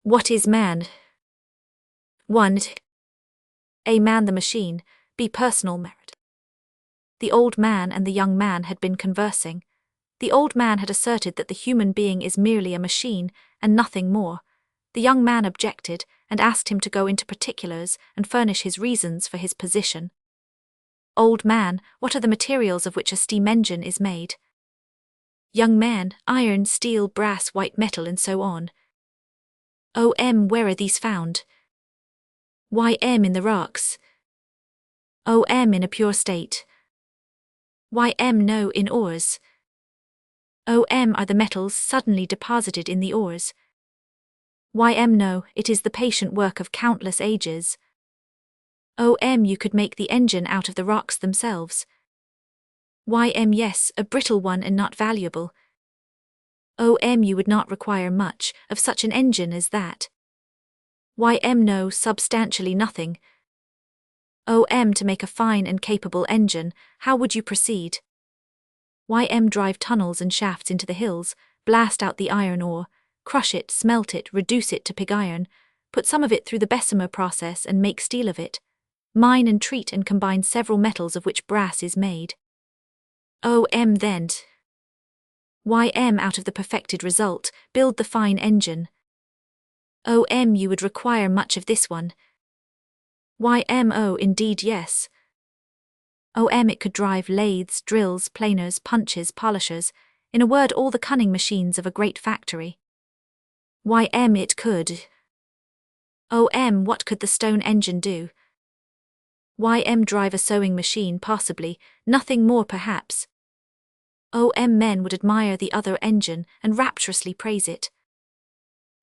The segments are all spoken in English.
What is man? 1. A man the machine, B personal merit. The old man and the young man had been conversing. The old man had asserted that the human being is merely a machine and nothing more. The young man objected and asked him to go into particulars and furnish his reasons for his position. Old man, what are the materials of which a steam engine is made? Young man, iron, steel, brass, white metal, and so on. Where are these found? In the rocks. In a pure state. No, in ores. Are the metals suddenly deposited in the ores? No, it is the patient work of countless ages. You could make the engine out of the rocks themselves. Yes, a brittle one and not valuable. You would not require much of such an engine as that. No, substantially nothing. To make a fine and capable engine, how would you proceed? Drive tunnels and shafts into the hills, blast out the iron ore, crush it, smelt it, reduce it to pig iron, put some of it through the Bessemer process and make steel of it, mine and treat and combine several metals of which brass is made. Then. Out of the perfected result, build the fine engine. You would require much of this one. Indeed yes. It could drive lathes, drills, planers, punches, polishers, in a word all the cunning machines of a great factory. It could. What could the stone engine do? Drive a sewing machine possibly, nothing more perhaps. Men would admire the other engine and rapturously praise it.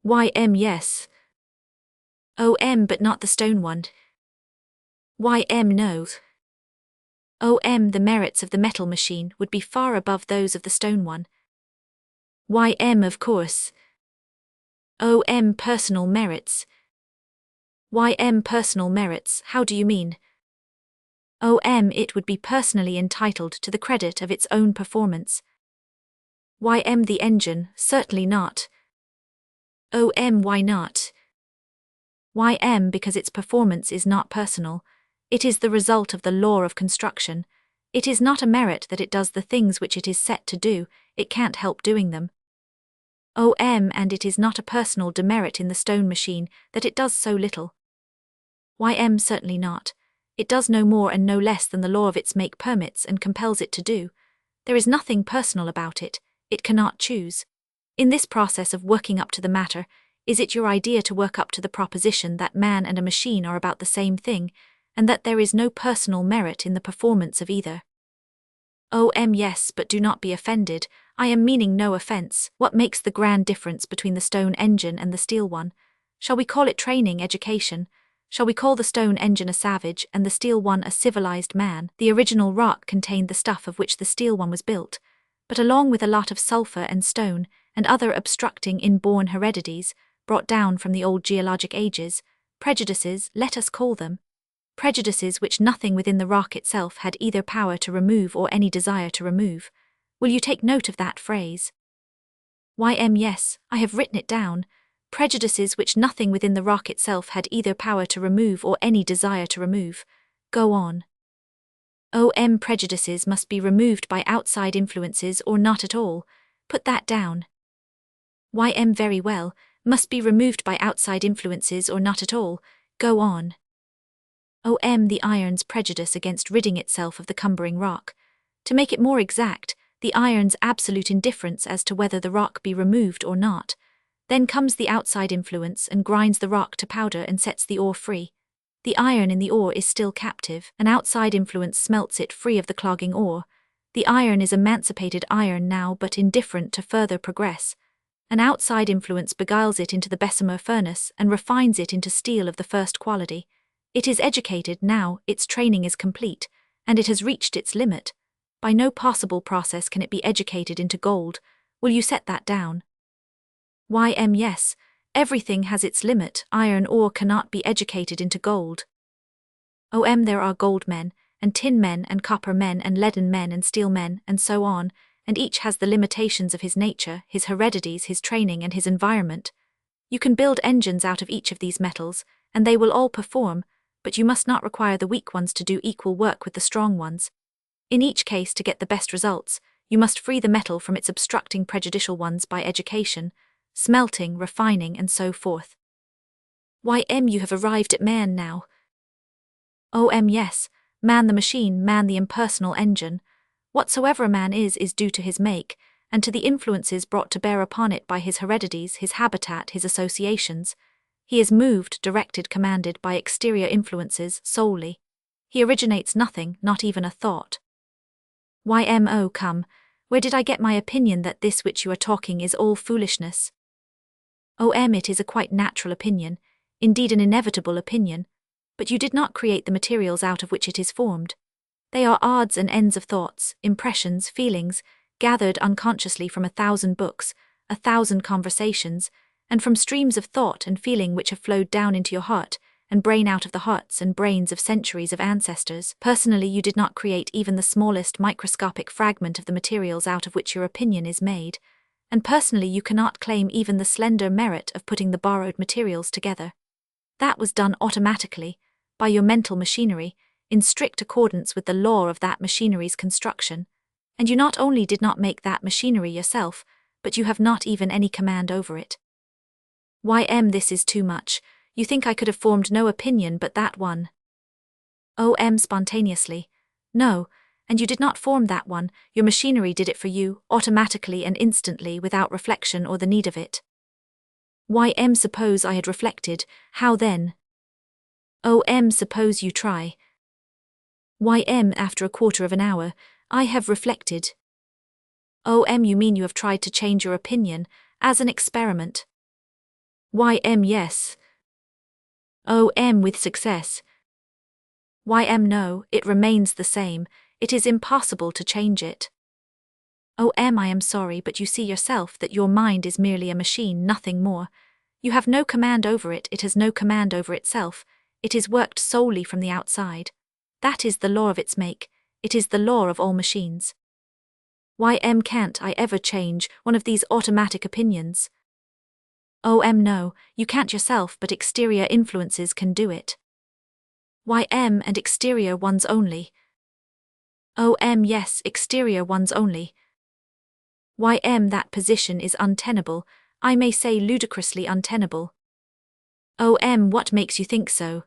Yes. But not the stone one. No. The merits of the metal machine would be far above those of the stone one. Of course. Personal merits. Personal merits, how do you mean? It would be personally entitled to the credit of its own performance. The engine, certainly not. Why not? Because its performance is not personal. It is the result of the law of construction. It is not a merit that it does the things which it is set to do, it can't help doing them. And it is not a personal demerit in the stone machine that it does so little. Certainly not. It does no more and no less than the law of its make permits and compels it to do. There is nothing personal about it, it cannot choose. In this process of working up to the matter, is it your idea to work up to the proposition that man and a machine are about the same thing, and that there is no personal merit in the performance of either? Yes, but do not be offended, I am meaning no offence. What makes the grand difference between the stone engine and the steel one? Shall we call it training, education? Shall we call the stone engine a savage and the steel one a civilized man? The original rock contained the stuff of which the steel one was built, but along with a lot of sulfur and stone and other obstructing inborn heredities brought down from the old geologic ages, prejudices, let us call them, prejudices which nothing within the rock itself had either power to remove or any desire to remove. Will you take note of that phrase? Yes, I have written it down. Prejudices which nothing within the rock itself had either power to remove or any desire to remove. Go on. Prejudices must be removed by outside influences or not at all. Put that down. Very well, must be removed by outside influences or not at all. Go on. The iron's prejudice against ridding itself of the cumbering rock. To make it more exact, the iron's absolute indifference as to whether the rock be removed or not. Then comes the outside influence and grinds the rock to powder and sets the ore free. The iron in the ore is still captive. An outside influence smelts it free of the clogging ore. The iron is emancipated iron now but indifferent to further progress. An outside influence beguiles it into the Bessemer furnace and refines it into steel of the first quality. It is educated now, its training is complete, and it has reached its limit. By no possible process can it be educated into gold. Will you set that down? Yes, everything has its limit. Iron ore cannot be educated into gold. There are gold men, and tin men, and copper men, and leaden men, and steel men, and so on, and each has the limitations of his nature, his heredities, his training, and his environment. You can build engines out of each of these metals, and they will all perform, but you must not require the weak ones to do equal work with the strong ones. In each case, to get the best results, you must free the metal from its obstructing prejudicial ones by education, smelting, refining, and so forth. You have arrived at man now. Yes, man the machine, man the impersonal engine. Whatsoever a man is due to his make, and to the influences brought to bear upon it by his heredities, his habitat, his associations. He is moved, directed, commanded by exterior influences solely. He originates nothing, not even a thought. Come, where did I get my opinion that this which you are talking is all foolishness? It is a quite natural opinion, indeed an inevitable opinion, but you did not create the materials out of which it is formed. They are odds and ends of thoughts, impressions, feelings, gathered unconsciously from 1,000 books, 1,000 conversations, and from streams of thought and feeling which have flowed down into your heart and brain out of the hearts and brains of centuries of ancestors. Personally, you did not create even the smallest microscopic fragment of the materials out of which your opinion is made, and personally you cannot claim even the slender merit of putting the borrowed materials together. That was done automatically, by your mental machinery, in strict accordance with the law of that machinery's construction, and you not only did not make that machinery yourself, but you have not even any command over it. This is too much. You think I could have formed no opinion but that one? Spontaneously. No, and you did not form that one, your machinery did it for you, automatically and instantly, without reflection or the need of it. Suppose I had reflected, how then? Suppose you try. After a quarter of an hour, I have reflected. You mean you have tried to change your opinion, as an experiment? Yes. With success. No, it remains the same, it is impossible to change it. I am sorry, but you see yourself that your mind is merely a machine, nothing more. You have no command over it, it has no command over itself, it is worked solely from the outside. That is the law of its make, it is the law of all machines. Can't I ever change one of these automatic opinions? No, you can't yourself, but exterior influences can do it. And exterior ones only. Yes, exterior ones only. That position is untenable, I may say ludicrously untenable. What makes you think so?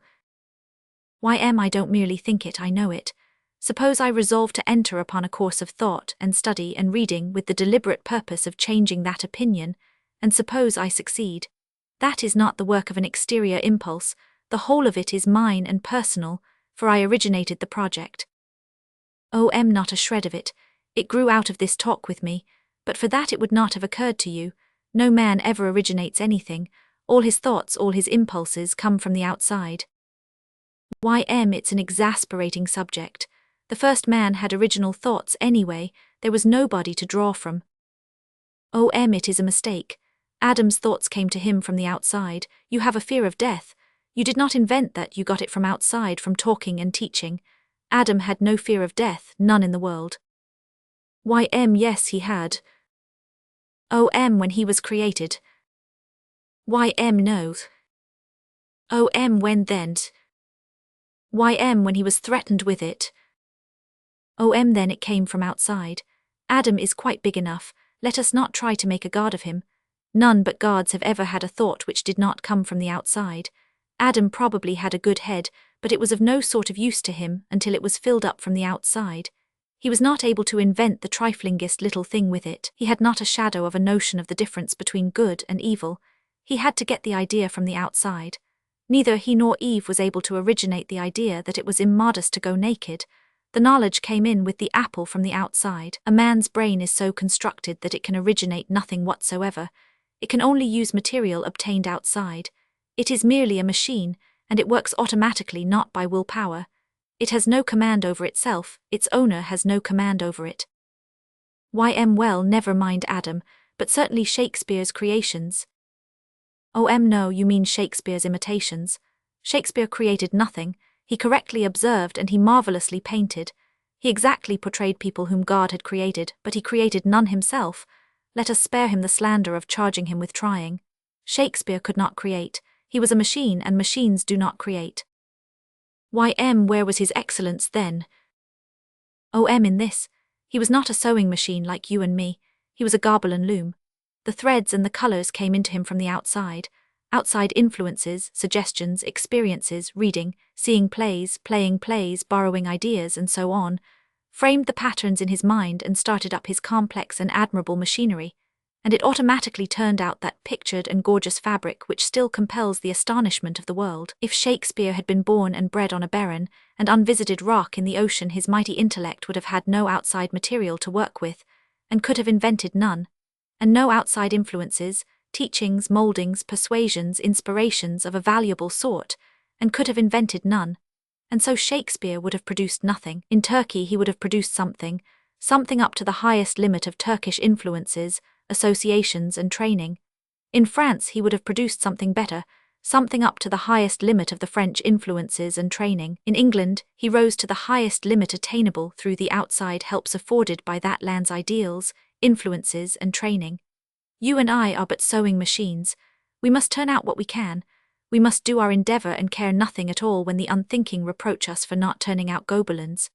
I don't merely think it, I know it. Suppose I resolve to enter upon a course of thought and study and reading with the deliberate purpose of changing that opinion, and suppose I succeed. That is not the work of an exterior impulse, the whole of it is mine and personal, for I originated the project. Not a shred of it, it grew out of this talk with me, but for that it would not have occurred to you. No man ever originates anything, all his thoughts, all his impulses come from the outside. It's an exasperating subject. The first man had original thoughts anyway, there was nobody to draw from. It is a mistake. Adam's thoughts came to him from the outside. You have a fear of death. You did not invent that, you got it from outside, from talking and teaching. Adam had no fear of death, none in the world. Yes, he had. When he was created. No. When then? When he was threatened with it. Then it came from outside. Adam is quite big enough, let us not try to make a god of him. None but gods have ever had a thought which did not come from the outside. Adam probably had a good head, but it was of no sort of use to him until it was filled up from the outside. He was not able to invent the triflingest little thing with it. He had not a shadow of a notion of the difference between good and evil. He had to get the idea from the outside. Neither he nor Eve was able to originate the idea that it was immodest to go naked. The knowledge came in with the apple from the outside. A man's brain is so constructed that it can originate nothing whatsoever. It can only use material obtained outside. It is merely a machine, and it works automatically, not by willpower. It has no command over itself, its owner has no command over it. Well, never mind Adam, but certainly Shakespeare's creations. No, you mean Shakespeare's imitations. Shakespeare created nothing, he correctly observed and he marvelously painted. He exactly portrayed people whom God had created, but he created none himself. Let us spare him the slander of charging him with trying. Shakespeare could not create. He was a machine, and machines do not create. Where was his excellence then? In this. He was not a sewing machine like you and me. He was a Gobelin loom. The threads and the colors came into him from the outside. Outside influences, suggestions, experiences, reading, seeing plays, playing plays, borrowing ideas, and so on, framed the patterns in his mind and started up his complex and admirable machinery, and it automatically turned out that pictured and gorgeous fabric which still compels the astonishment of the world. If Shakespeare had been born and bred on a barren and unvisited rock in the ocean, his mighty intellect would have had no outside material to work with, and could have invented none, and no outside influences, teachings, moldings, persuasions, inspirations of a valuable sort, and could have invented none. And so Shakespeare would have produced nothing. In Turkey he would have produced something up to the highest limit of Turkish influences, associations and training. In France he would have produced something better, something up to the highest limit of the French influences and training. In England he rose to the highest limit attainable through the outside helps afforded by that land's ideals, influences and training. You and I are but sewing machines. We must turn out what we can. We must do our endeavor and care nothing at all when the unthinking reproach us for not turning out Gobelins.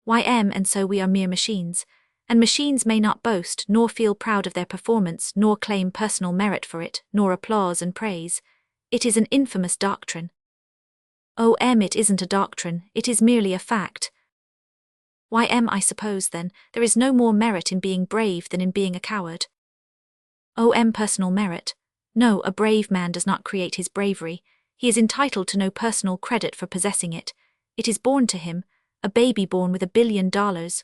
And so we are mere machines, and machines may not boast nor feel proud of their performance nor claim personal merit for it, nor applause and praise. It is an infamous doctrine. It isn't a doctrine, it is merely a fact. I suppose then, there is no more merit in being brave than in being a coward. Personal merit. No, a brave man does not create his bravery. He is entitled to no personal credit for possessing it. It is born to him. A baby born with $1 billion,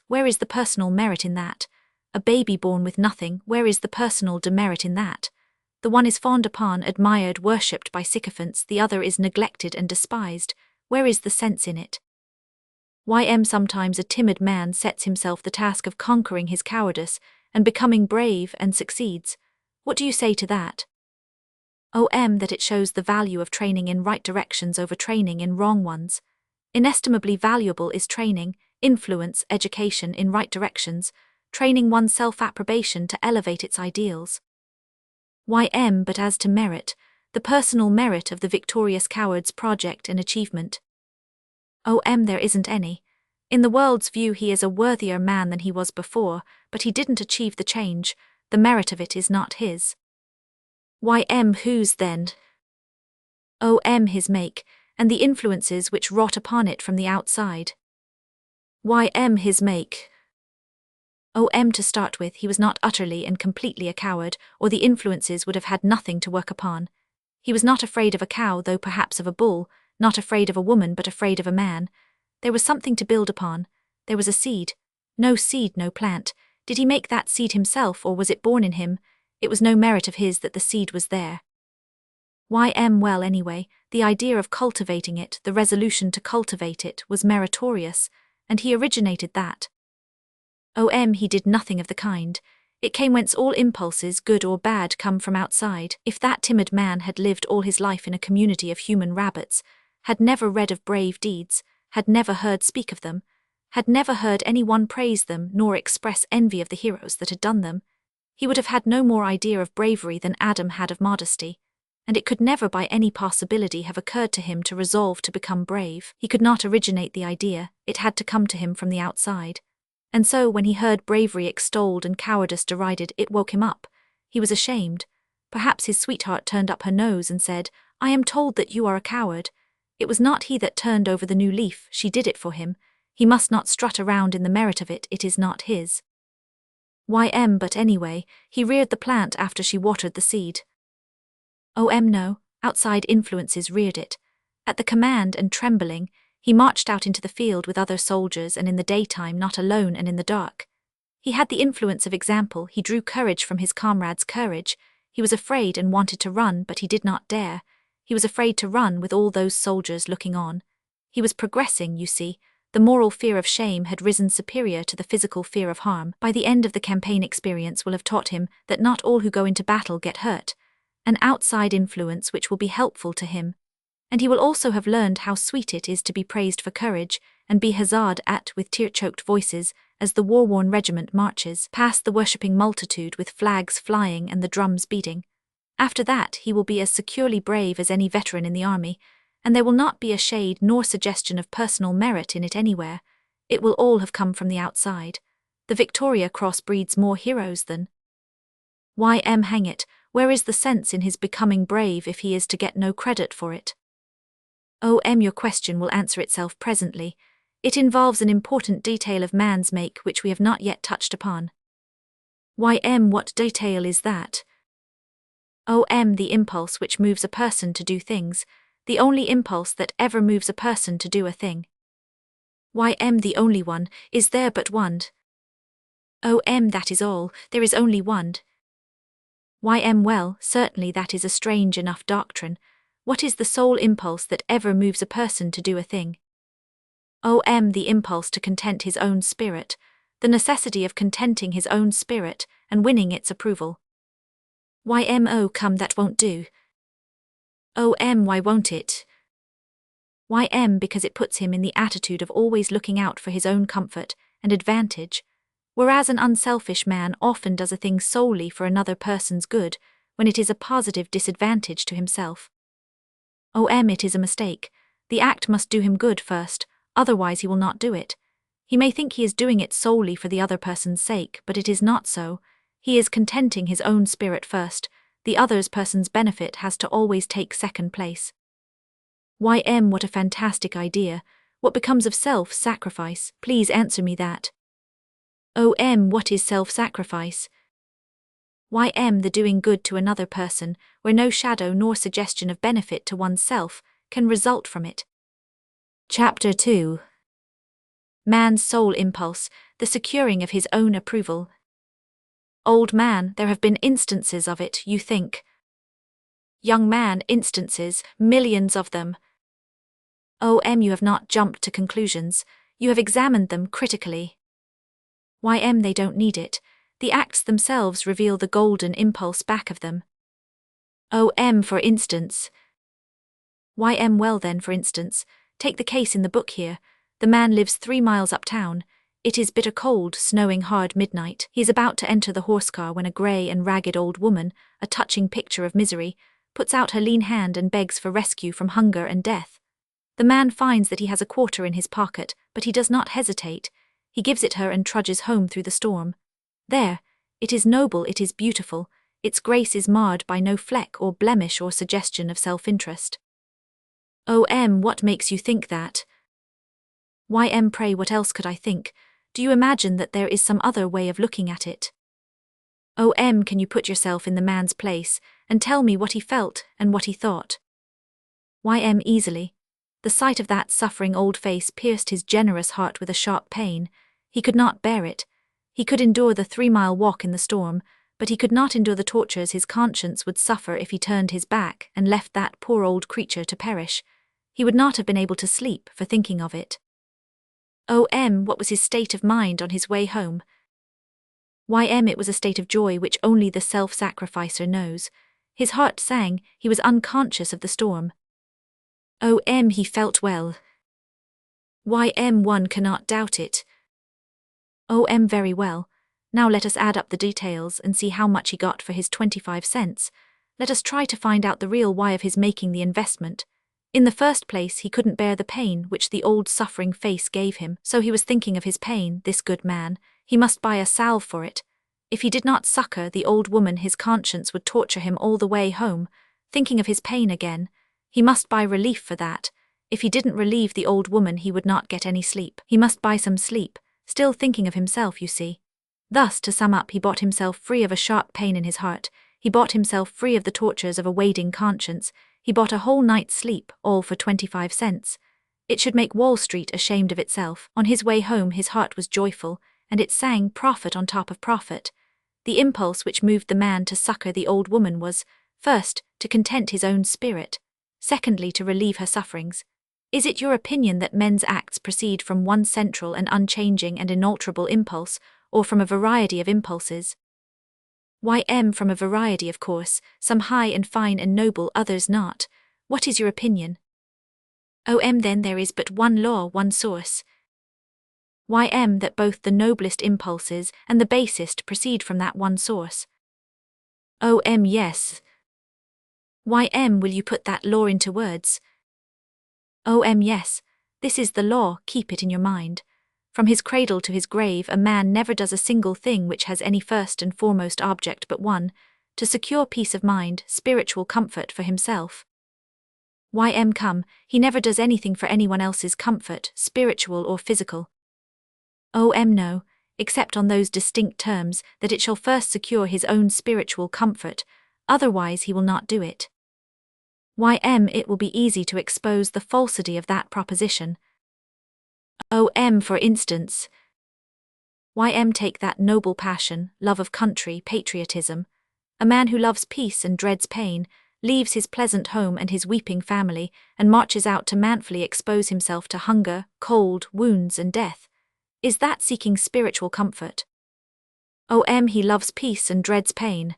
where is the personal merit in that? A baby born with nothing, where is the personal demerit in that? The one is fawned upon, admired, worshipped by sycophants, the other is neglected and despised. Where is the sense in it? Sometimes a timid man sets himself the task of conquering his cowardice and becoming brave and succeeds. What do you say to that? That it shows the value of training in right directions over training in wrong ones. Inestimably valuable is training, influence, education in right directions, training one's self-approbation to elevate its ideals. But as to merit, the personal merit of the victorious coward's project and achievement. There isn't any. In the world's view he is a worthier man than he was before, but he didn't achieve the change, the merit of it is not his. Whose then? His make, and the influences which wrought upon it from the outside. His make. To start with, he was not utterly and completely a coward, or the influences would have had nothing to work upon. He was not afraid of a cow, though perhaps of a bull, not afraid of a woman, but afraid of a man. There was something to build upon. There was a seed. No seed, no plant. Did he make that seed himself, or was it born in him? It was no merit of his that the seed was there. Well, anyway, the idea of cultivating it, the resolution to cultivate it, was meritorious, and he originated that. He did nothing of the kind. It came whence all impulses, good or bad, come from outside. If that timid man had lived all his life in a community of human rabbits, had never read of brave deeds, had never heard speak of them, had never heard any one praise them nor express envy of the heroes that had done them, he would have had no more idea of bravery than Adam had of modesty, and it could never by any possibility have occurred to him to resolve to become brave. He could not originate the idea, it had to come to him from the outside. And so when he heard bravery extolled and cowardice derided, it woke him up. He was ashamed. Perhaps his sweetheart turned up her nose and said, "I am told that you are a coward." It was not he that turned over the new leaf, she did it for him. He must not strut around in the merit of it, it is not his. But anyway, he reared the plant after she watered the seed. No, outside influences reared it. At the command and trembling, he marched out into the field with other soldiers, and in the daytime not alone and in the dark. He had the influence of example, he drew courage from his comrades' courage. He was afraid and wanted to run, but he did not dare. He was afraid to run with all those soldiers looking on. He was progressing, you see. The moral fear of shame had risen superior to the physical fear of harm. By the end of the campaign, experience will have taught him that not all who go into battle get hurt. An outside influence which will be helpful to him. And he will also have learned how sweet it is to be praised for courage, and be huzzaed at with tear-choked voices, as the war-worn regiment marches past the worshipping multitude with flags flying and the drums beating. After that he will be as securely brave as any veteran in the army, and there will not be a shade nor suggestion of personal merit in it anywhere. It will all have come from the outside. The Victoria Cross breeds more heroes than... Hang it, where is the sense in his becoming brave if he is to get no credit for it? Your question will answer itself presently. It involves an important detail of man's make which we have not yet touched upon. What detail is that? The impulse which moves a person to do things, the only impulse that ever moves a person to do a thing. The only one, is there but one? That is all, there is only one. Well, certainly that is a strange enough doctrine. What is the sole impulse that ever moves a person to do a thing? The impulse to content his own spirit, the necessity of contenting his own spirit, and winning its approval. Come, that won't do. Why won't it? Because it puts him in the attitude of always looking out for his own comfort and advantage, whereas an unselfish man often does a thing solely for another person's good, when it is a positive disadvantage to himself. It is a mistake. The act must do him good first, otherwise he will not do it. He may think he is doing it solely for the other person's sake, but it is not so. He is contenting his own spirit first. The other person's benefit has to always take second place. What a fantastic idea. What becomes of self-sacrifice? Please answer me that. What is self-sacrifice? The doing good to another person, where no shadow nor suggestion of benefit to oneself can result from it. Chapter 2. Man's sole impulse, the securing of his own approval. Old man, there have been instances of it, you think. Young man, instances, millions of them. You have not jumped to conclusions, you have examined them critically. They don't need it. The acts themselves reveal the golden impulse back of them. For instance. Well then, for instance, take the case in the book here. The man lives 3 miles uptown. It is bitter cold, snowing hard midnight. He is about to enter the horse-car when a grey and ragged old woman, a touching picture of misery, puts out her lean hand and begs for rescue from hunger and death. The man finds that he has a quarter in his pocket, but he does not hesitate. He gives it her and trudges home through the storm. There, it is noble, it is beautiful, its grace is marred by no fleck or blemish or suggestion of self-interest. What makes you think that? Pray, what else could I think? Do you imagine that there is some other way of looking at it? Can you put yourself in the man's place, and tell me what he felt and what he thought? Easily. The sight of that suffering old face pierced his generous heart with a sharp pain. He could not bear it. He could endure the 3-mile walk in the storm, but he could not endure the tortures his conscience would suffer if he turned his back and left that poor old creature to perish. He would not have been able to sleep for thinking of it. What was his state of mind on his way home? It was a state of joy which only the self-sacrificer knows. His heart sang, he was unconscious of the storm. He felt well. One cannot doubt it. Very well. Now let us add up the details and see how much he got for his 25 cents. Let us try to find out the real why of his making the investment. In the first place, he couldn't bear the pain which the old suffering face gave him, so he was thinking of his pain, this good man. He must buy a salve for it. If he did not succor the old woman, his conscience would torture him all the way home. Thinking of his pain again, he must buy relief for that. If he didn't relieve the old woman, he would not get any sleep. He must buy some sleep, still thinking of himself, you see. Thus, to sum up, he bought himself free of a sharp pain in his heart. He bought himself free of the tortures of a wading conscience. He bought a whole night's sleep, all for 25 cents. It should make Wall Street ashamed of itself. On his way home, his heart was joyful, and it sang profit on top of profit. The impulse which moved the man to succor the old woman was, first, to content his own spirit, secondly, to relieve her sufferings. Is it your opinion that men's acts proceed from one central and unchanging and inalterable impulse, or from a variety of impulses? From a variety, of course, some high and fine and noble, others not. What is your opinion? Then there is but one law, one source. That both the noblest impulses and the basest proceed from that one source. Yes. Will you put that law into words? Yes. This is the law, keep it in your mind. From his cradle to his grave, a man never does a single thing which has any first and foremost object but one: to secure peace of mind, spiritual comfort for himself. Come, he never does anything for anyone else's comfort, spiritual or physical. No, except on those distinct terms, that it shall first secure his own spiritual comfort, otherwise he will not do it. It will be easy to expose the falsity of that proposition. For instance, take that noble passion, love of country, patriotism. A man who loves peace and dreads pain, leaves his pleasant home and his weeping family, and marches out to manfully expose himself to hunger, cold, wounds, and death. Is that seeking spiritual comfort? He loves peace and dreads pain.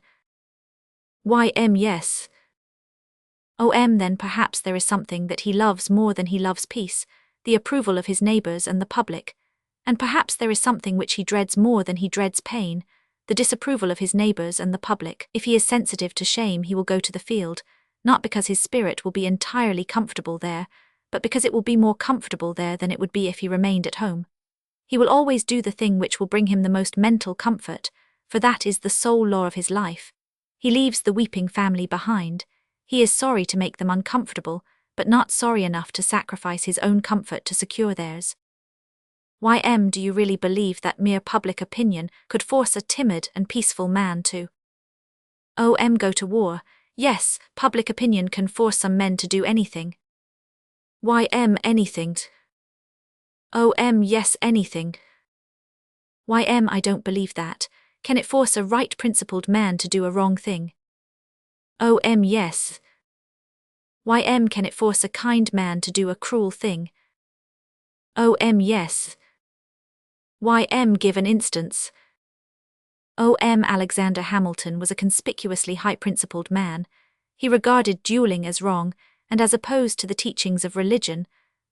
Yes. Then perhaps there is something that he loves more than he loves peace, the approval of his neighbors and the public. And perhaps there is something which he dreads more than he dreads pain, the disapproval of his neighbors and the public. If he is sensitive to shame, he will go to the field, not because his spirit will be entirely comfortable there, but because it will be more comfortable there than it would be if he remained at home. He will always do the thing which will bring him the most mental comfort, for that is the sole law of his life. He leaves the weeping family behind. He is sorry to make them uncomfortable, but not sorry enough to sacrifice his own comfort to secure theirs. Do you really believe that mere public opinion could force a timid and peaceful man to go to war? Yes, public opinion can force some men to do anything. Anything? Yes, anything. I don't believe that. Can it force a right-principled man to do a wrong thing? Yes. Can it force a kind man to do a cruel thing? Yes. Give an instance. Alexander Hamilton was a conspicuously high-principled man. He regarded dueling as wrong, and as opposed to the teachings of religion,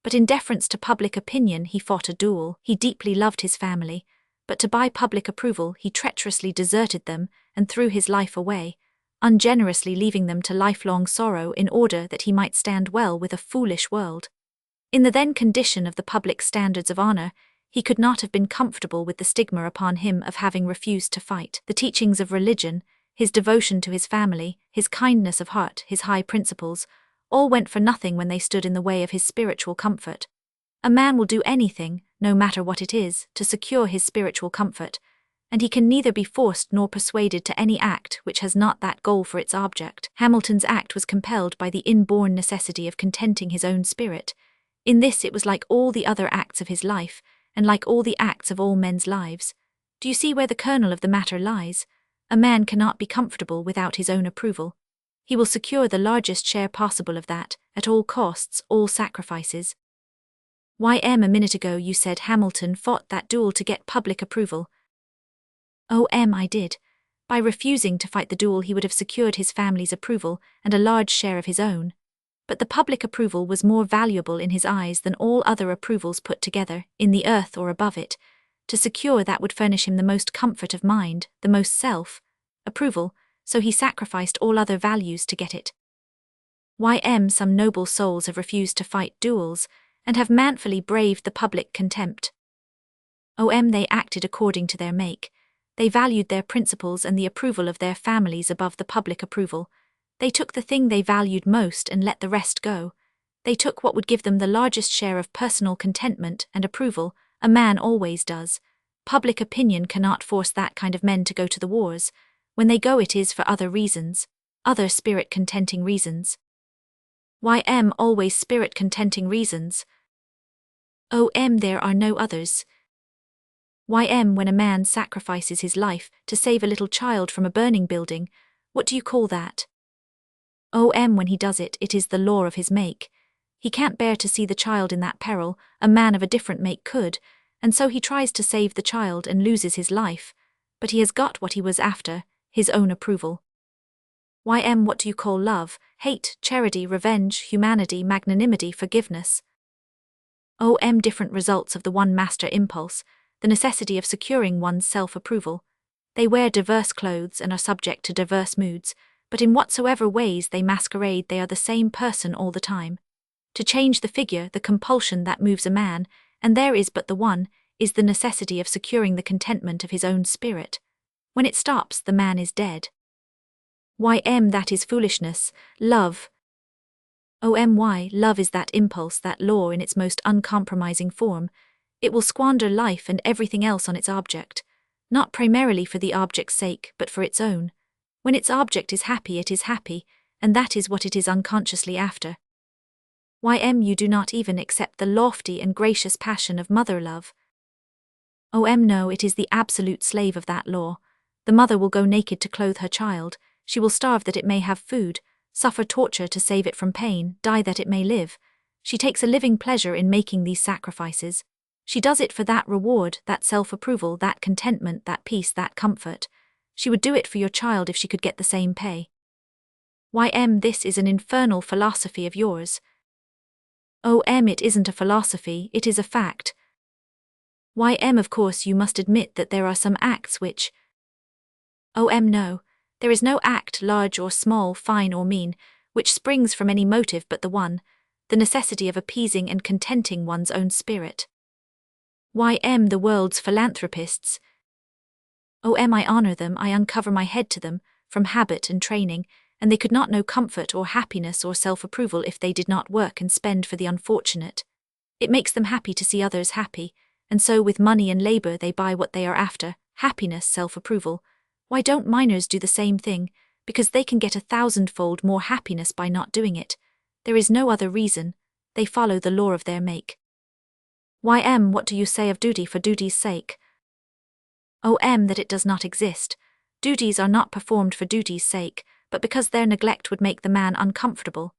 but in deference to public opinion he fought a duel. He deeply loved his family, but to buy public approval he treacherously deserted them and threw his life away, ungenerously leaving them to lifelong sorrow in order that he might stand well with a foolish world. In the then condition of the public standards of honor, he could not have been comfortable with the stigma upon him of having refused to fight. The teachings of religion, his devotion to his family, his kindness of heart, his high principles, all went for nothing when they stood in the way of his spiritual comfort. A man will do anything, no matter what it is, to secure his spiritual comfort, and he can neither be forced nor persuaded to any act which has not that goal for its object. Hamilton's act was compelled by the inborn necessity of contenting his own spirit. In this it was like all the other acts of his life, and like all the acts of all men's lives. Do you see where the kernel of the matter lies? A man cannot be comfortable without his own approval. He will secure the largest share possible of that, at all costs, all sacrifices. A minute ago you said Hamilton fought that duel to get public approval. I did. By refusing to fight the duel he would have secured his family's approval and a large share of his own. But the public approval was more valuable in his eyes than all other approvals put together, in the earth or above it. To secure that would furnish him the most comfort of mind, the most self-approval, so he sacrificed all other values to get it. Some noble souls have refused to fight duels, and have manfully braved the public contempt. They acted according to their make. They valued their principles and the approval of their families above the public approval. They took the thing they valued most and let the rest go. They took what would give them the largest share of personal contentment and approval. A man always does. Public opinion cannot force that kind of men to go to the wars. When they go it is for other reasons, other spirit-contenting reasons. Always spirit-contenting reasons. There are no others. When a man sacrifices his life to save a little child from a burning building, what do you call that? When he does it, it is the law of his make. He can't bear to see the child in that peril, a man of a different make could, and so he tries to save the child and loses his life, but he has got what he was after, his own approval. What do you call love, hate, charity, revenge, humanity, magnanimity, forgiveness? Different results of the one master impulse, the necessity of securing one's self-approval. They wear diverse clothes and are subject to diverse moods, but in whatsoever ways they masquerade they are the same person all the time. To change the figure, the compulsion that moves a man, and there is but the one, is the necessity of securing the contentment of his own spirit. When it stops, the man is dead. That is foolishness. Love. Love is that impulse, that law in its most uncompromising form. It will squander life and everything else on its object, not primarily for the object's sake, but for its own. When its object is happy, it is happy, and that is what it is unconsciously after. You do not even accept the lofty and gracious passion of mother love. No, it is the absolute slave of that law. The mother will go naked to clothe her child, she will starve that it may have food, suffer torture to save it from pain, die that it may live. She takes a living pleasure in making these sacrifices. She does it for that reward, that self-approval, that contentment, that peace, that comfort. She would do it for your child if she could get the same pay. This is an infernal philosophy of yours. It isn't a philosophy, it is a fact. Of course you must admit that there are some acts which… No. There is no act, large or small, fine or mean, which springs from any motive but the one, the necessity of appeasing and contenting one's own spirit. The world's philanthropists. I honor them, I uncover my head to them, from habit and training, and they could not know comfort or happiness or self-approval if they did not work and spend for the unfortunate. It makes them happy to see others happy, and so with money and labor they buy what they are after, happiness, self-approval. Why don't miners do the same thing? Because they can get 1,000-fold more happiness by not doing it. There is no other reason. They follow the law of their make. What do you say of duty for duty's sake? That it does not exist. Duties are not performed for duty's sake, but because their neglect would make the man uncomfortable.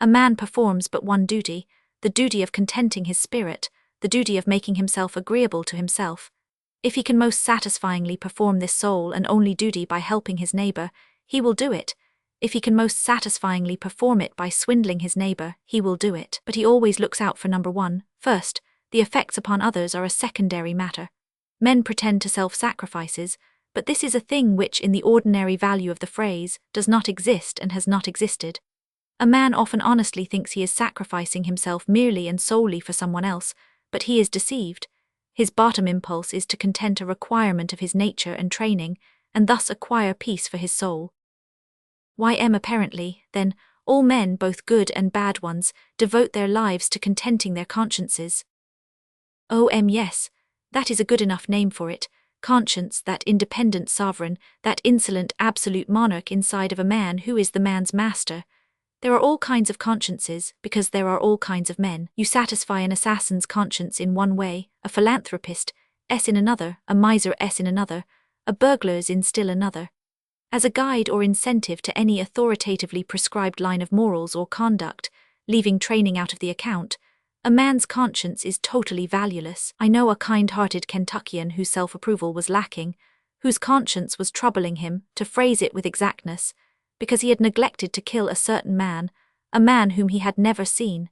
A man performs but one duty, the duty of contenting his spirit, the duty of making himself agreeable to himself. If he can most satisfyingly perform this sole and only duty by helping his neighbor, he will do it. If he can most satisfyingly perform it by swindling his neighbor, he will do it. But he always looks out for number one, first. The effects upon others are a secondary matter. Men pretend to self-sacrifices, but this is a thing which, in the ordinary value of the phrase, does not exist and has not existed. A man often honestly thinks he is sacrificing himself merely and solely for someone else, but he is deceived. His bottom impulse is to content a requirement of his nature and training, and thus acquire peace for his soul. Apparently, then, all men, both good and bad ones, devote their lives to contenting their consciences. Yes, that is a good enough name for it. Conscience, that independent sovereign, that insolent absolute monarch inside of a man who is the man's master. There are all kinds of consciences, because there are all kinds of men. You satisfy an assassin's conscience in one way, a philanthropist, in another, a miser in another, a burglar's in still another. As a guide or incentive to any authoritatively prescribed line of morals or conduct, leaving training out of the account, a man's conscience is totally valueless. I know a kind-hearted Kentuckian whose self-approval was lacking, whose conscience was troubling him, to phrase it with exactness, because he had neglected to kill a certain man, a man whom he had never seen.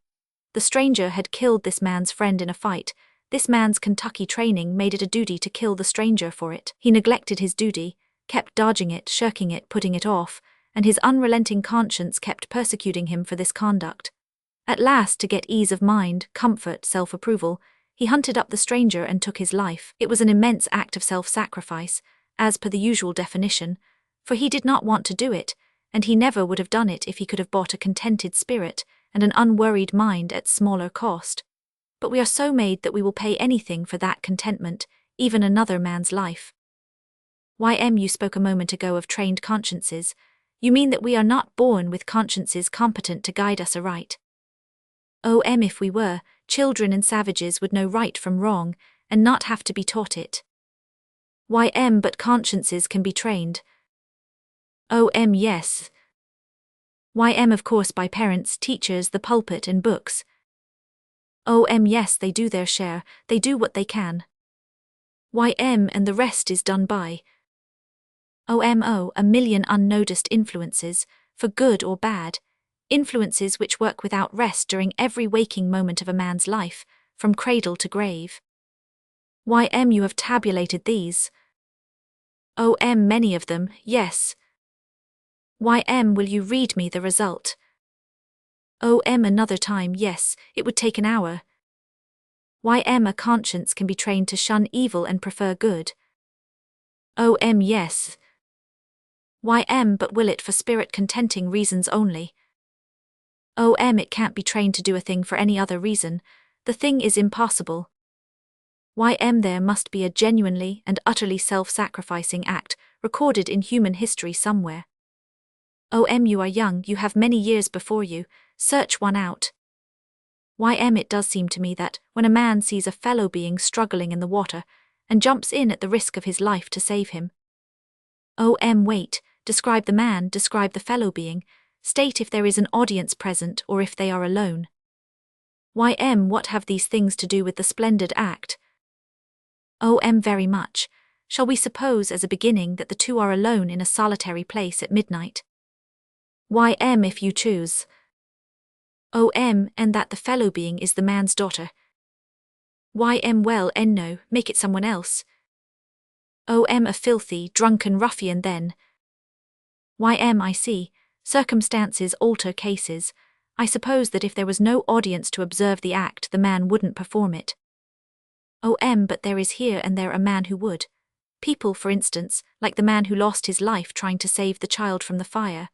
The stranger had killed this man's friend in a fight. This man's Kentucky training made it a duty to kill the stranger for it. He neglected his duty, kept dodging it, shirking it, putting it off, and his unrelenting conscience kept persecuting him for this conduct. At last, to get ease of mind, comfort, self-approval, he hunted up the stranger and took his life. It was an immense act of self-sacrifice, as per the usual definition, for he did not want to do it, and he never would have done it if he could have bought a contented spirit and an unworried mind at smaller cost. But we are so made that we will pay anything for that contentment, even another man's life. You spoke a moment ago of trained consciences. You mean that we are not born with consciences competent to guide us aright. If we were, children and savages would know right from wrong, and not have to be taught it. But consciences can be trained. Yes. Of course by parents, teachers, the pulpit and books. Yes, they do their share, they do what they can. And the rest is done by a million unnoticed influences, for good or bad, influences which work without rest during every waking moment of a man's life, from cradle to grave. You have tabulated these. Many of them, yes. Will you read me the result? Another time, yes, it would take an hour. A conscience can be trained to shun evil and prefer good. Yes. But will it for spirit-contenting reasons only? It can't be trained to do a thing for any other reason. The thing is impossible. There must be a genuinely and utterly self-sacrificing act recorded in human history somewhere. You are young, you have many years before you, search one out. It does seem to me that, when a man sees a fellow being struggling in the water, and jumps in at the risk of his life to save him. Wait, describe the man, describe the fellow being, state if there is an audience present or if they are alone. What have these things to do with the splendid act? Very much. Shall we suppose as a beginning that the two are alone in a solitary place at midnight? If you choose. And that the fellow being is the man's daughter. No, make it someone else. A filthy, drunken ruffian then. I see. Circumstances alter cases. I suppose that if there was no audience to observe the act, the man wouldn't perform it. But there is here and there a man who would. People, for instance, like the man who lost his life trying to save the child from the fire,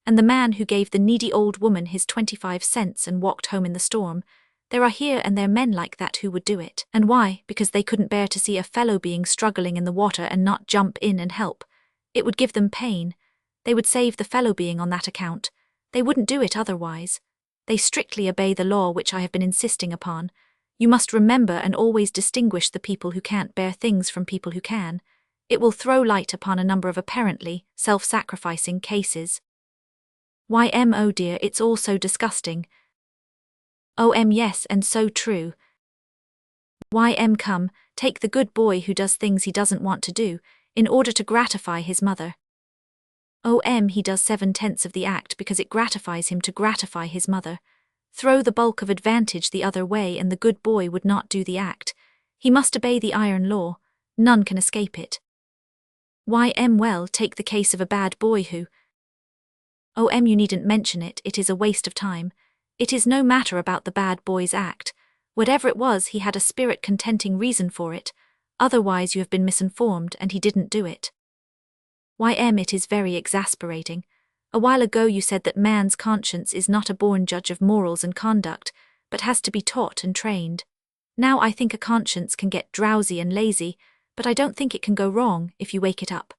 and the man who gave the needy old woman his 25 cents and walked home in the storm. There are here and there men like that who would do it. And why? Because they couldn't bear to see a fellow being struggling in the water and not jump in and help. It would give them pain. They would save the fellow being on that account. They wouldn't do it otherwise. They strictly obey the law which I have been insisting upon. You must remember and always distinguish the people who can't bear things from people who can. It will throw light upon a number of apparently self-sacrificing cases. Oh dear, it's all so disgusting. Yes, and so true. Come, take the good boy who does things he doesn't want to do, in order to gratify his mother. He does 7/10 of the act because it gratifies him to gratify his mother. Throw the bulk of advantage the other way and the good boy would not do the act. He must obey the iron law. None can escape it. Well, take the case of a bad boy who... You needn't mention it, it is a waste of time. It is no matter about the bad boy's act. Whatever it was, he had a spirit-contenting reason for it. Otherwise you have been misinformed and he didn't do it. It is very exasperating. A while ago you said that man's conscience is not a born judge of morals and conduct, but has to be taught and trained. Now I think a conscience can get drowsy and lazy, but I don't think it can go wrong if you wake it up.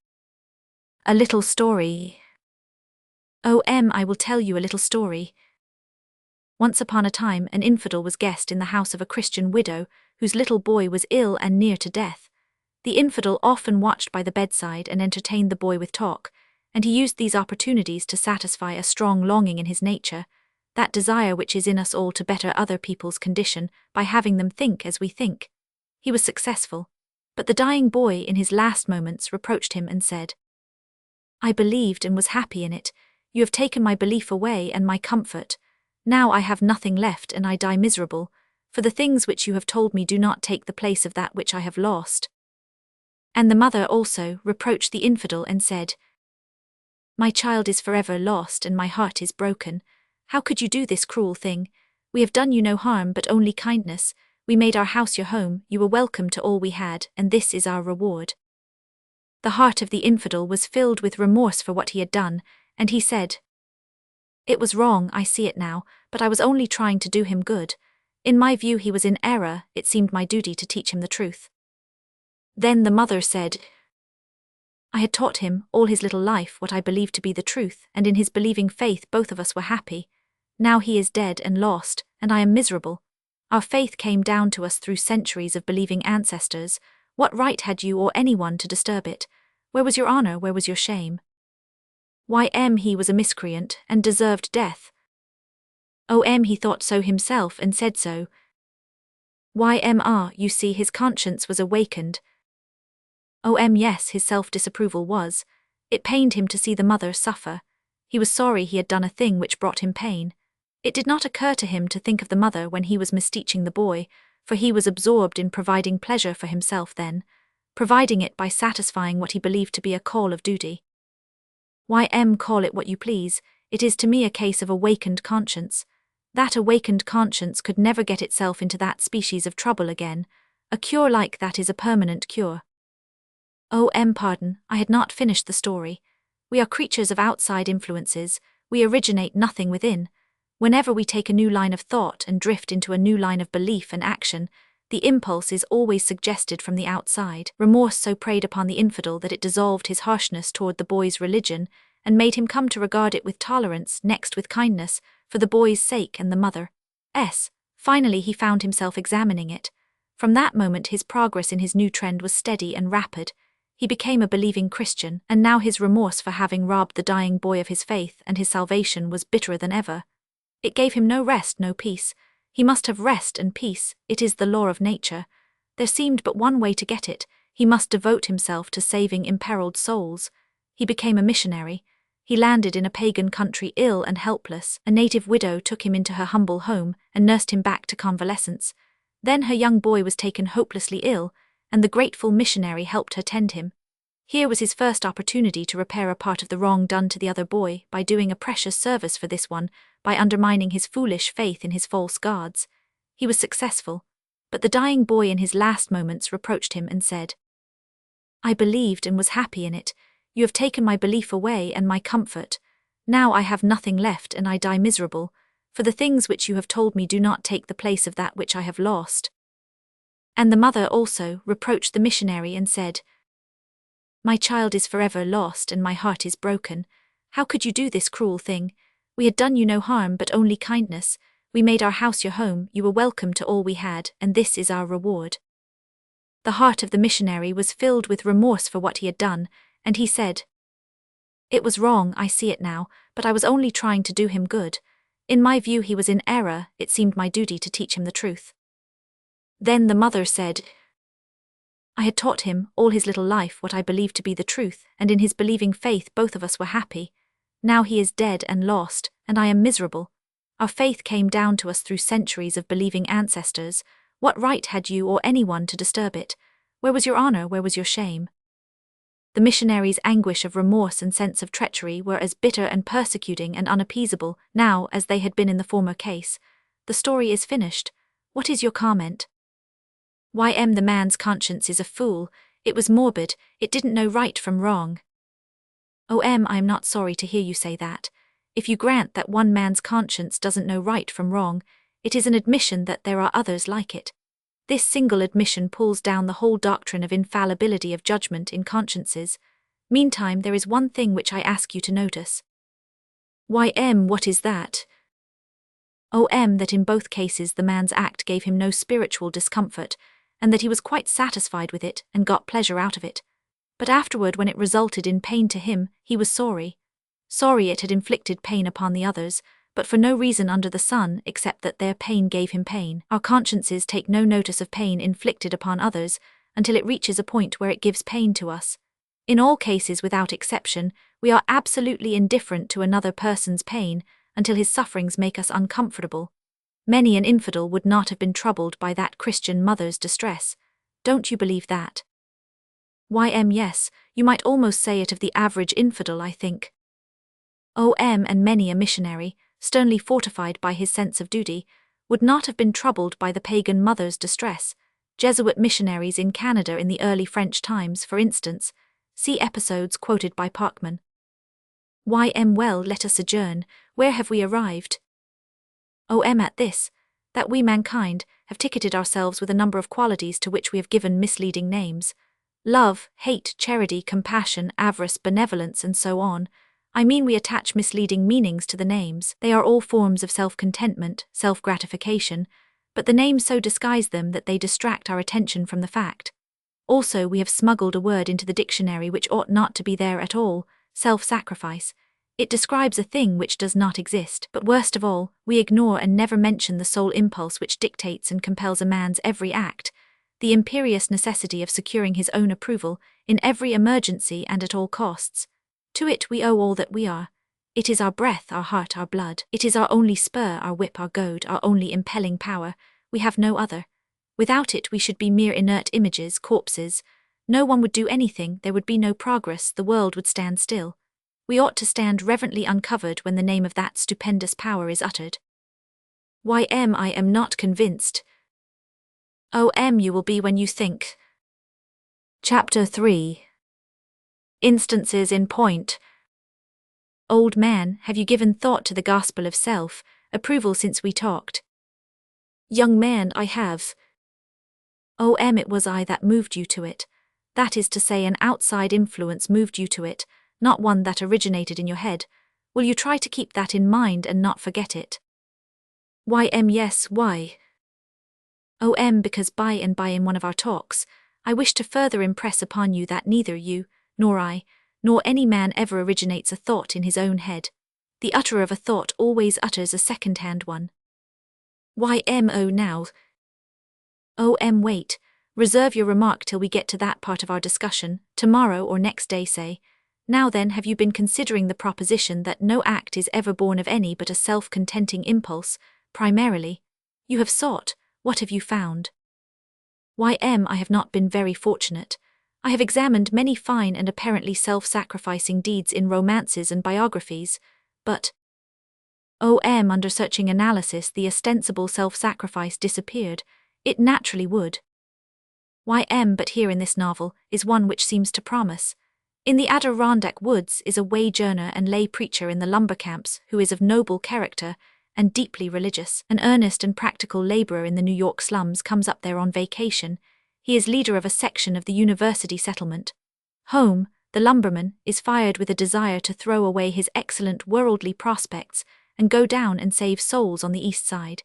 A little story. I will tell you a little story. Once upon a time, an infidel was guest in the house of a Christian widow, whose little boy was ill and near to death. The infidel often watched by the bedside and entertained the boy with talk, and he used these opportunities to satisfy a strong longing in his nature, that desire which is in us all to better other people's condition by having them think as we think. He was successful, but the dying boy in his last moments reproached him and said, "I believed and was happy in it. You have taken my belief away and my comfort. Now I have nothing left and I die miserable, for the things which you have told me do not take the place of that which I have lost." And the mother also reproached the infidel and said, "My child is forever lost and my heart is broken. How could you do this cruel thing? We have done you no harm but only kindness. We made our house your home, you were welcome to all we had, and this is our reward." The heart of the infidel was filled with remorse for what he had done, and he said, "It was wrong, I see it now, but I was only trying to do him good. In my view he was in error, it seemed my duty to teach him the truth." Then the mother said, "I had taught him, all his little life, what I believed to be the truth, and in his believing faith both of us were happy. Now he is dead and lost, and I am miserable. Our faith came down to us through centuries of believing ancestors. What right had you or anyone to disturb it? Where was your honor, where was your shame? He was a miscreant, and deserved death. He thought so himself and said so. You see his conscience was awakened. Yes, his self-disapproval was. It pained him to see the mother suffer. He was sorry he had done a thing which brought him pain. It did not occur to him to think of the mother when he was misteaching the boy, for he was absorbed in providing pleasure for himself then, providing it by satisfying what he believed to be a call of duty. Call it what you please, it is to me a case of awakened conscience. That awakened conscience could never get itself into that species of trouble again. A cure like that is a permanent cure. Pardon, I had not finished the story. We are creatures of outside influences, we originate nothing within. Whenever we take a new line of thought and drift into a new line of belief and action, the impulse is always suggested from the outside. Remorse so preyed upon the infidel that it dissolved his harshness toward the boy's religion, and made him come to regard it with tolerance, next with kindness, for the boy's sake and the mother's. Finally he found himself examining it. From that moment his progress in his new trend was steady and rapid. He became a believing Christian, and now his remorse for having robbed the dying boy of his faith and his salvation was bitterer than ever. It gave him no rest, no peace. He must have rest and peace, it is the law of nature. There seemed but one way to get it, he must devote himself to saving imperiled souls. He became a missionary. He landed in a pagan country ill and helpless. A native widow took him into her humble home and nursed him back to convalescence. Then her young boy was taken hopelessly ill, and the grateful missionary helped her tend him. Here was his first opportunity to repair a part of the wrong done to the other boy by doing a precious service for this one, by undermining his foolish faith in his false gods. He was successful, but the dying boy in his last moments reproached him and said, "I believed and was happy in it. You have taken my belief away and my comfort. Now I have nothing left and I die miserable, for the things which you have told me do not take the place of that which I have lost." And the mother also reproached the missionary and said, "My child is forever lost and my heart is broken. How could you do this cruel thing? We had done you no harm but only kindness. We made our house your home, you were welcome to all we had, and this is our reward." The heart of the missionary was filled with remorse for what he had done, and he said, "It was wrong, I see it now, but I was only trying to do him good. In my view he was in error, it seemed my duty to teach him the truth." Then the mother said, "I had taught him, all his little life, what I believed to be the truth, and in his believing faith both of us were happy. Now he is dead and lost, and I am miserable. Our faith came down to us through centuries of believing ancestors. What right had you or anyone to disturb it? Where was your honor, where was your shame?" The missionary's anguish of remorse and sense of treachery were as bitter and persecuting and unappeasable now as they had been in the former case. The story is finished. What is your comment? The man's conscience is a fool. It was morbid, it didn't know right from wrong. I am not sorry to hear you say that. If you grant that one man's conscience doesn't know right from wrong, it is an admission that there are others like it. This single admission pulls down the whole doctrine of infallibility of judgment in consciences. Meantime, there is one thing which I ask you to notice. What is that? That in both cases the man's act gave him no spiritual discomfort, and that he was quite satisfied with it and got pleasure out of it. But afterward, when it resulted in pain to him, he was sorry. Sorry it had inflicted pain upon the others, but for no reason under the sun except that their pain gave him pain. Our consciences take no notice of pain inflicted upon others until it reaches a point where it gives pain to us. In all cases without exception, we are absolutely indifferent to another person's pain until his sufferings make us uncomfortable. Many an infidel would not have been troubled by that Christian mother's distress. Don't you believe that? Yes, you might almost say it of the average infidel, I think. And many a missionary, sternly fortified by his sense of duty, would not have been troubled by the pagan mother's distress. Jesuit missionaries in Canada in the early French times, for instance. See episodes quoted by Parkman. Well, let us adjourn. Where have we arrived? At this, that we mankind have ticketed ourselves with a number of qualities to which we have given misleading names. Love, hate, charity, compassion, avarice, benevolence, and so on. We attach misleading meanings to the names. They are all forms of self-contentment, self-gratification, but the names so disguise them that they distract our attention from the fact. Also, we have smuggled a word into the dictionary which ought not to be there at all, self-sacrifice. It describes a thing which does not exist, but worst of all, we ignore and never mention the sole impulse which dictates and compels a man's every act, the imperious necessity of securing his own approval, in every emergency and at all costs. To it we owe all that we are. It is our breath, our heart, our blood. It is our only spur, our whip, our goad, our only impelling power. We have no other. Without it we should be mere inert images, corpses. No one would do anything, there would be no progress, the world would stand still. We ought to stand reverently uncovered when the name of that stupendous power is uttered. I am not convinced. You will be when you think. Chapter 3. Instances in point. Old man, have you given thought to the gospel of self-approval since we talked? Young man, I have. It was I that moved you to it. That is to say, an outside influence moved you to it, not one that originated in your head. Will you try to keep that in mind and not forget it? Yes, why? Because by and by in one of our talks, I wish to further impress upon you that neither you, nor I, nor any man ever originates a thought in his own head. The utterer of a thought always utters a second-hand one. Now. Wait. Reserve your remark till we get to that part of our discussion, tomorrow or next day say. Now then, have you been considering the proposition that no act is ever born of any but a self-contenting impulse, primarily? You have sought, what have you found? I have not been very fortunate. I have examined many fine and apparently self-sacrificing deeds in romances and biographies, but under searching analysis the ostensible self-sacrifice disappeared. It naturally would. But here in this novel is one which seems to promise. In the Adirondack woods is a wayjourner and lay preacher in the lumber camps who is of noble character and deeply religious. An earnest and practical laborer in the New York slums comes up there on vacation. He is leader of a section of the university settlement. Home, the lumberman, is fired with a desire to throw away his excellent worldly prospects and go down and save souls on the east side.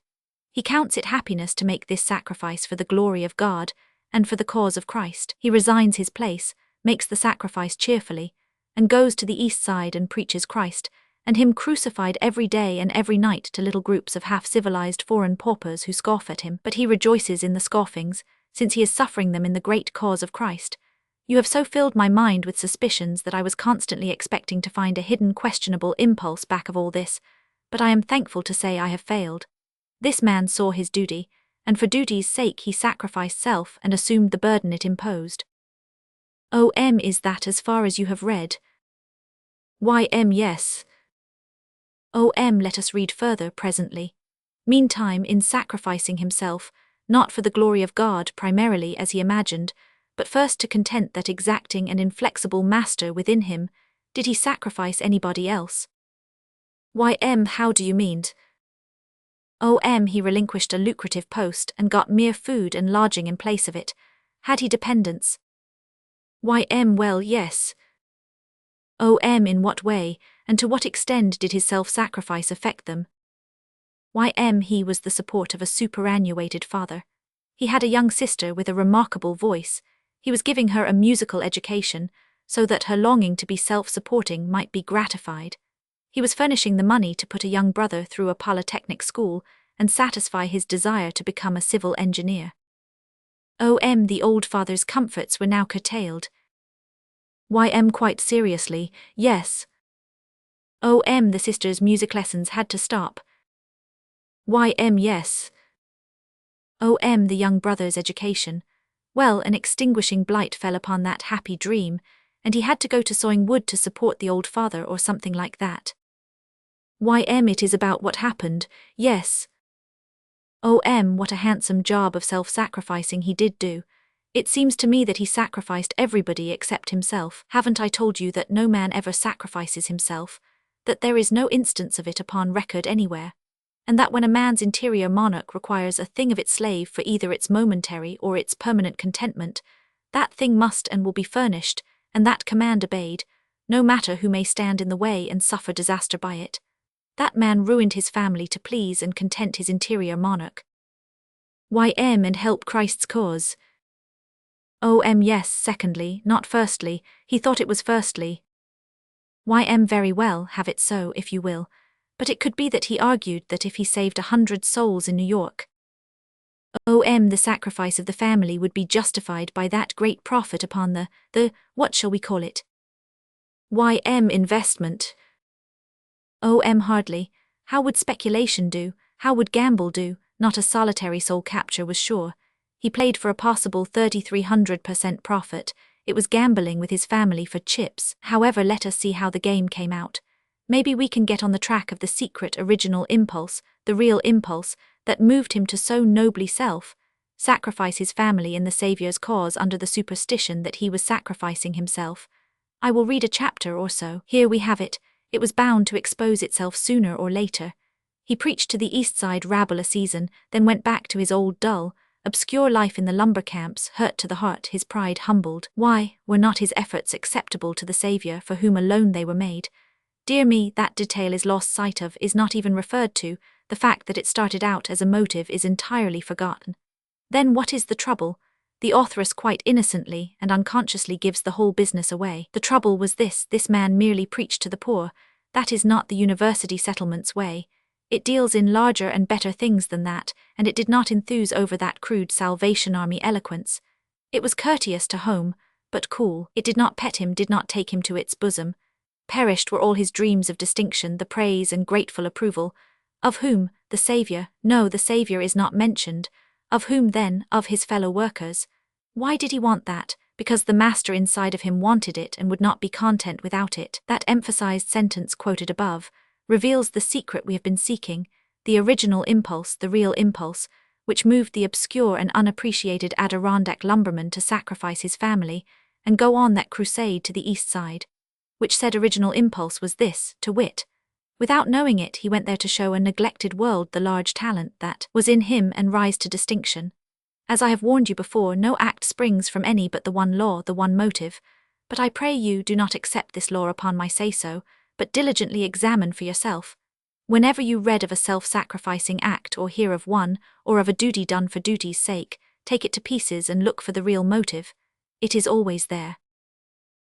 He counts it happiness to make this sacrifice for the glory of God and for the cause of Christ. He resigns his place, makes the sacrifice cheerfully, and goes to the east side and preaches Christ, and him crucified every day and every night to little groups of half-civilized foreign paupers who scoff at him. But he rejoices in the scoffings, since he is suffering them in the great cause of Christ. You have so filled my mind with suspicions that I was constantly expecting to find a hidden questionable impulse back of all this, but I am thankful to say I have failed. This man saw his duty, and for duty's sake he sacrificed self and assumed the burden it imposed. Is that as far as you have read? Yes. Let us read further presently. Meantime, in sacrificing himself, not for the glory of God primarily as he imagined, but first to content that exacting and inflexible master within him, did he sacrifice anybody else? How do you mean? He relinquished a lucrative post and got mere food and lodging in place of it. Had he dependents? Well, yes. In what way, and to what extent did his self-sacrifice affect them? He was the support of a superannuated father. He had a young sister with a remarkable voice. He was giving her a musical education, so that her longing to be self-supporting might be gratified. He was furnishing the money to put a young brother through a polytechnic school and satisfy his desire to become a civil engineer. The old father's comforts were now curtailed. Quite seriously, yes. The sister's music lessons had to stop. Yes. The young brother's education. Well, an extinguishing blight fell upon that happy dream, and he had to go to sawing wood to support the old father or something like that. It is about what happened, yes. What a handsome job of self-sacrificing he did do. It seems to me that he sacrificed everybody except himself. Haven't I told you that no man ever sacrifices himself, that there is no instance of it upon record anywhere, and that when a man's interior monarch requires a thing of its slave for either its momentary or its permanent contentment, that thing must and will be furnished, and that command obeyed, no matter who may stand in the way and suffer disaster by it. That man ruined his family to please and content his interior monarch. And help Christ's cause. Yes, secondly, not firstly. He thought it was firstly. Very well, have it so, if you will. But it could be that he argued that if he saved 100 souls in New York, the sacrifice of the family would be justified by that great profit upon the what shall we call it? Investment. Hardly. How would speculation do? How would gamble do? Not a solitary soul capture was sure. He played for a possible 3,300% profit. it was gambling with his family for chips. However, let us see how the game came out. Maybe we can get on the track of the secret original impulse, the real impulse, that moved him to so nobly sacrifice his family in the Saviour's cause under the superstition that he was sacrificing himself. I will read a chapter or so. Here we have it. It was bound to expose itself sooner or later. He preached to the East Side rabble a season, then went back to his old dull, obscure life in the lumber camps, hurt to the heart, his pride humbled. Why were not his efforts acceptable to the Saviour for whom alone they were made? Dear me, that detail is lost sight of, is not even referred to. The fact that it started out as a motive is entirely forgotten. Then what is the trouble? The authoress quite innocently and unconsciously gives the whole business away. The trouble was this man merely preached to the poor. That is not the university settlement's way. It deals in larger and better things than that, and it did not enthuse over that crude Salvation Army eloquence. It was courteous to home, but cool. It did not pet him, did not take him to its bosom. Perished were all his dreams of distinction, the praise and grateful approval. Of whom? The Saviour. No, the Saviour is not mentioned. Of whom then? Of his fellow workers. Why did he want that? Because the master inside of him wanted it and would not be content without it. That emphasized sentence quoted above reveals the secret we have been seeking, the original impulse, the real impulse, which moved the obscure and unappreciated Adirondack lumberman to sacrifice his family and go on that crusade to the East Side. Which said original impulse was this, to wit. Without knowing it, he went there to show a neglected world the large talent that was in him and rise to distinction. As I have warned you before, no act springs from any but the one law, the one motive. But I pray you, do not accept this law upon my say-so, but diligently examine for yourself. Whenever you read of a self-sacrificing act or hear of one, or of a duty done for duty's sake, take it to pieces and look for the real motive. It is always there.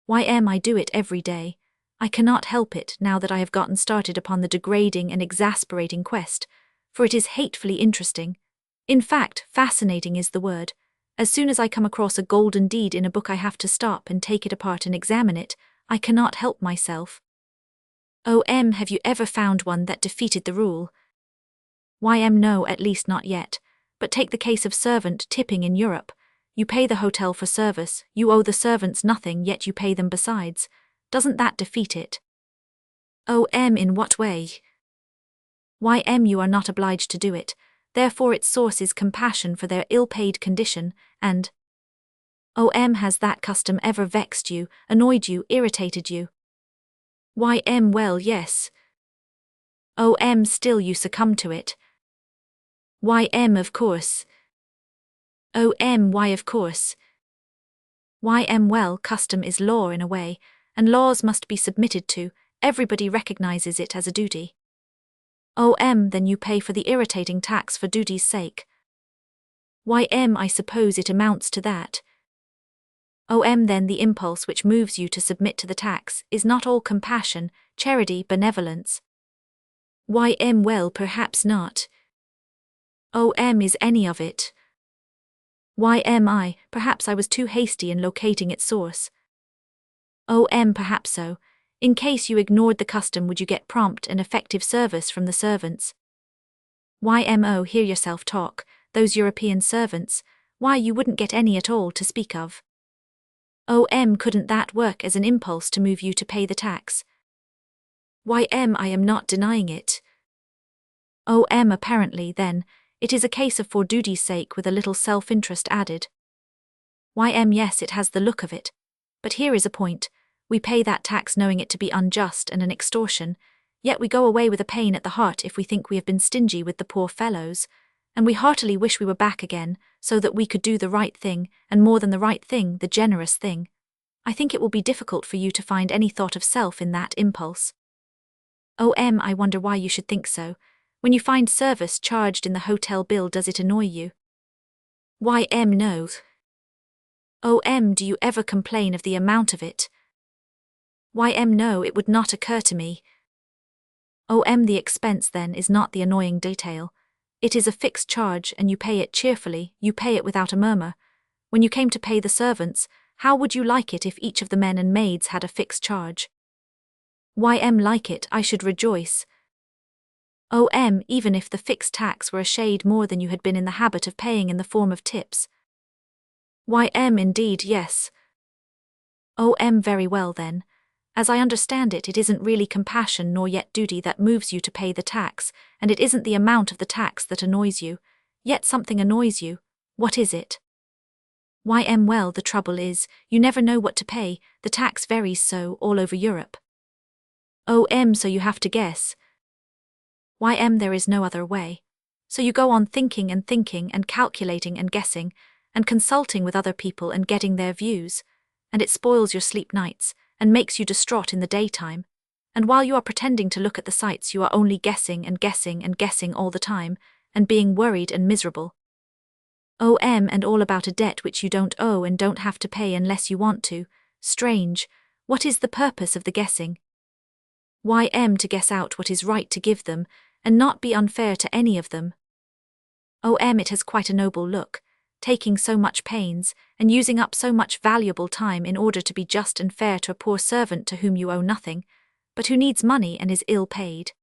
I do it every day. I cannot help it now that I have gotten started upon the degrading and exasperating quest, for it is hatefully interesting. In fact, fascinating is the word. As soon as I come across a golden deed in a book, I have to stop and take it apart and examine it. I cannot help myself. Have you ever found one that defeated the rule? No, at least not yet. But take the case of servant tipping in Europe. You pay the hotel for service, you owe the servants nothing, yet you pay them besides. Doesn't that defeat it? In what way? You are not obliged to do it, therefore its source is compassion for their ill-paid condition, and has that custom ever vexed you, annoyed you, irritated you? Well, yes. Still you succumb to it? Of course. Why of course? Well, custom is law in a way, and laws must be submitted to. Everybody recognizes it as a duty. Then you pay for the irritating tax for duty's sake. I suppose it amounts to that. Then the impulse which moves you to submit to the tax is not all compassion, charity, benevolence. Well, perhaps not. Is any of it? Perhaps I was too hasty in locating its source. Perhaps so. In case you ignored the custom, would you get prompt and effective service from the servants? Hear yourself talk, those European servants. You wouldn't get any at all to speak of. Couldn't that work as an impulse to move you to pay the tax? I am not denying it. Apparently, then, it is a case of for duty's sake with a little self-interest added. Yes, it has the look of it. But here is a point. We pay that tax knowing it to be unjust and an extortion, yet we go away with a pain at the heart if we think we have been stingy with the poor fellows, and we heartily wish we were back again, so that we could do the right thing, and more than the right thing, the generous thing. I think it will be difficult for you to find any thought of self in that impulse. I wonder why you should think so. When you find service charged in the hotel bill, does it annoy you? No. Do you ever complain of the amount of it? No, it would not occur to me. The expense, then, is not the annoying detail. It is a fixed charge, and you pay it cheerfully, you pay it without a murmur. When you came to pay the servants, how would you like it if each of the men and maids had a fixed charge? Like it, I should rejoice. Even if the fixed tax were a shade more than you had been in the habit of paying in the form of tips. Indeed, yes. Very well then. As I understand it, it isn't really compassion nor yet duty that moves you to pay the tax, and it isn't the amount of the tax that annoys you. Yet something annoys you. What is it? Well, the trouble is, you never know what to pay, the tax varies so all over Europe. So you have to guess. There is no other way. So you go on thinking and calculating and guessing, and consulting with other people and getting their views, and it spoils your sleep nights, and makes you distraught in the daytime, and while you are pretending to look at the sights you are only guessing and guessing and guessing all the time, and being worried and miserable. And all about a debt which you don't owe and don't have to pay unless you want to. Strange. What is the purpose of the guessing? To guess out what is right to give them, and not be unfair to any of them. It has quite a noble look, taking so much pains, and using up so much valuable time in order to be just and fair to a poor servant to whom you owe nothing, but who needs money and is ill paid.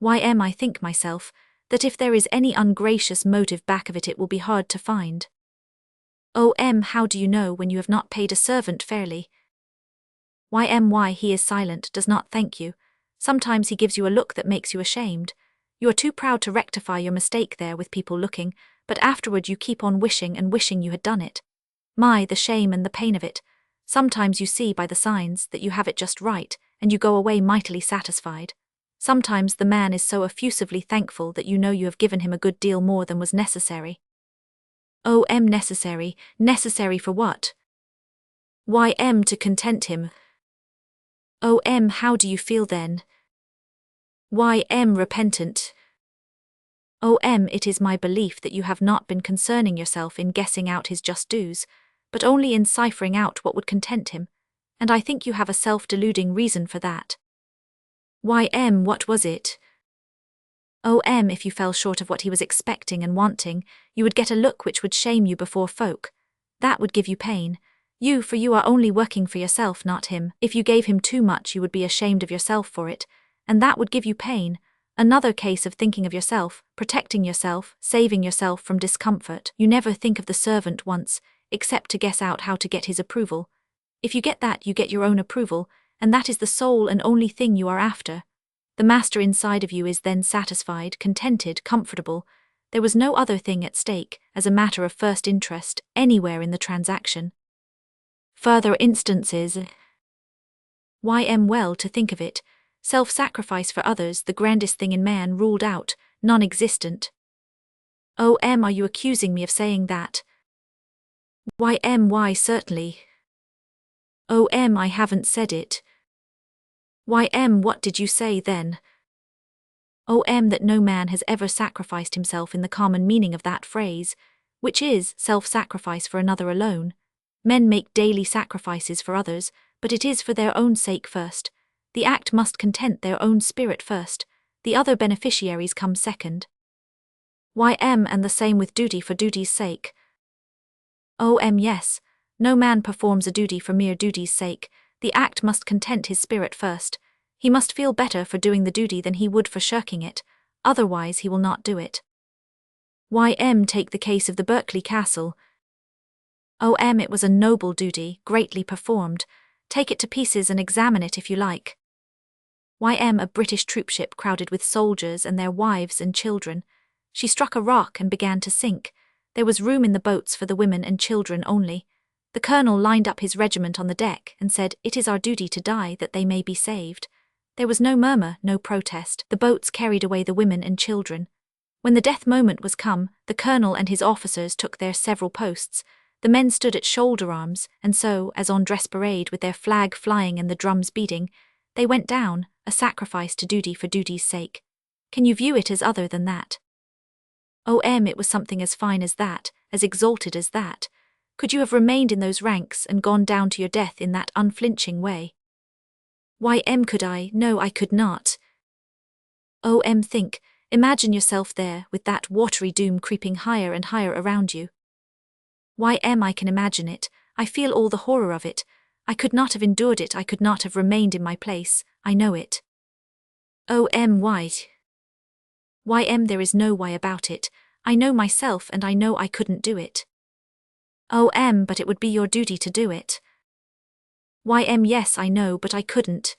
I think myself, that if there is any ungracious motive back of it, it will be hard to find. How do you know when you have not paid a servant fairly? Why he is silent, does not thank you. Sometimes he gives you a look that makes you ashamed. You are too proud to rectify your mistake there with people looking, but afterward you keep on wishing and wishing you had done it. The shame and the pain of it. Sometimes you see by the signs that you have it just right, and you go away mightily satisfied. Sometimes the man is so effusively thankful that you know you have given him a good deal more than was necessary. Necessary. Necessary for what? To content him. How do you feel then? Repentant. It is my belief that you have not been concerning yourself in guessing out his just dues, but only in ciphering out what would content him, and I think you have a self-deluding reason for that. What was it? If you fell short of what he was expecting and wanting, you would get a look which would shame you before folk. That would give you pain. For you are only working for yourself, not him. If you gave him too much, you would be ashamed of yourself for it, and that would give you pain. Another case of thinking of yourself, protecting yourself, saving yourself from discomfort. You never think of the servant once, except to guess out how to get his approval. If you get that, you get your own approval, and that is the sole and only thing you are after. The master inside of you is then satisfied, contented, comfortable. There was no other thing at stake, as a matter of first interest, anywhere in the transaction. Further instances. Well, to think of it, self-sacrifice for others, the grandest thing in man, ruled out, non-existent. Are you accusing me of saying that? Why certainly. I haven't said it. What did you say then? That no man has ever sacrificed himself in the common meaning of that phrase, which is self-sacrifice for another alone. Men make daily sacrifices for others, but it is for their own sake first. The act must content their own spirit first. The other beneficiaries come second. And the same with duty for duty's sake. Yes. No man performs a duty for mere duty's sake. The act must content his spirit first. He must feel better for doing the duty than he would for shirking it, otherwise he will not do it. Take the case of the Berkeley Castle. It was a noble duty, greatly performed. Take it to pieces and examine it if you like. A British troopship crowded with soldiers and their wives and children. She struck a rock and began to sink. There was room in the boats for the women and children only. The colonel lined up his regiment on the deck and said, "It is our duty to die that they may be saved." There was no murmur, no protest. The boats carried away the women and children. When the death moment was come, the colonel and his officers took their several posts. The men stood at shoulder arms, and so, as on dress parade with their flag flying and the drums beating, they went down, a sacrifice to duty for duty's sake. Can you view it as other than that? It was something as fine as that, as exalted as that. Could you have remained in those ranks and gone down to your death in that unflinching way? Could I? No, I could not. Think, imagine yourself there, with that watery doom creeping higher and higher around you. I can imagine it. I feel all the horror of it. I could not have endured it. I could not have remained in my place. I know it. Why? There is no why about it. I know myself and I know I couldn't do it. But it would be your duty to do it. Yes, I know, but I couldn't.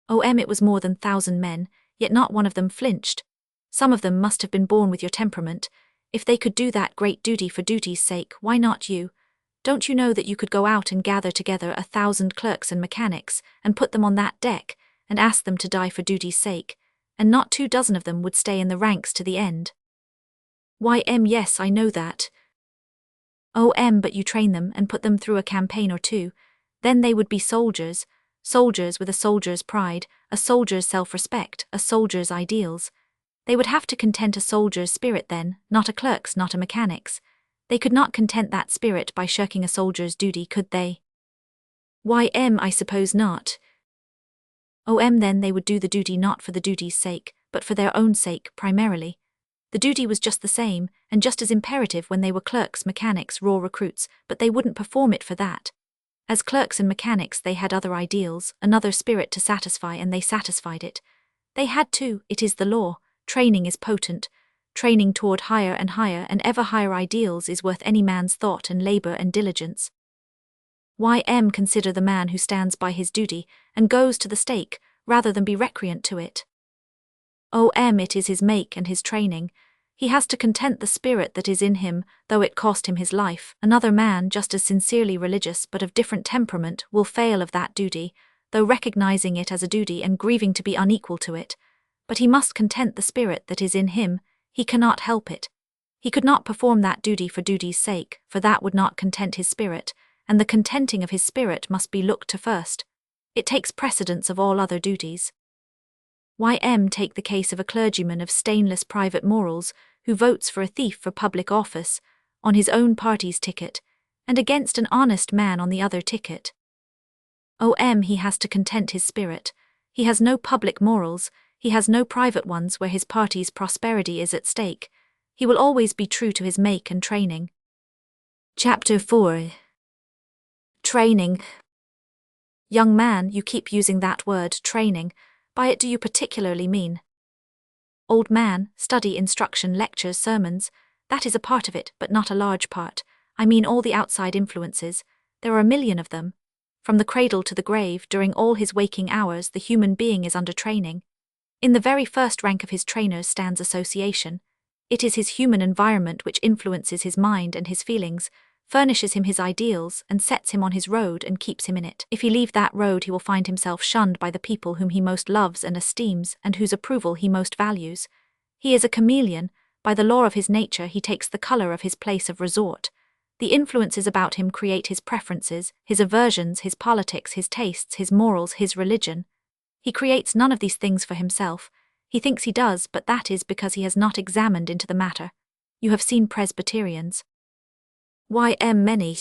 It was more than 1,000 men, yet not one of them flinched. Some of them must have been born with your temperament. If they could do that great duty for duty's sake, why not you? Don't you know that you could go out and gather together 1,000 clerks and mechanics, and put them on that deck, and ask them to die for duty's sake, and not 24 of them would stay in the ranks to the end? Yes, I know that. But you train them and put them through a campaign or two. Then they would be soldiers, soldiers with a soldier's pride, a soldier's self-respect, a soldier's ideals. They would have to content a soldier's spirit then, not a clerk's, not a mechanic's. They could not content that spirit by shirking a soldier's duty, could they? I suppose not. Then they would do the duty not for the duty's sake, but for their own sake, primarily. The duty was just the same, and just as imperative when they were clerks, mechanics, raw recruits, but they wouldn't perform it for that. As clerks and mechanics they had other ideals, another spirit to satisfy, and they satisfied it. They had to, it is the law. Training is potent. Training toward higher and ever higher ideals is worth any man's thought and labor and diligence. Consider the man who stands by his duty, and goes to the stake, rather than be recreant to it. It is his make and his training. He has to content the spirit that is in him, though it cost him his life. Another man, just as sincerely religious but of different temperament, will fail of that duty, though recognizing it as a duty and grieving to be unequal to it. But he must content the spirit that is in him. He cannot help it. He could not perform that duty for duty's sake, for that would not content his spirit, and the contenting of his spirit must be looked to first. It takes precedence of all other duties. Take the case of a clergyman of stainless private morals, who votes for a thief for public office, on his own party's ticket, and against an honest man on the other ticket. He has to content his spirit. He has no public morals, he has no private ones where his party's prosperity is at stake. He will always be true to his make and training. Chapter 4. Training. Young man, you keep using that word, training. By it do you particularly mean? Old man, study, instruction, lectures, sermons. That is a part of it, but not a large part. I mean all the outside influences. There are a million of them. From the cradle to the grave, during all his waking hours, the human being is under training. In the very first rank of his trainers stands association. It is his human environment which influences his mind and his feelings, furnishes him his ideals, and sets him on his road and keeps him in it. If he leave that road, he will find himself shunned by the people whom he most loves and esteems, and whose approval he most values. He is a chameleon. By the law of his nature he takes the color of his place of resort. The influences about him create his preferences, his aversions, his politics, his tastes, his morals, his religion. He creates none of these things for himself. He thinks he does, but that is because he has not examined into the matter. You have seen Presbyterians. Many.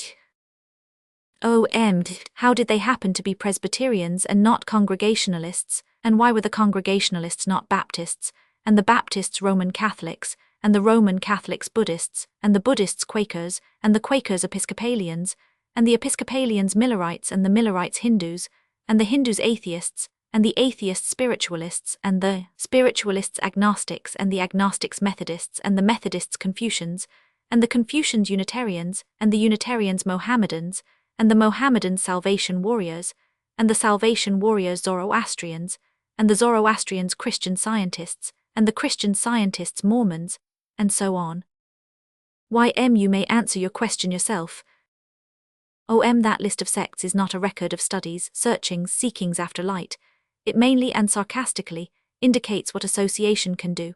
How did they happen to be Presbyterians and not Congregationalists, and why were the Congregationalists not Baptists, and the Baptists Roman Catholics, and the Roman Catholics Buddhists, and the Buddhists Quakers, and the Quakers Episcopalians, and the Episcopalians Millerites, and the Millerites Hindus, and the Hindus atheists, and the atheists spiritualists, and the spiritualists agnostics, and the agnostics Methodists, and the Methodists Confucians, and the Confucians Unitarians, and the Unitarians Mohammedans, and the Mohammedans Salvation Warriors, and the Salvation Warriors Zoroastrians, and the Zoroastrians Christian Scientists, and the Christian Scientists Mormons, and so on. You may answer your question yourself. That list of sects is not a record of studies, searchings, seekings after light. It mainly and sarcastically indicates what association can do.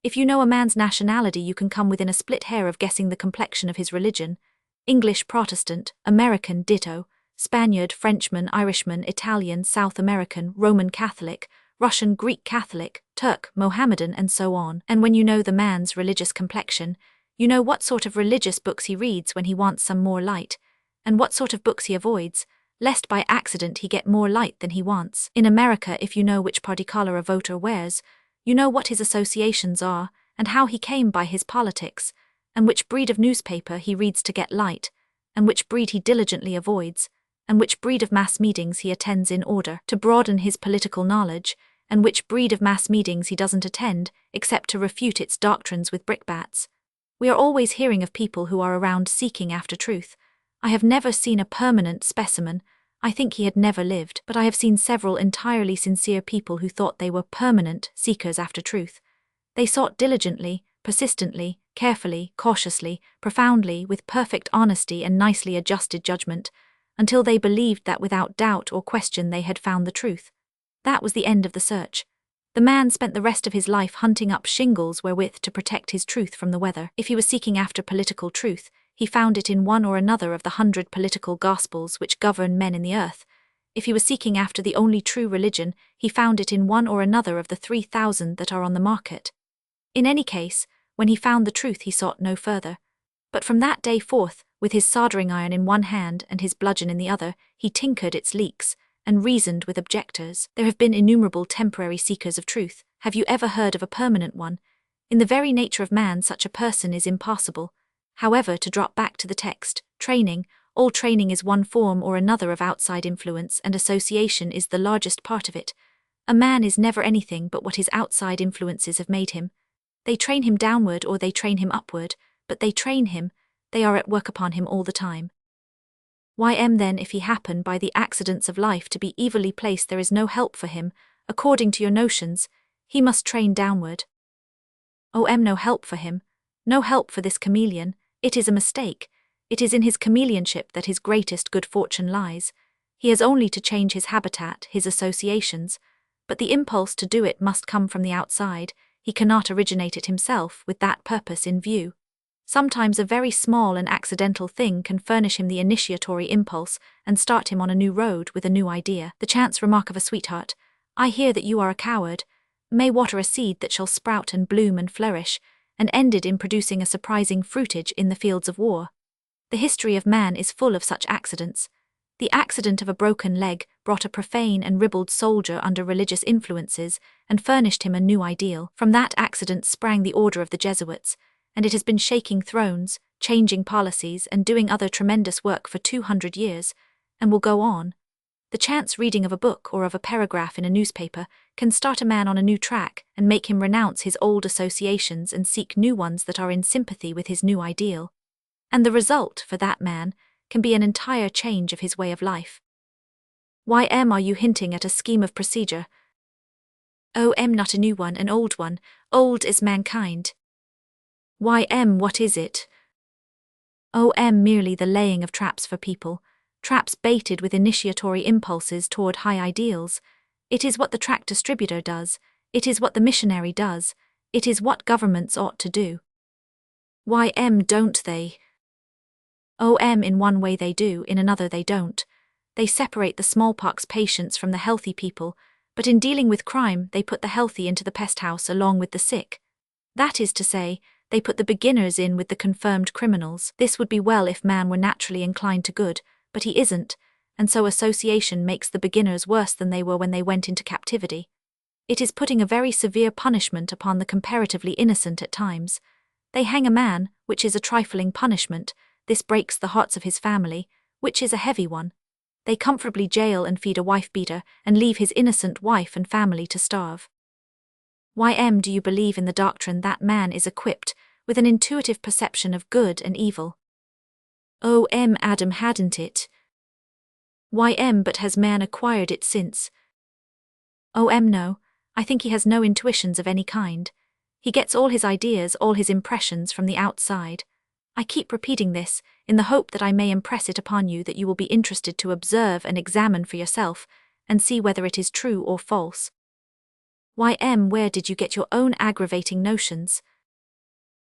If you know a man's nationality, you can come within a split hair of guessing the complexion of his religion. English Protestant, American ditto, Spaniard, Frenchman, Irishman, Italian, South American, Roman Catholic, Russian, Greek Catholic, Turk, Mohammedan, and so on. And when you know the man's religious complexion, you know what sort of religious books he reads when he wants some more light, and what sort of books he avoids, lest by accident he get more light than he wants. In America, if you know which party collar a voter wears, you know what his associations are, and how he came by his politics, and which breed of newspaper he reads to get light, and which breed he diligently avoids, and which breed of mass meetings he attends in order to broaden his political knowledge, and which breed of mass meetings he doesn't attend, except to refute its doctrines with brickbats. We are always hearing of people who are around seeking after truth. I have never seen a permanent specimen. I think he had never lived, but I have seen several entirely sincere people who thought they were permanent seekers after truth. They sought diligently, persistently, carefully, cautiously, profoundly, with perfect honesty and nicely adjusted judgment, until they believed that without doubt or question they had found the truth. That was the end of the search. The man spent the rest of his life hunting up shingles wherewith to protect his truth from the weather. If he was seeking after political truth, he found it in one or another of the 100 political gospels which govern men in the earth. If he was seeking after the only true religion, he found it in one or another of the 3,000 that are on the market. In any case, when he found the truth he sought no further. But from that day forth, with his soldering iron in one hand and his bludgeon in the other, he tinkered its leaks, and reasoned with objectors. There have been innumerable temporary seekers of truth. Have you ever heard of a permanent one? In the very nature of man such a person is impossible. However, to drop back to the text, training, all training is one form or another of outside influence, and association is the largest part of it. A man is never anything but what his outside influences have made him. They train him downward or they train him upward, but they train him, they are at work upon him all the time. Then, if he happen by the accidents of life to be evilly placed, there is no help for him, according to your notions, he must train downward. No help for him, no help for this chameleon. It is a mistake. It is in his chameleonship that his greatest good fortune lies. He has only to change his habitat, his associations, but the impulse to do it must come from the outside. He cannot originate it himself with that purpose in view. Sometimes a very small and accidental thing can furnish him the initiatory impulse and start him on a new road with a new idea. The chance remark of a sweetheart, "I hear that you are a coward," may water a seed that shall sprout and bloom and flourish, and ended in producing a surprising fruitage in the fields of war. The history of man is full of such accidents. The accident of a broken leg brought a profane and ribald soldier under religious influences and furnished him a new ideal. From that accident sprang the order of the Jesuits, and it has been shaking thrones, changing policies, and doing other tremendous work for 200 years, and will go on. The chance reading of a book or of a paragraph in a newspaper can start a man on a new track and make him renounce his old associations and seek new ones that are in sympathy with his new ideal. And the result, for that man, can be an entire change of his way of life. Are you hinting at a scheme of procedure? Not a new one, an old one, old as mankind. What is it? Merely the laying of traps for people, traps baited with initiatory impulses toward high ideals. It is what the tract distributor does, it is what the missionary does, it is what governments ought to do. Don't they? In one way they do, in another they don't. They separate the smallpox patients from the healthy people, but in dealing with crime they put the healthy into the pest house along with the sick. That is to say, they put the beginners in with the confirmed criminals. This would be well if man were naturally inclined to good, but he isn't, and so association makes the beginners worse than they were when they went into captivity. It is putting a very severe punishment upon the comparatively innocent at times. They hang a man, which is a trifling punishment. This breaks the hearts of his family, which is a heavy one. They comfortably jail and feed a wife-beater and leave his innocent wife and family to starve. Do you believe in the doctrine that man is equipped with an intuitive perception of good and evil? Adam hadn't it. But has man acquired it since? No, I think he has no intuitions of any kind. He gets all his ideas, all his impressions from the outside. I keep repeating this, in the hope that I may impress it upon you that you will be interested to observe and examine for yourself, and see whether it is true or false. Where did you get your own aggravating notions?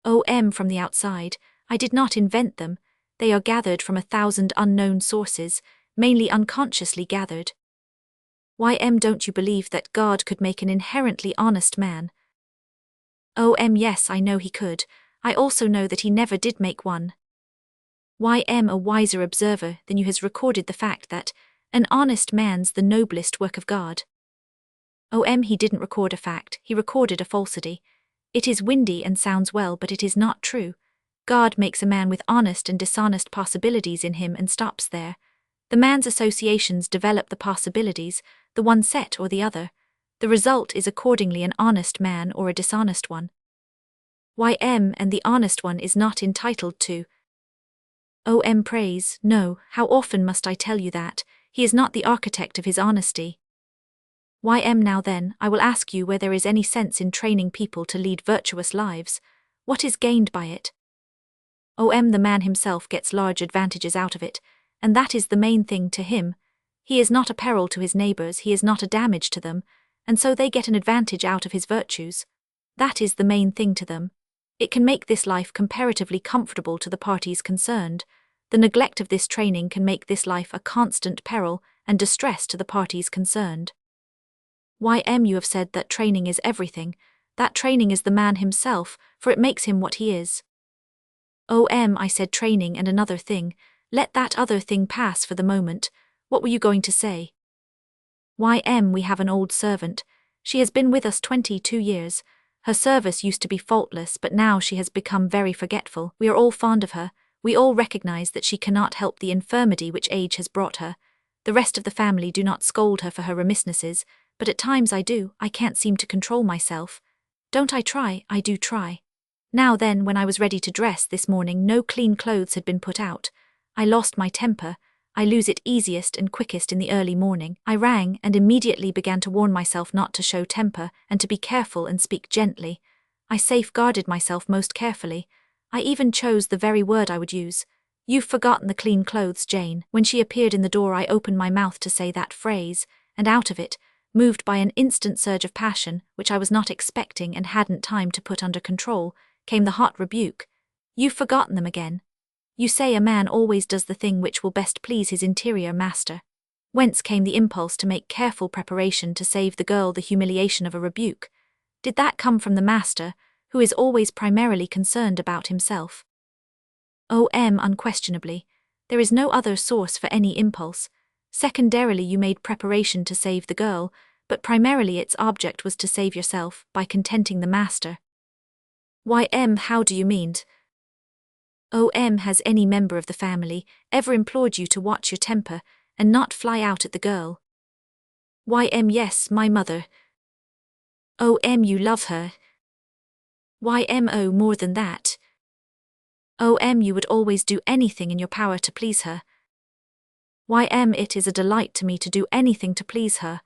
From the outside. I did not invent them. They are gathered from 1,000 unknown sources, mainly unconsciously gathered. Don't you believe that God could make an inherently honest man? Yes, I know he could. I also know that he never did make one. A wiser observer than you has recorded the fact that an honest man's the noblest work of God. He didn't record a fact, he recorded a falsity. It is windy and sounds well, but it is not true. God makes a man with honest and dishonest possibilities in him and stops there. The man's associations develop the possibilities, the one set or the other. The result is accordingly an honest man or a dishonest one. And the honest one is not entitled to praise. No, how often must I tell you that? He is not the architect of his honesty. Now then, I will ask you where there is any sense in training people to lead virtuous lives. What is gained by it? The man himself gets large advantages out of it, and that is the main thing to him. He is not a peril to his neighbors, he is not a damage to them, and so they get an advantage out of his virtues. That is the main thing to them. It can make this life comparatively comfortable to the parties concerned. The neglect of this training can make this life a constant peril and distress to the parties concerned. You have said that training is everything. That training is the man himself, for it makes him what he is. I said training and another thing. Let that other thing pass for the moment. What were you going to say? We have an old servant. She has been with us 22 years. Her service used to be faultless, but now she has become very forgetful. We are all fond of her. We all recognize that she cannot help the infirmity which age has brought her. The rest of the family do not scold her for her remissnesses, but at times I do. I can't seem to control myself. Don't I try? I do try. Now then, when I was ready to dress this morning, no clean clothes had been put out. I lost my temper. I lose it easiest and quickest in the early morning. I rang and immediately began to warn myself not to show temper and to be careful and speak gently. I safeguarded myself most carefully. I even chose the very word I would use. You've forgotten the clean clothes, Jane. When she appeared in the door, I opened my mouth to say that phrase, and out of it, moved by an instant surge of passion, which I was not expecting and hadn't time to put under control, came the hot rebuke. You've forgotten them again. You say a man always does the thing which will best please his interior master. Whence came the impulse to make careful preparation to save the girl the humiliation of a rebuke? Did that come from the master, who is always primarily concerned about himself? Unquestionably. There is no other source for any impulse. Secondarily, you made preparation to save the girl, but primarily its object was to save yourself by contenting the master. How do you mean? Has any member of the family ever implored you to watch your temper and not fly out at the girl? Yes, my mother. You love her. More than that. You would always do anything in your power to please her. It is a delight to me to do anything to please her.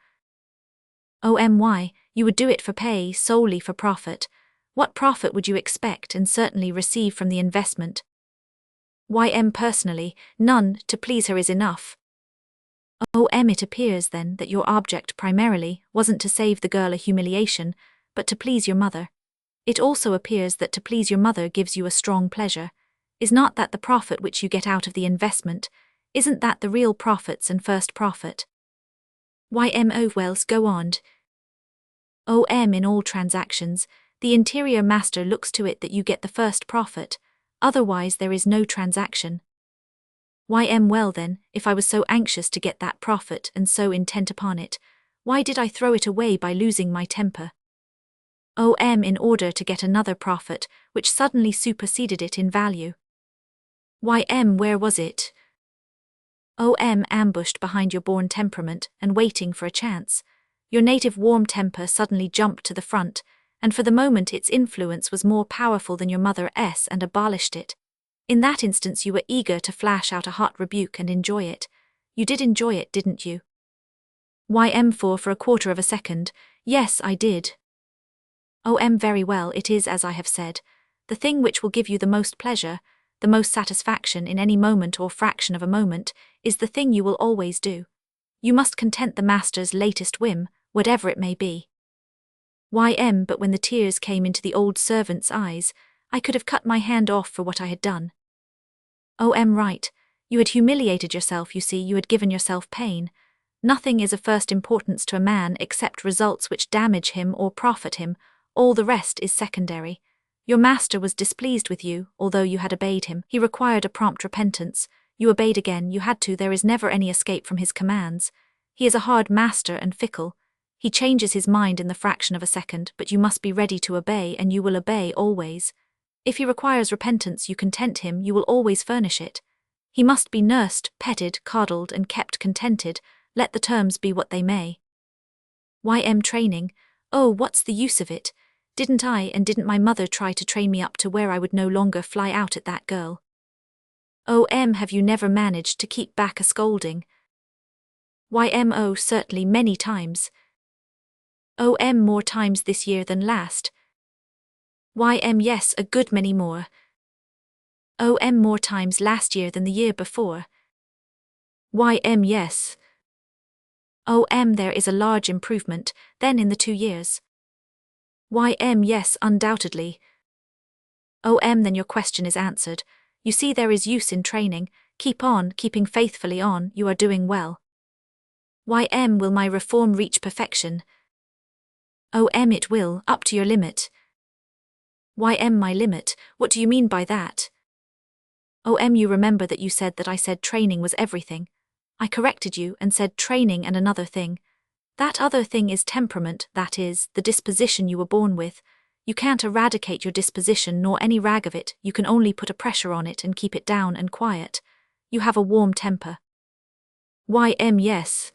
Why? You would do it for pay, solely for profit. What profit would you expect and certainly receive from the investment? Personally, none. To please her is enough. It appears then that your object primarily wasn't to save the girl a humiliation, but to please your mother. It also appears that to please your mother gives you a strong pleasure. Is not that the profit which you get out of the investment? Isn't that the real profits and first profit? Wells, go on. In all transactions, the interior master looks to it that you get the first profit, otherwise there is no transaction. Well then, if I was so anxious to get that profit and so intent upon it, why did I throw it away by losing my temper? In order to get another profit, which suddenly superseded it in value. Where was it? Ambushed behind your born temperament and waiting for a chance. Your native warm temper suddenly jumped to the front, and for the moment its influence was more powerful than your mother's and abolished it. In that instance you were eager to flash out a hot rebuke and enjoy it. You did enjoy it, didn't you? For a quarter of a second. Yes, I did. Very well, it is as I have said. The thing which will give you the most pleasure, the most satisfaction in any moment or fraction of a moment, is the thing you will always do. You must content the master's latest whim, whatever it may be. But when the tears came into the old servant's eyes, I could have cut my hand off for what I had done. Right. You had humiliated yourself, you see, you had given yourself pain. Nothing is of first importance to a man except results which damage him or profit him, all the rest is secondary. Your master was displeased with you, although you had obeyed him. He required a prompt repentance. You obeyed again, you had to, there is never any escape from his commands. He is a hard master and fickle. He changes his mind in the fraction of a second, but you must be ready to obey, and you will obey always. If he requires repentance, you content him, you will always furnish it. He must be nursed, petted, coddled, and kept contented, let the terms be what they may. Training? What's the use of it? Didn't my mother try to train me up to where I would no longer fly out at that girl? Have you never managed to keep back a scolding? YMO certainly many times. OM more times this year than last. YM yes a good many more. OM more times last year than the year before. YM yes. OM there is a large improvement, then in the 2 years. YM yes undoubtedly. OM then your question is answered. You see there is use in training, keep on, keeping faithfully on, you are doing well. YM will my reform reach perfection? OM it will, up to your limit. YM my limit, what do you mean by that? OM you remember that you said that I said training was everything. I corrected you and said training and another thing. That other thing is temperament, that is, the disposition you were born with. You can't eradicate your disposition nor any rag of it, you can only put a pressure on it and keep it down and quiet. You have a warm temper. YM yes.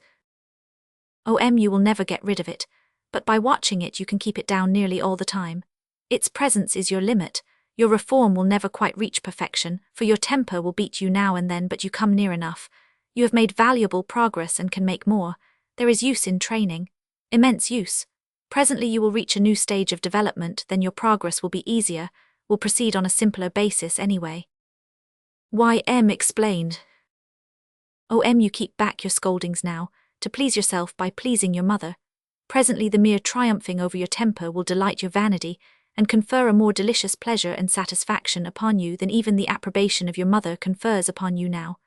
OM you will never get rid of it, but by watching it you can keep it down nearly all the time. Its presence is your limit. Your reform will never quite reach perfection, for your temper will beat you now and then but you come near enough. You have made valuable progress and can make more. There is use in training. Immense use. Presently you will reach a new stage of development, then your progress will be easier, will proceed on a simpler basis anyway. YM explained. OM you keep back your scoldings now, to please yourself by pleasing your mother. Presently the mere triumphing over your temper will delight your vanity, and confer a more delicious pleasure and satisfaction upon you than even the approbation of your mother confers upon you now.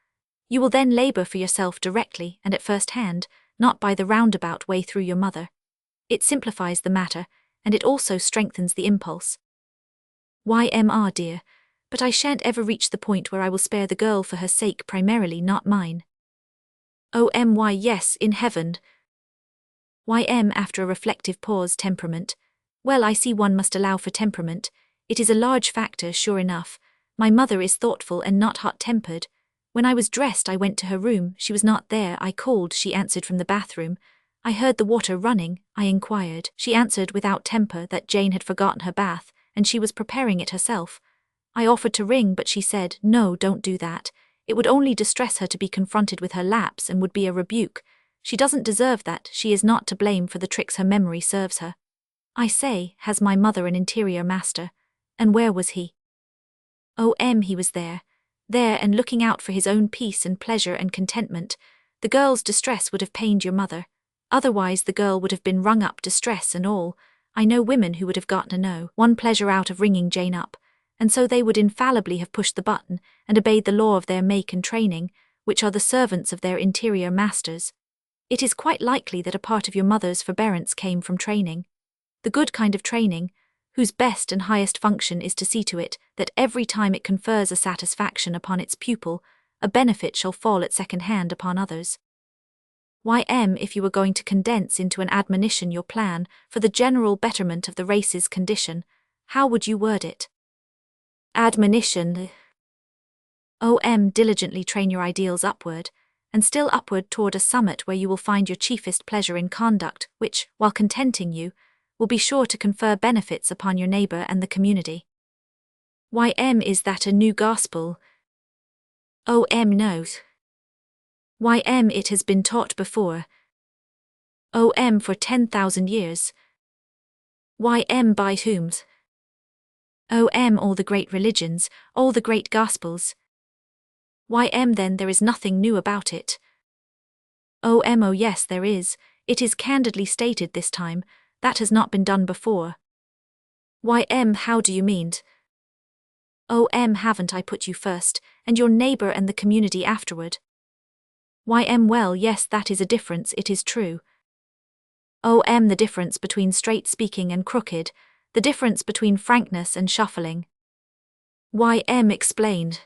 You will then labor for yourself directly and at first hand, not by the roundabout way through your mother. It simplifies the matter, and it also strengthens the impulse. YMR dear, but I shan't ever reach the point where I will spare the girl for her sake primarily, not mine. OMY yes, in heaven. YM after a reflective pause temperament. Well, I see one must allow for temperament. It is a large factor, sure enough. My mother is thoughtful and not hot-tempered. When I was dressed I went to her room, she was not there, I called, she answered from the bathroom. I heard the water running, I inquired. She answered without temper that Jane had forgotten her bath, and she was preparing it herself. I offered to ring but she said, no, don't do that. It would only distress her to be confronted with her lapse and would be a rebuke. She doesn't deserve that, she is not to blame for the tricks her memory serves her. I say, has my mother an interior master? And where was he? OM he was there and looking out for his own peace and pleasure and contentment. The girl's distress would have pained your mother. Otherwise the girl would have been rung up, distress and all. I know women who would have gotten one pleasure out of ringing Jane up, and so they would infallibly have pushed the button and obeyed the law of their make and training, which are the servants of their interior masters. It is quite likely that a part of your mother's forbearance came from training. The good kind of training, whose best and highest function is to see to it that every time it confers a satisfaction upon its pupil, a benefit shall fall at second hand upon others. YM if you were going to condense into an admonition your plan for the general betterment of the race's condition, how would you word it? Admonition. OM diligently train your ideals upward, and still upward toward a summit where you will find your chiefest pleasure in conduct which, while contenting you, will be sure to confer benefits upon your neighbor and the community. YM is that a new gospel? OM knows. YM it has been taught before. OM for 10,000 years. YM by whom's? OM all the great religions, all the great gospels. YM then there is nothing new about it. OM oh yes there is, it is candidly stated this time, that has not been done before. YM how do you mean? OM haven't I put you first, and your neighbor and the community afterward? YM well yes that is a difference, it is true. OM the difference between straight speaking and crooked, the difference between frankness and shuffling. YM explained.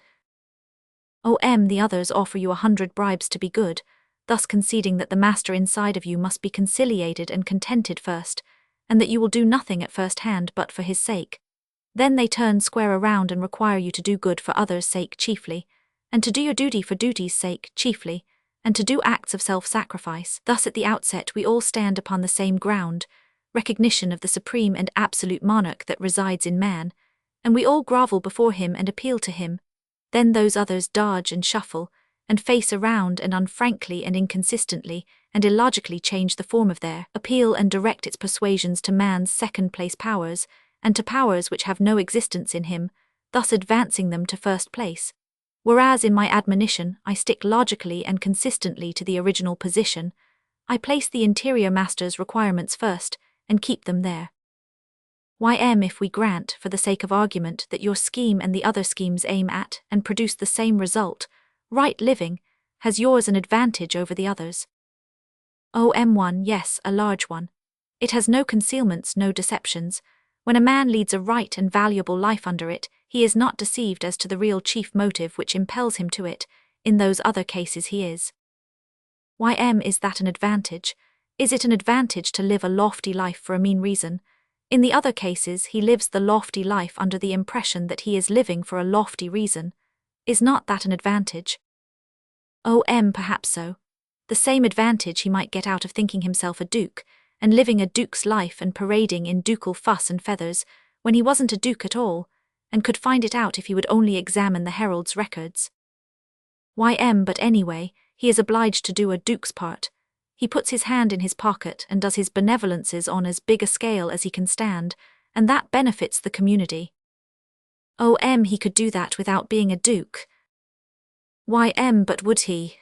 OM the others offer you 100 bribes to be good, thus conceding that the master inside of you must be conciliated and contented first, and that you will do nothing at first hand but for his sake. Then they turn square around and require you to do good for others' sake chiefly, and to do your duty for duty's sake chiefly, and to do acts of self-sacrifice. Thus at the outset we all stand upon the same ground, recognition of the supreme and absolute monarch that resides in man, and we all grovel before him and appeal to him. Then those others dodge and shuffle, and face around and unfrankly and inconsistently and illogically change the form of their appeal and direct its persuasions to man's second-place powers, and to powers which have no existence in him, thus advancing them to first place. Whereas in my admonition I stick logically and consistently to the original position, I place the interior master's requirements first, and keep them there. If we grant, for the sake of argument, that your scheme and the other schemes aim at and produce the same result, right living, has yours an advantage over the others? M1, yes, a large one. It has no concealments, no deceptions. When a man leads a right and valuable life under it, he is not deceived as to the real chief motive which impels him to it. In those other cases he is. Is that an advantage? Is it an advantage to live a lofty life for a mean reason? In the other cases he lives the lofty life under the impression that he is living for a lofty reason. Is not that an advantage? Perhaps so. The same advantage he might get out of thinking himself a duke, and living a duke's life and parading in ducal fuss and feathers, when he wasn't a duke at all, and could find it out if he would only examine the herald's records. But anyway, he is obliged to do a duke's part. He puts his hand in his pocket and does his benevolences on as big a scale as he can stand, and that benefits the community. He could do that without being a duke. But would he?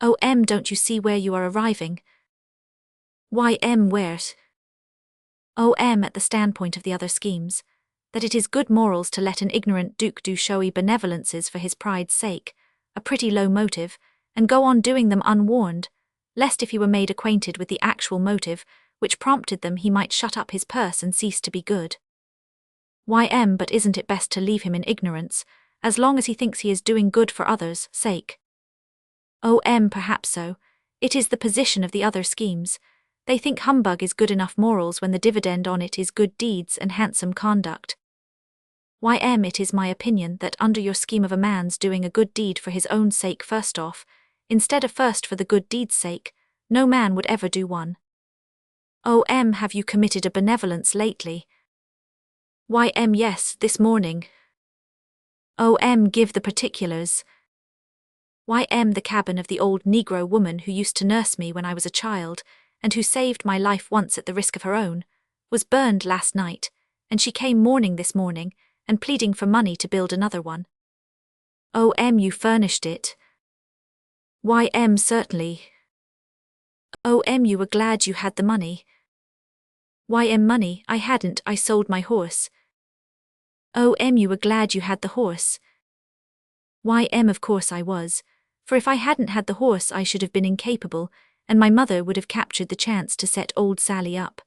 Don't you see where you are arriving? Where? At the standpoint of the other schemes, that it is good morals to let an ignorant duke do showy benevolences for his pride's sake, a pretty low motive, and go on doing them unwarned, lest if he were made acquainted with the actual motive which prompted them he might shut up his purse and cease to be good. But isn't it best to leave him in ignorance, as long as he thinks he is doing good for others' sake? Perhaps so. It is the position of the other schemes. They think humbug is good enough morals when the dividend on it is good deeds and handsome conduct. It is my opinion that under your scheme of a man's doing a good deed for his own sake first off, instead of first for the good deed's sake, no man would ever do one. Have you committed a benevolence lately? Yes, this morning. Give the particulars. The cabin of the old Negro woman who used to nurse me when I was a child, and who saved my life once at the risk of her own, was burned last night, and she came mourning this morning, and pleading for money to build another one. You furnished it? Certainly. You were glad you had the money? Money, I hadn't, I sold my horse. You were glad you had the horse? Of course I was, for if I hadn't had the horse I should have been incapable, and my mother would have captured the chance to set old Sally up.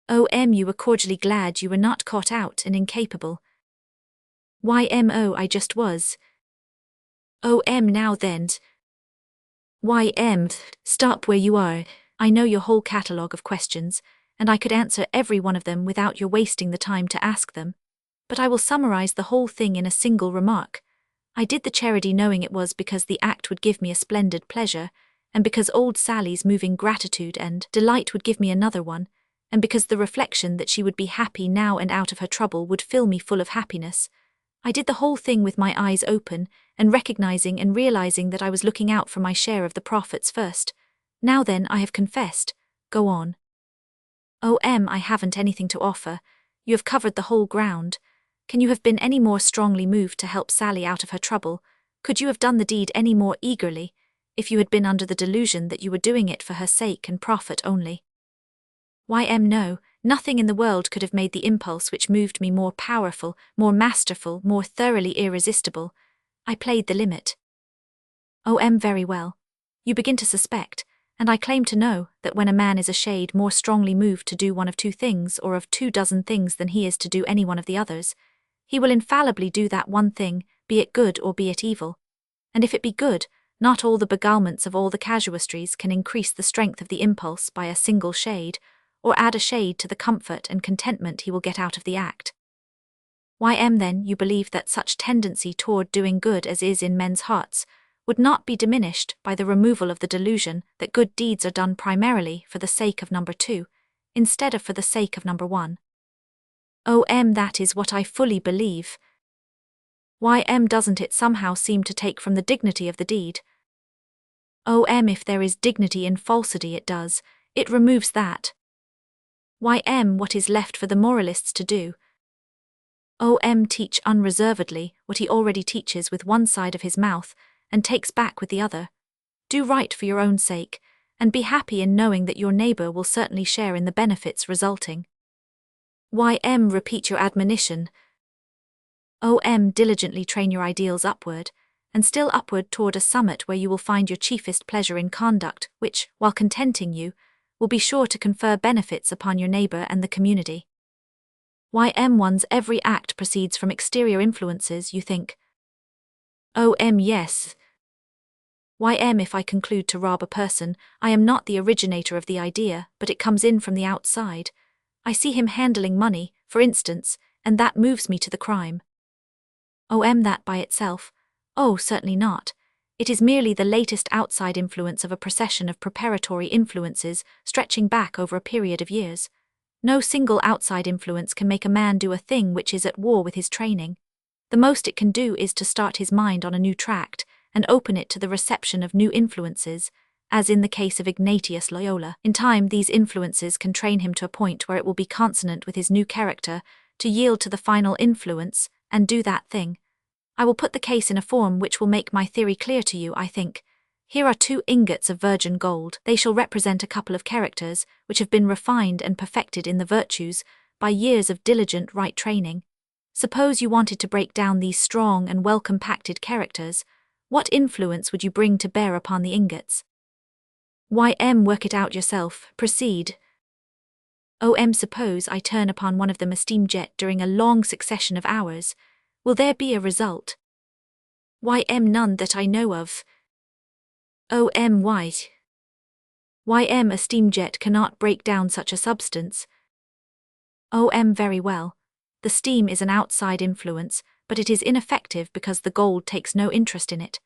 You were cordially glad you were not caught out and incapable? I just was. Now then. Stop where you are. I know your whole catalogue of questions, and I could answer every one of them without your wasting the time to ask them. But I will summarize the whole thing in a single remark. I did the charity knowing it was because the act would give me a splendid pleasure, and because old Sally's moving gratitude and delight would give me another one, and because the reflection that she would be happy now and out of her trouble would fill me full of happiness. I did the whole thing with my eyes open, and recognizing and realizing that I was looking out for my share of the profits first. Now then, I have confessed. Go on. I haven't anything to offer. You have covered the whole ground. Can you have been any more strongly moved to help Sally out of her trouble? Could you have done the deed any more eagerly, if you had been under the delusion that you were doing it for her sake and profit only? No, nothing in the world could have made the impulse which moved me more powerful, more masterful, more thoroughly irresistible. I played the limit. Very well. You begin to suspect, and I claim to know, that when a man is a shade more strongly moved to do one of two things or of 24 things than he is to do any one of the others, he will infallibly do that one thing, be it good or be it evil. And if it be good, not all the beguilements of all the casuistries can increase the strength of the impulse by a single shade, or add a shade to the comfort and contentment he will get out of the act. Then, you believe that such tendency toward doing good as is in men's hearts would not be diminished by the removal of the delusion that good deeds are done primarily for the sake of number 2, instead of for the sake of number 1. That is what I fully believe. Doesn't it somehow seem to take from the dignity of the deed? If there is dignity in falsity, it does. It removes that. What is left for the moralists to do? Teach unreservedly what he already teaches with one side of his mouth and takes back with the other. Do right for your own sake, and be happy in knowing that your neighbor will certainly share in the benefits resulting. Repeat your admonition. Diligently train your ideals upward, and still upward toward a summit where you will find your chiefest pleasure in conduct which, while contenting you, will be sure to confer benefits upon your neighbor and the community. One's every act proceeds from exterior influences, you think. Yes. If I conclude to rob a person, I am not the originator of the idea, but it comes in from the outside. I see him handling money, for instance, and that moves me to the crime. That by itself? Certainly not. It is merely the latest outside influence of a procession of preparatory influences stretching back over a period of years. No single outside influence can make a man do a thing which is at war with his training. The most it can do is to start his mind on a new tract and open it to the reception of new influences, as in the case of Ignatius Loyola. In time, these influences can train him to a point where it will be consonant with his new character to yield to the final influence and do that thing. I will put the case in a form which will make my theory clear to you, I think. Here are 2 ingots of virgin gold. They shall represent a couple of characters which have been refined and perfected in the virtues by years of diligent right training. Suppose you wanted to break down these strong and well-compacted characters, what influence would you bring to bear upon the ingots? Work it out yourself. Proceed. Suppose I turn upon one of them a steam jet during a long succession of hours. Will there be a result? None that I know of. Why? A steam jet cannot break down such a substance. Very well. The steam is an outside influence, but it is ineffective because the gold takes no interest in it.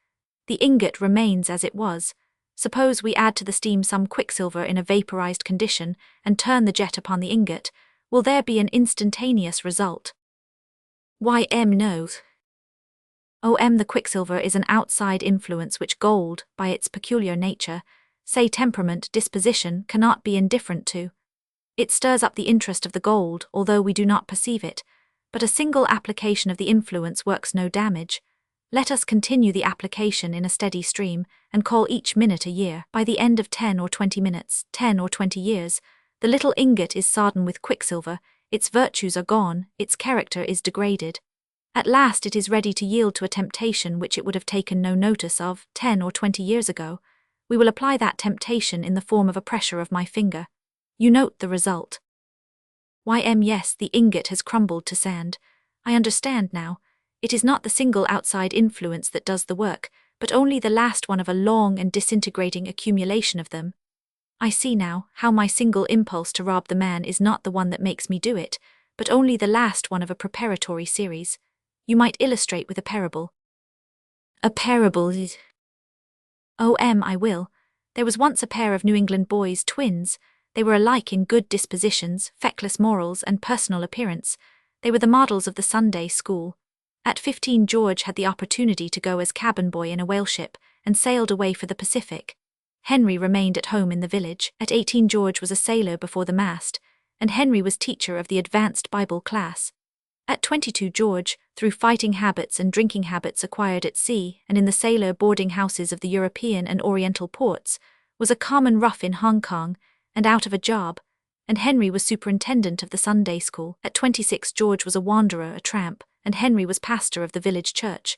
The ingot remains as it was. Suppose we add to the steam some quicksilver in a vaporized condition and turn the jet upon the ingot. Will there be an instantaneous result? No. The quicksilver is an outside influence which gold, by its peculiar nature, say temperament, disposition, cannot be indifferent to. It stirs up the interest of the gold, although we do not perceive it, but a single application of the influence works no damage. Let us continue the application in a steady stream, and call each minute a year. By the end of 10 or 20 minutes, 10 or 20 years, the little ingot is sodden with quicksilver, its virtues are gone, its character is degraded. At last it is ready to yield to a temptation which it would have taken no notice of 10 or 20 years ago. We will apply that temptation in the form of a pressure of my finger. You note the result. Yes, the ingot has crumbled to sand. I understand now. It is not the single outside influence that does the work, but only the last one of a long and disintegrating accumulation of them. I see now how my single impulse to rob the man is not the one that makes me do it, but only the last one of a preparatory series. You might illustrate with a parable. A parable? I will. There was once a pair of New England boys, twins. They were alike in good dispositions, feckless morals, and personal appearance. They were the models of the Sunday school. At 15, George had the opportunity to go as cabin boy in a whale ship, and sailed away for the Pacific. Henry remained at home in the village. At 18, George was a sailor before the mast, and Henry was teacher of the advanced Bible class. At 22, George, through fighting habits and drinking habits acquired at sea and in the sailor boarding houses of the European and Oriental ports, was a common rough in Hong Kong, and out of a job, and Henry was superintendent of the Sunday school. At 26, George was a wanderer, a tramp, and Henry was pastor of the village church.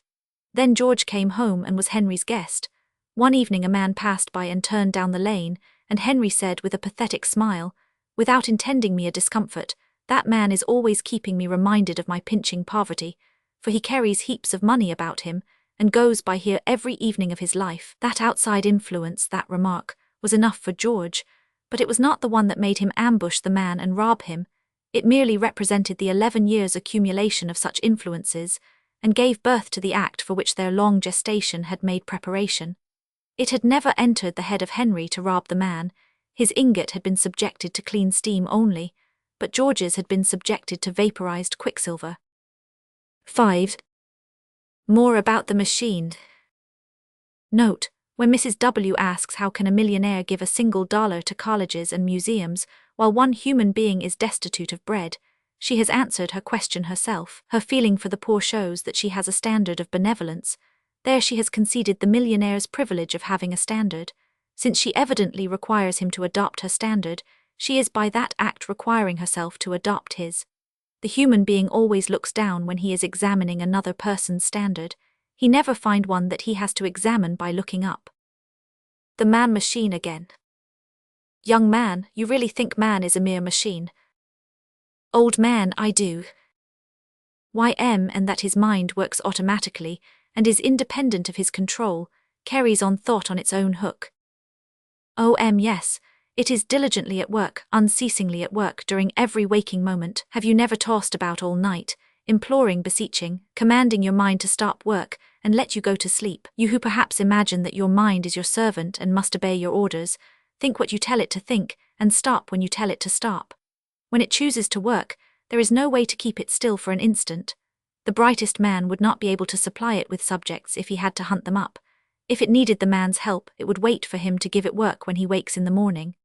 Then George came home and was Henry's guest. One evening a man passed by and turned down the lane, and Henry said with a pathetic smile, without intending me a discomfort, "That man is always keeping me reminded of my pinching poverty, for he carries heaps of money about him, and goes by here every evening of his life." That outside influence, that remark, was enough for George, but it was not the one that made him ambush the man and rob him. It merely represented the 11 years' accumulation of such influences, and gave birth to the act for which their long gestation had made preparation. It had never entered the head of Henry to rob the man. His ingot had been subjected to clean steam only, but George's had been subjected to vaporized quicksilver. 5. More about the machine. Note, when Mrs. W asks how can a millionaire give $1 to colleges and museums while one human being is destitute of bread, she has answered her question herself. Her feeling for the poor shows that she has a standard of benevolence. There she has conceded the millionaire's privilege of having a standard. Since she evidently requires him to adopt her standard, she is by that act requiring herself to adopt his. The human being always looks down when he is examining another person's standard. He never finds one that he has to examine by looking up. The man-machine again. Young man, you really think man is a mere machine? Old man, I do. And that his mind works automatically and is independent of his control, carries on thought on its own hook. Yes, it is diligently at work, unceasingly at work during every waking moment. Have you never tossed about all night, imploring, beseeching, commanding your mind to stop work and let you go to sleep? You who perhaps imagine that your mind is your servant and must obey your orders, think what you tell it to think and stop when you tell it to stop. When it chooses to work, there is no way to keep it still for an instant. The brightest man would not be able to supply it with subjects if he had to hunt them up. If it needed the man's help, it would wait for him to give it work when he wakes in the morning.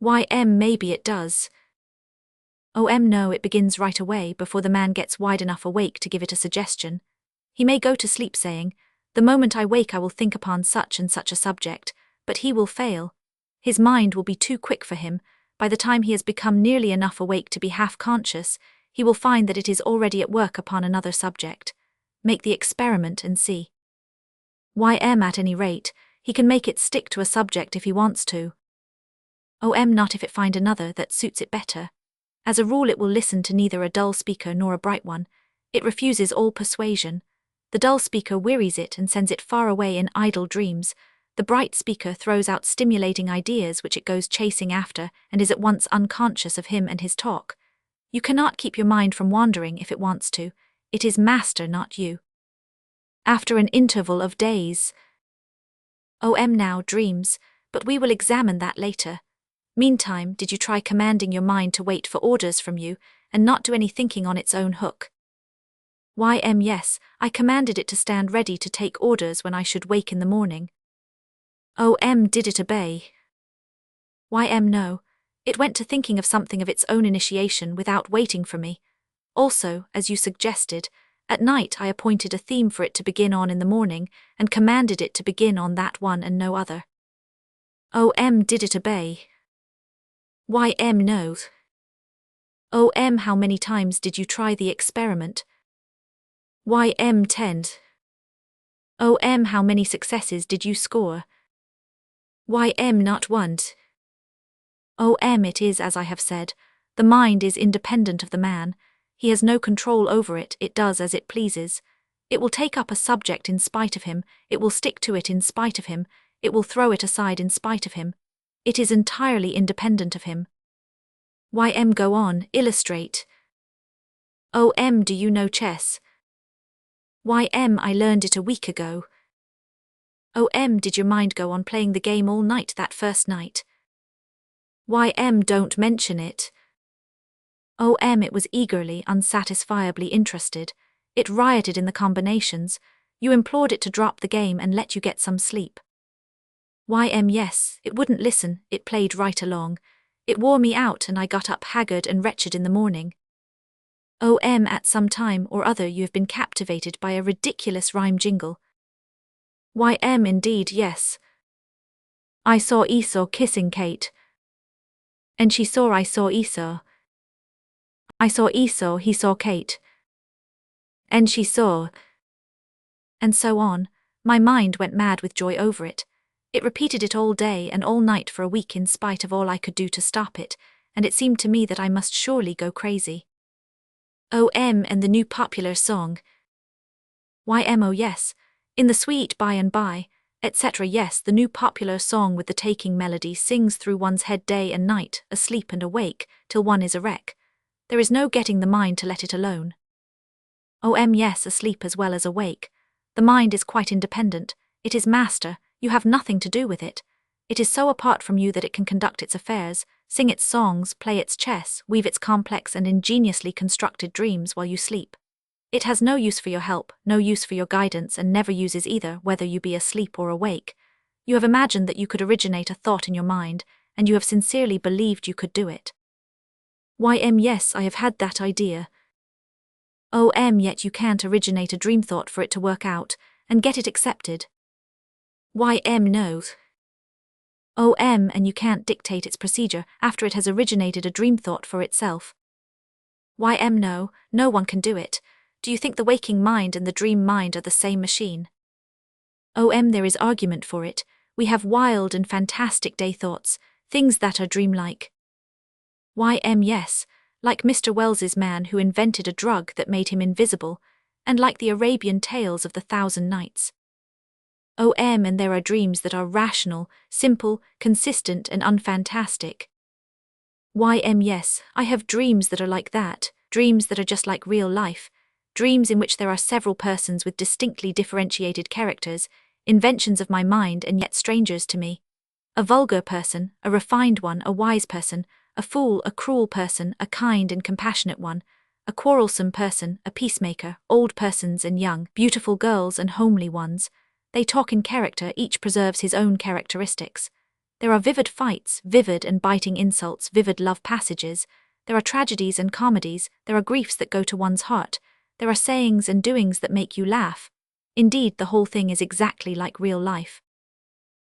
Maybe it does. No, it begins right away before the man gets wide enough awake to give it a suggestion. He may go to sleep saying, "The moment I wake I will think upon such and such a subject," but he will fail. His mind will be too quick for him. By the time he has become nearly enough awake to be half-conscious, he will find that it is already at work upon another subject. Make the experiment and see. At any rate, he can make it stick to a subject if he wants to. Not if it find another that suits it better. As a rule it will listen to neither a dull speaker nor a bright one. It refuses all persuasion. The dull speaker wearies it and sends it far away in idle dreams. The bright speaker throws out stimulating ideas which it goes chasing after and is at once unconscious of him and his talk. You cannot keep your mind from wandering if it wants to. It is master, not you. After an interval of days. Now dreams, but we will examine that later. Meantime, did you try commanding your mind to wait for orders from you and not do any thinking on its own hook? Yes, I commanded it to stand ready to take orders when I should wake in the morning. Did it obey? No. It went to thinking of something of its own initiation without waiting for me. Also, as you suggested, at night I appointed a theme for it to begin on in the morning and commanded it to begin on that one and no other. Did it obey? No. How many times did you try the experiment? 10. How many successes did you score? Not one. It is as I have said. The mind is independent of the man. He has no control over it, it does as it pleases. It will take up a subject in spite of him, it will stick to it in spite of him, it will throw it aside in spite of him. It is entirely independent of him. Go on, illustrate. Do you know chess? I learned it a week ago. Did your mind go on playing the game all night that first night? Don't mention it. It was eagerly, unsatisfiably interested. It rioted in the combinations. You implored it to drop the game and let you get some sleep. Yes, it wouldn't listen, it played right along. It wore me out and I got up haggard and wretched in the morning. At some time or other you have been captivated by a ridiculous rhyme jingle. Indeed, yes. I saw Esau kissing Kate. And she saw I saw Esau. I saw Esau, he saw Kate. And she saw. And so on. My mind went mad with joy over it. It repeated it all day and all night for a week in spite of all I could do to stop it, and it seemed to me that I must surely go crazy. And the new popular song. Yes. In the sweet by and by, etc. Yes, the new popular song with the taking melody sings through one's head day and night, asleep and awake, till one is a wreck. There is no getting the mind to let it alone. Yes, asleep as well as awake. The mind is quite independent. It is master, you have nothing to do with it. It is so apart from you that it can conduct its affairs, sing its songs, play its chess, weave its complex and ingeniously constructed dreams while you sleep. It has no use for your help, no use for your guidance, and never uses either, whether you be asleep or awake. You have imagined that you could originate a thought in your mind, and you have sincerely believed you could do it. Yes, I have had that idea. Yet you can't originate a dream thought for it to work out, and get it accepted. No. And you can't dictate its procedure after it has originated a dream thought for itself. No, no one can do it. Do you think the waking mind and the dream mind are the same machine? There is argument for it. We have wild and fantastic day thoughts, things that are dreamlike. Yes, like Mr. Wells's man who invented a drug that made him invisible, and like the Arabian tales of the Thousand Nights. And there are dreams that are rational, simple, consistent, and unfantastic. Yes, I have dreams that are like that, dreams that are just like real life, dreams in which there are several persons with distinctly differentiated characters, inventions of my mind and yet strangers to me. A vulgar person, a refined one, a wise person, a fool, a cruel person, a kind and compassionate one, a quarrelsome person, a peacemaker, old persons and young, beautiful girls and homely ones. They talk in character, each preserves his own characteristics. There are vivid fights, vivid and biting insults, vivid love passages. There are tragedies and comedies, there are griefs that go to one's heart. There are sayings and doings that make you laugh. Indeed, the whole thing is exactly like real life.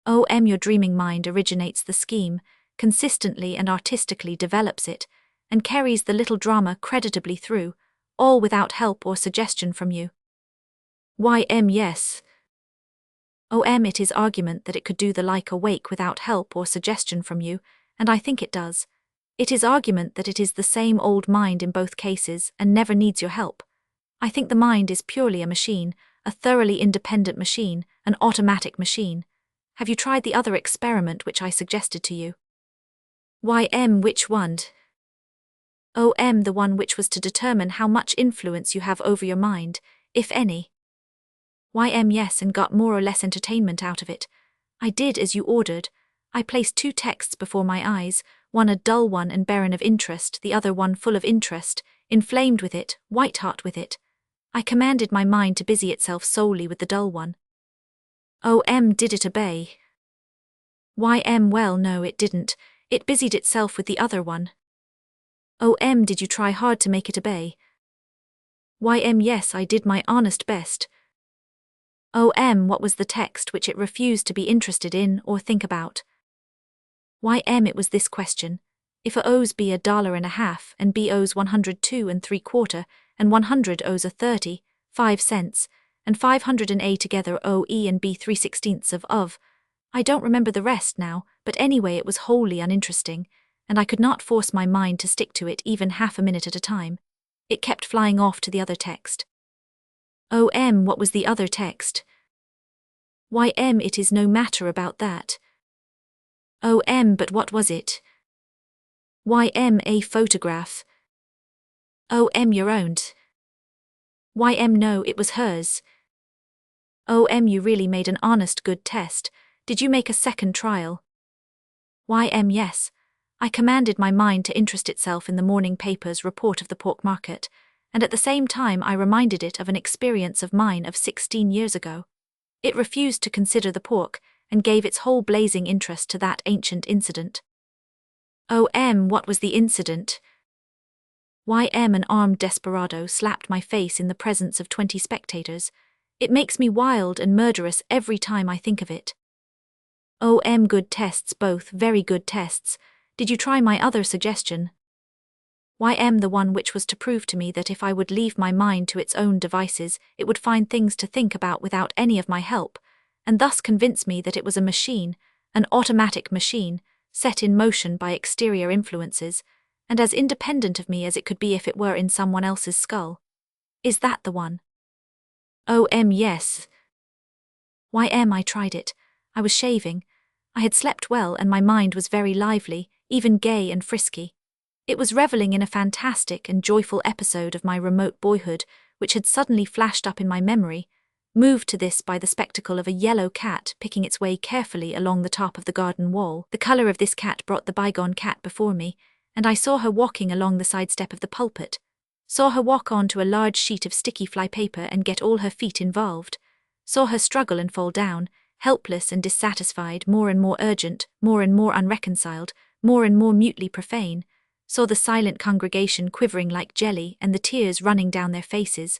Your dreaming mind originates the scheme, consistently and artistically develops it, and carries the little drama creditably through, all without help or suggestion from you. Yes. It is argument that it could do the like awake without help or suggestion from you, and I think it does. It is argument that it is the same old mind in both cases and never needs your help. I think the mind is purely a machine, a thoroughly independent machine, an automatic machine. Have you tried the other experiment which I suggested to you? Which one? The one which was to determine how much influence you have over your mind, if any. Yes, and got more or less entertainment out of it. I did as you ordered. I placed two texts before my eyes, one a dull one and barren of interest, the other one full of interest, inflamed with it, white-hot with it. I commanded my mind to busy itself solely with the dull one. Did it obey? Well, no, it didn't. It busied itself with the other one. Did you try hard to make it obey? Yes, I did my honest best. What was the text which it refused to be interested in or think about? It was this question. If a owes B $1.50, and B owes 102 3/4, and 100 owes a 35 cents, and 500 and A together owe E and B 3/16 of. I don't remember the rest now, but anyway it was wholly uninteresting, and I could not force my mind to stick to it even half a minute at a time. It kept flying off to the other text. What was the other text? It is no matter about that. But what was it? A photograph. Your own. No, it was hers. You really made an honest good test. Did you make a second trial? Yes. I commanded my mind to interest itself in the morning paper's report of the pork market, and at the same time I reminded it of an experience of mine of 16 years ago. It refused to consider the pork, and gave its whole blazing interest to that ancient incident. What was the incident? An armed desperado slapped my face in the presence of 20 spectators. It makes me wild and murderous every time I think of it. Good tests both, very good tests. Did you try my other suggestion? The one which was to prove to me that if I would leave my mind to its own devices, it would find things to think about without any of my help, and thus convince me that it was a machine, an automatic machine, set in motion by exterior influences, and as independent of me as it could be if it were in someone else's skull. Is that the one? Yes. I tried it. I was shaving. I had slept well and my mind was very lively, even gay and frisky. It was reveling in a fantastic and joyful episode of my remote boyhood, which had suddenly flashed up in my memory, moved to this by the spectacle of a yellow cat picking its way carefully along the top of the garden wall. The colour of this cat brought the bygone cat before me, and I saw her walking along the side step of the pulpit. Saw her walk onto a large sheet of sticky flypaper and get all her feet involved. Saw her struggle and fall down, helpless and dissatisfied, more and more urgent, more and more unreconciled, more and more mutely profane. Saw the silent congregation quivering like jelly and the tears running down their faces.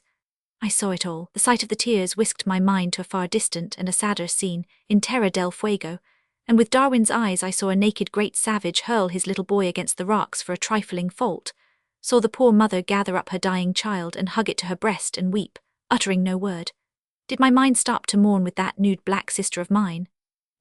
I saw it all. The sight of the tears whisked my mind to a far distant and a sadder scene, in Terra del Fuego, and with Darwin's eyes I saw a naked great savage hurl his little boy against the rocks for a trifling fault. Saw the poor mother gather up her dying child and hug it to her breast and weep, uttering no word. Did my mind stop to mourn with that nude black sister of mine?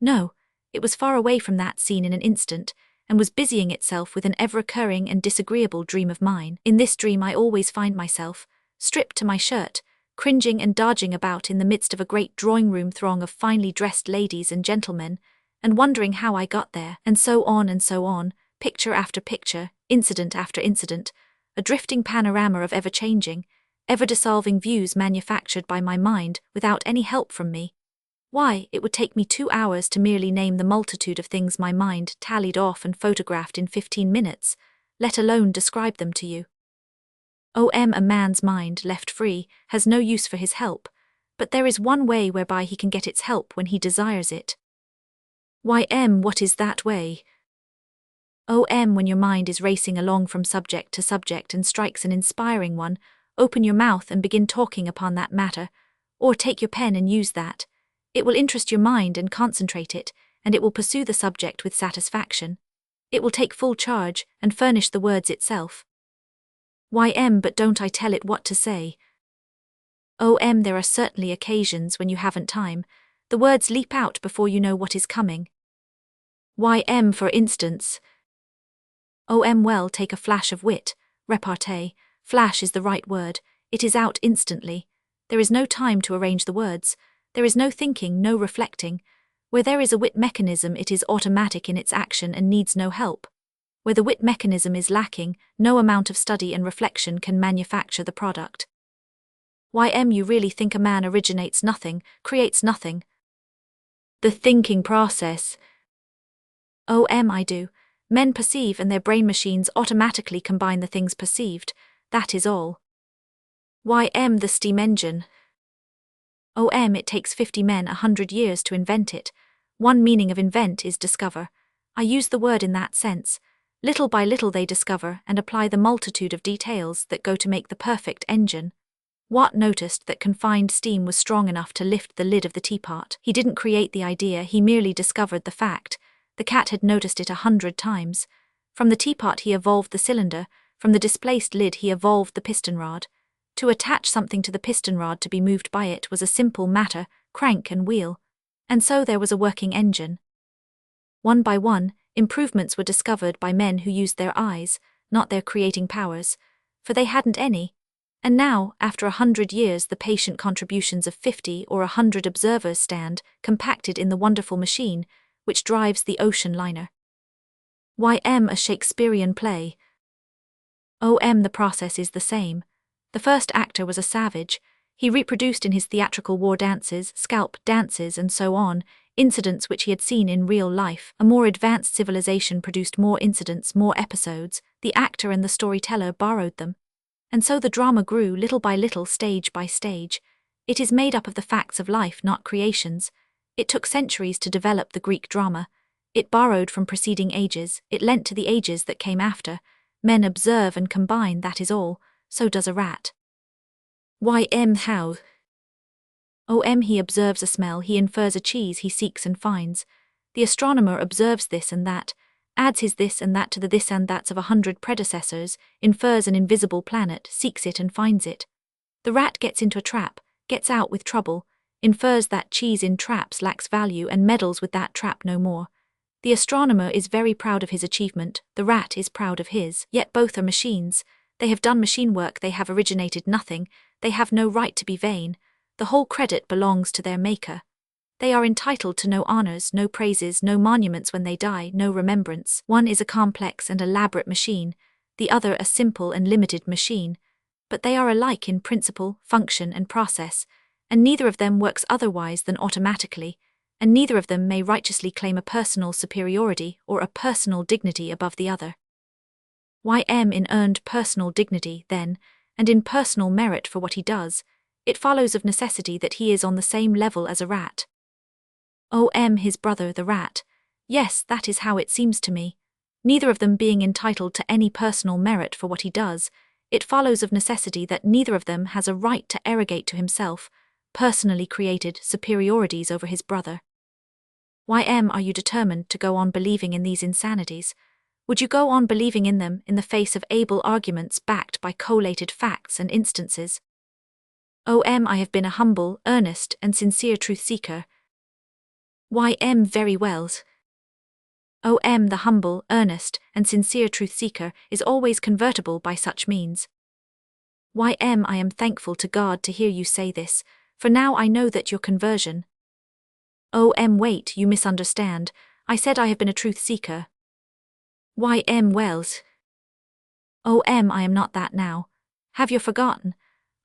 No, it was far away from that scene in an instant, and was busying itself with an ever-recurring and disagreeable dream of mine. In this dream I always find myself, stripped to my shirt, cringing and dodging about in the midst of a great drawing-room throng of finely dressed ladies and gentlemen, and wondering how I got there, and so on, picture after picture, incident after incident, a drifting panorama of ever-changing, ever-dissolving views manufactured by my mind without any help from me. Why, it would take me 2 hours to merely name the multitude of things my mind tallied off and photographed in 15 minutes, let alone describe them to you. A man's mind, left free, has no use for his help, but there is one way whereby he can get its help when he desires it. What is that way? When your mind is racing along from subject to subject and strikes an inspiring one, open your mouth and begin talking upon that matter, or take your pen and use that. It will interest your mind and concentrate it, and it will pursue the subject with satisfaction. It will take full charge and furnish the words itself. But don't I tell it what to say? There are certainly occasions when you haven't time. The words leap out before you know what is coming. For instance. Well, take a flash of wit, repartee. Flash is the right word. It is out instantly. There is no time to arrange the words. There is no thinking, no reflecting. Where there is a wit mechanism, it is automatic in its action and needs no help. Where the wit mechanism is lacking, no amount of study and reflection can manufacture the product. You really think a man originates nothing, creates nothing? The thinking process. I do. Men perceive and their brain machines automatically combine the things perceived. That is all. The steam engine. It takes 50 men 100 years to invent it. One meaning of invent is discover. I use the word in that sense. Little by little they discover and apply the multitude of details that go to make the perfect engine. Watt noticed that confined steam was strong enough to lift the lid of the teapot. He didn't create the idea, he merely discovered the fact. The cat had noticed it 100 times. From the teapot he evolved the cylinder, from the displaced lid he evolved the piston rod. To attach something to the piston rod to be moved by it was a simple matter, crank and wheel. And so there was a working engine. One by one, improvements were discovered by men who used their eyes, not their creating powers, for they hadn't any. And now, after 100 years, the patient contributions of 50 or 100 observers stand, compacted in the wonderful machine, which drives the ocean liner. A Shakespearean play. The process is the same. The first actor was a savage. He reproduced in his theatrical war dances, scalp dances and so on, incidents which he had seen in real life. A more advanced civilization produced more incidents, more episodes. The actor and the storyteller borrowed them. And so the drama grew little by little, stage by stage. It is made up of the facts of life, not creations. It took centuries to develop the Greek drama. It borrowed from preceding ages, it lent to the ages that came after. Men observe and combine, that is all. So does a rat. How? He observes a smell, he infers a cheese, he seeks and finds. The astronomer observes this and that, adds his this and that to the this and that's of 100 predecessors, infers an invisible planet, seeks it and finds it. The rat gets into a trap, gets out with trouble, infers that cheese in traps lacks value and meddles with that trap no more. The astronomer is very proud of his achievement, the rat is proud of his, yet both are machines. They have done machine work, they have originated nothing, they have no right to be vain. The whole credit belongs to their maker. They are entitled to no honors, no praises, no monuments when they die, no remembrance. One is a complex and elaborate machine, the other a simple and limited machine. But they are alike in principle, function and process, and neither of them works otherwise than automatically, and neither of them may righteously claim a personal superiority or a personal dignity above the other. In earned personal dignity, then, and in personal merit for what he does, it follows of necessity that he is on the same level as a rat. His brother the rat. Yes, that is how it seems to me. Neither of them being entitled to any personal merit for what he does, it follows of necessity that neither of them has a right to arrogate to himself, personally created superiorities over his brother. Why are you determined to go on believing in these insanities? Would you go on believing in them in the face of able arguments backed by collated facts and instances? I have been a humble, earnest, and sincere truth-seeker. Very well. The humble, earnest, and sincere truth-seeker is always convertible by such means. I am thankful to God to hear you say this, for now I know that your conversion. Wait, you misunderstand. I said I have been a truth-seeker. Wells. I am not that now. Have you forgotten?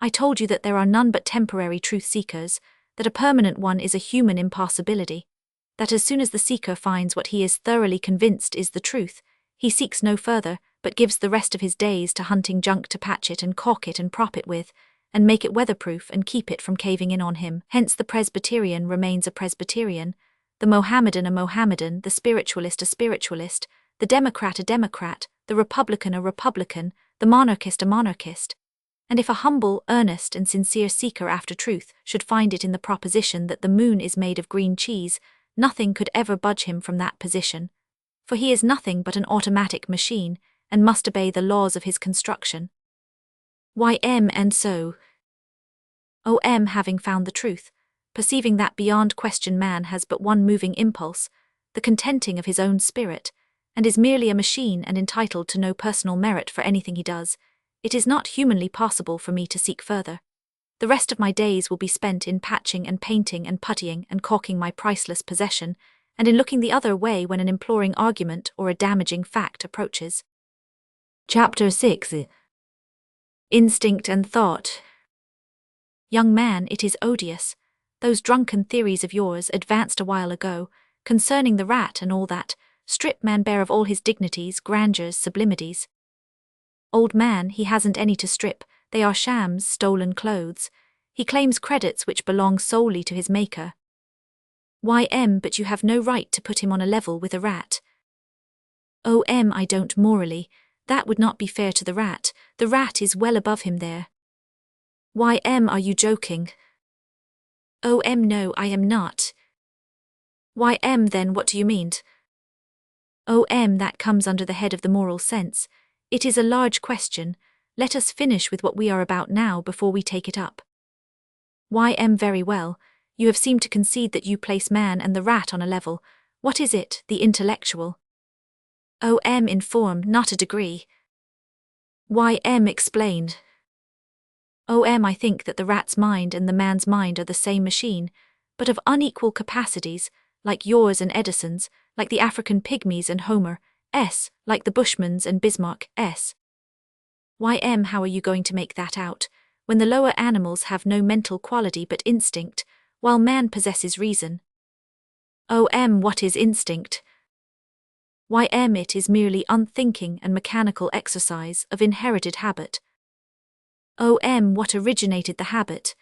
I told you that there are none but temporary truth-seekers, that a permanent one is a human impossibility, that as soon as the seeker finds what he is thoroughly convinced is the truth, he seeks no further, but gives the rest of his days to hunting junk to patch it and caulk it and prop it with, and make it weatherproof and keep it from caving in on him. Hence the Presbyterian remains a Presbyterian, the Mohammedan a Mohammedan, the spiritualist a spiritualist, the Democrat a Democrat, the Republican a Republican, the monarchist a monarchist. And if a humble, earnest, and sincere seeker after truth should find it in the proposition that the moon is made of green cheese, nothing could ever budge him from that position, for he is nothing but an automatic machine, and must obey the laws of his construction. And so, having found the truth, perceiving that beyond question man has but one moving impulse, the contenting of his own spirit, and is merely a machine and entitled to no personal merit for anything he does, it is not humanly possible for me to seek further. The rest of my days will be spent in patching and painting and puttying and caulking my priceless possession, and in looking the other way when an imploring argument or a damaging fact approaches. Chapter 6. Instinct and Thought. Young man, it is odious. Those drunken theories of yours, advanced a while ago, concerning the rat and all that, strip man bare of all his dignities, grandeurs, sublimities. Old man, he hasn't any to strip, they are shams, stolen clothes. He claims credits which belong solely to his maker. But you have no right to put him on a level with a rat. I don't morally. That would not be fair to the rat is well above him there. Are you joking? No, I am not. Then what do you mean? That comes under the head of the moral sense. It is a large question. Let us finish with what we are about now before we take it up. Very well. You have seemed to concede that you place man and the rat on a level. What is it, the intellectual? In form, not a degree. Explained. I think that the rat's mind and the man's mind are the same machine, but of unequal capacities, like yours and Edison's, like the African pygmies and Homer, like the Bushman's and Bismarck's. How are you going to make that out, when the lower animals have no mental quality but instinct, while man possesses reason? What is instinct? It is merely unthinking and mechanical exercise of inherited habit. What originated the habit?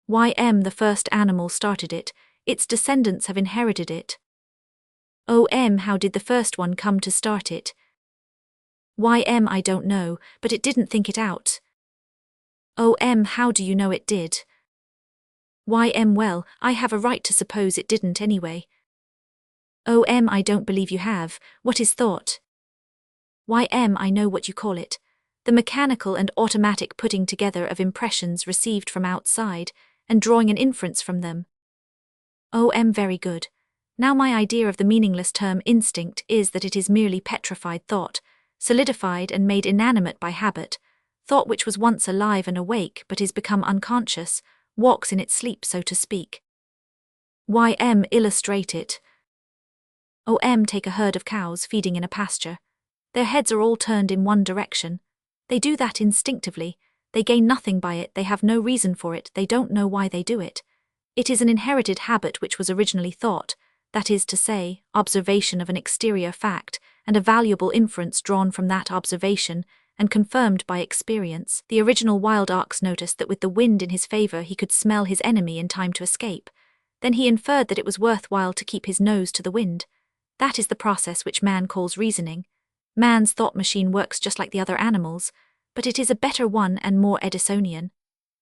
The first animal started it, its descendants have inherited it. How did the first one come to start it? I don't know, but it didn't think it out. How do you know it did? Well, I have a right to suppose it didn't anyway. I don't believe you have. What is thought? I know what you call it. The mechanical and automatic putting together of impressions received from outside, and drawing an inference from them. Very good. Now my idea of the meaningless term instinct is that it is merely petrified thought, solidified and made inanimate by habit, thought which was once alive and awake but is become unconscious, walks in its sleep so to speak. Illustrate it. Take a herd of cows feeding in a pasture. Their heads are all turned in one direction. They do that instinctively, they gain nothing by it, they have no reason for it, they don't know why they do it. It is an inherited habit which was originally thought, that is to say, observation of an exterior fact, and a valuable inference drawn from that observation, and confirmed by experience. The original wild ox noticed that with the wind in his favor he could smell his enemy in time to escape. Then he inferred that it was worthwhile to keep his nose to the wind. That is the process which man calls reasoning. Man's thought machine works just like the other animals, but it is a better one and more Edisonian.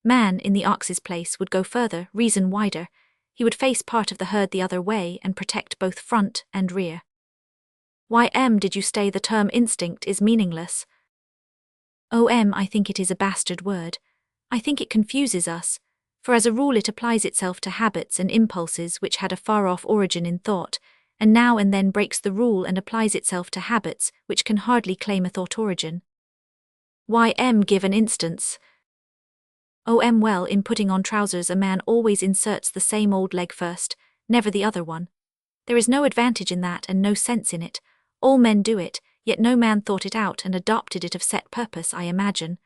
Man, in the ox's place, would go further, reason wider. He would face part of the herd the other way and protect both front and rear. Why did you say the term instinct is meaningless? I think it is a bastard word. I think it confuses us, for as a rule it applies itself to habits and impulses which had a far-off origin in thought, and now and then breaks the rule and applies itself to habits which can hardly claim a thought origin. Why give an instance? Well, in putting on trousers a man always inserts the same old leg first, never the other one. There is no advantage in that and no sense in it. All men do it, yet no man thought it out and adopted it of set purpose, I imagine.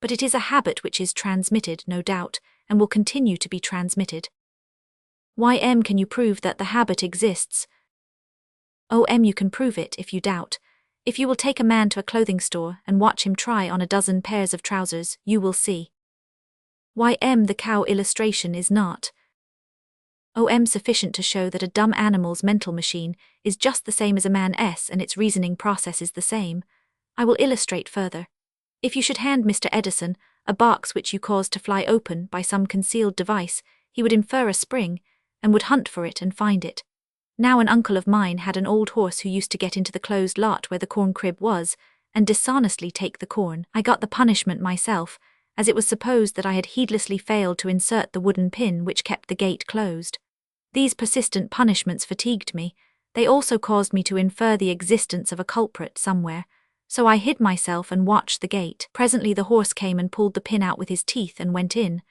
But it is a habit which is transmitted, no doubt, and will continue to be transmitted. Why can you prove that the habit exists? You can prove it if you doubt. If you will take a man to a clothing store and watch him try on a dozen pairs of trousers, you will see. Why the cow illustration is not sufficient to show that a dumb animal's mental machine is just the same as a man's and its reasoning process is the same. I will illustrate further. If you should hand Mr. Edison a box which you caused to fly open by some concealed device, he would infer a spring, and would hunt for it and find it. Now an uncle of mine had an old horse who used to get into the closed lot where the corn crib was, and dishonestly take the corn. I got the punishment myself, as it was supposed that I had heedlessly failed to insert the wooden pin which kept the gate closed. These persistent punishments fatigued me. They also caused me to infer the existence of a culprit somewhere, so I hid myself and watched the gate. Presently the horse came and pulled the pin out with his teeth and went in.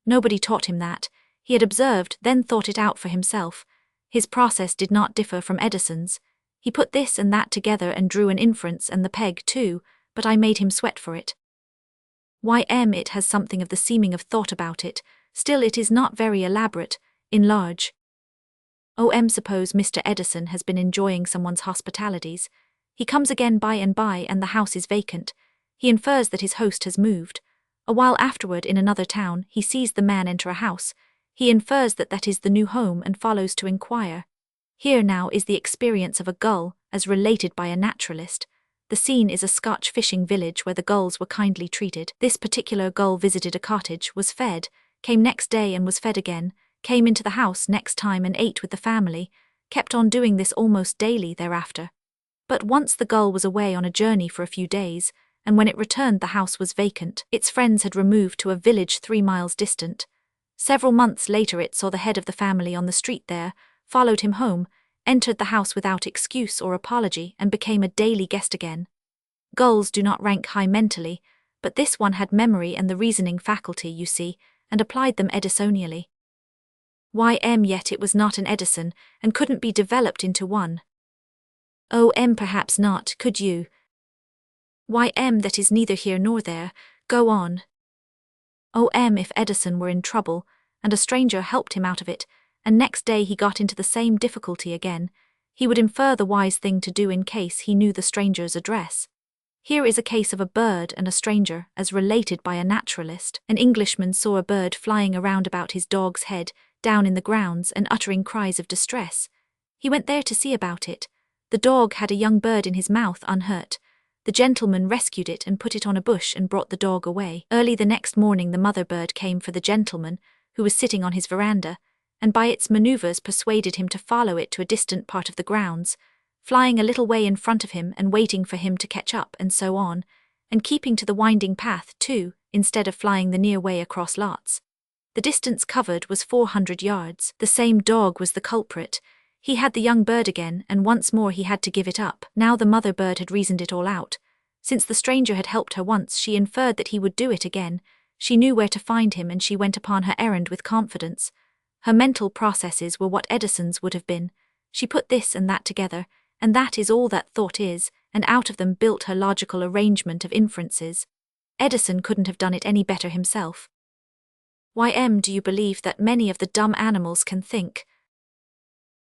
Nobody taught him that. He had observed, then thought it out for himself. His process did not differ from Edison's. He put this and that together and drew an inference and the peg too, but I made him sweat for it. Why it has something of the seeming of thought about it, still it is not very elaborate, in large. Suppose Mr. Edison has been enjoying someone's hospitalities. He comes again by and the house is vacant. He infers that his host has moved. A while afterward in another town he sees the man enter a house. He infers that that is the new home and follows to inquire. Here now is the experience of a gull, as related by a naturalist. The scene is a Scotch fishing village where the gulls were kindly treated. This particular gull visited a cottage, was fed, came next day and was fed again, came into the house next time and ate with the family, kept on doing this almost daily thereafter. But once the gull was away on a journey for a few days, and when it returned the house was vacant. Its friends had removed to a village 3 miles distant. Several months later it saw the head of the family on the street there, followed him home, entered the house without excuse or apology and became a daily guest again. Gulls do not rank high mentally, but this one had memory and the reasoning faculty, you see, and applied them Edisonially. Why yet it was not an Edison, and couldn't be developed into one. Perhaps not, could you? Why that is neither here nor there, go on. If Edison were in trouble, and a stranger helped him out of it, and next day he got into the same difficulty again, he would infer the wise thing to do in case he knew the stranger's address. Here is a case of a bird and a stranger, as related by a naturalist. An Englishman saw a bird flying around about his dog's head, down in the grounds and uttering cries of distress. He went there to see about it. The dog had a young bird in his mouth unhurt. The gentleman rescued it and put it on a bush and brought the dog away. Early the next morning the mother bird came for the gentleman, who was sitting on his veranda, and by its manoeuvres persuaded him to follow it to a distant part of the grounds, flying a little way in front of him and waiting for him to catch up and so on, and keeping to the winding path too, instead of flying the near way across lots. The distance covered was 400 yards. The same dog was the culprit. He had the young bird again, and once more he had to give it up. Now the mother bird had reasoned it all out. Since the stranger had helped her once, she inferred that he would do it again. She knew where to find him and she went upon her errand with confidence. Her mental processes were what Edison's would have been. She put this and that together, and that is all that thought is, and out of them built her logical arrangement of inferences. Edison couldn't have done it any better himself. Why do you believe that many of the dumb animals can think?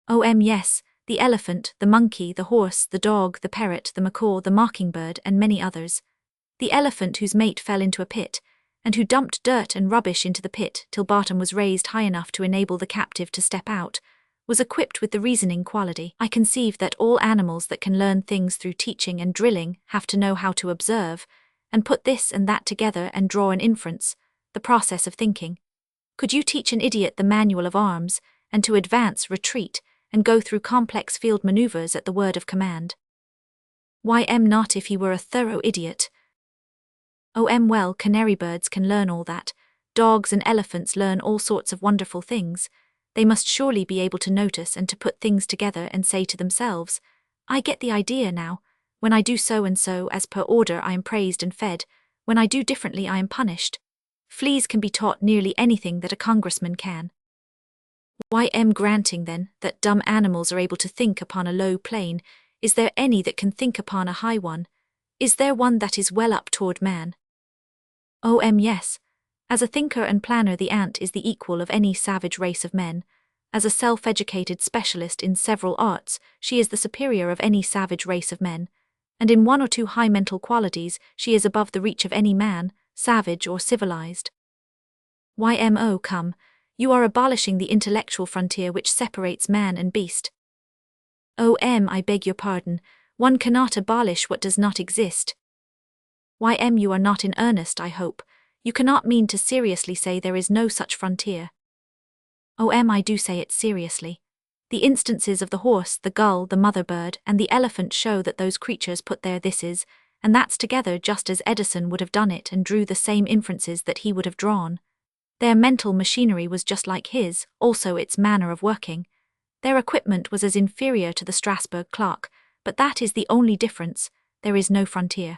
Yes, the elephant, the monkey, the horse, the dog, the parrot, the macaw, the mockingbird, and many others. The elephant whose mate fell into a pit, and who dumped dirt and rubbish into the pit till bottom was raised high enough to enable the captive to step out, was equipped with the reasoning quality. I conceive that all animals that can learn things through teaching and drilling have to know how to observe, and put this and that together and draw an inference, the process of thinking. Could you teach an idiot the manual of arms, and to advance, retreat, and go through complex field maneuvers at the word of command? Why not if he were a thorough idiot? Well, canary birds can learn all that, dogs and elephants learn all sorts of wonderful things. They must surely be able to notice and to put things together and say to themselves, I get the idea now. When I do so and so as per order I am praised and fed, when I do differently I am punished. Fleas can be taught nearly anything that a congressman can. Granting then that dumb animals are able to think upon a low plane, is there any that can think upon a high one? Is there one that is well up toward man? Yes. As a thinker and planner the ant is the equal of any savage race of men. As a self-educated specialist in several arts, she is the superior of any savage race of men. And in one or two high mental qualities, she is above the reach of any man, savage or civilized. Come, you are abolishing the intellectual frontier which separates man and beast. I beg your pardon, one cannot abolish what does not exist. You are not in earnest, I hope. You cannot mean to seriously say there is no such frontier. I do say it seriously. The instances of the horse, the gull, the mother bird, and the elephant show that those creatures put their thises and that's together just as Edison would have done it and drew the same inferences that he would have drawn. Their mental machinery was just like his, also its manner of working. Their equipment was as inferior to the Strasbourg clock, but that is the only difference. There is no frontier.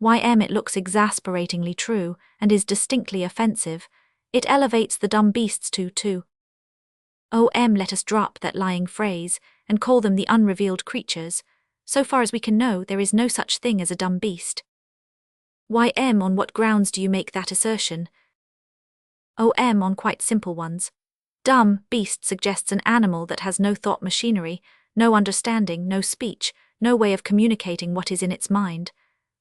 It looks exasperatingly true, and is distinctly offensive. It elevates the dumb beasts too. Let us drop that lying phrase, and call them the unrevealed creatures. So far as we can know, there is no such thing as a dumb beast. On what grounds do you make that assertion? On quite simple ones. Dumb beast suggests an animal that has no thought machinery, no understanding, no speech, no way of communicating what is in its mind.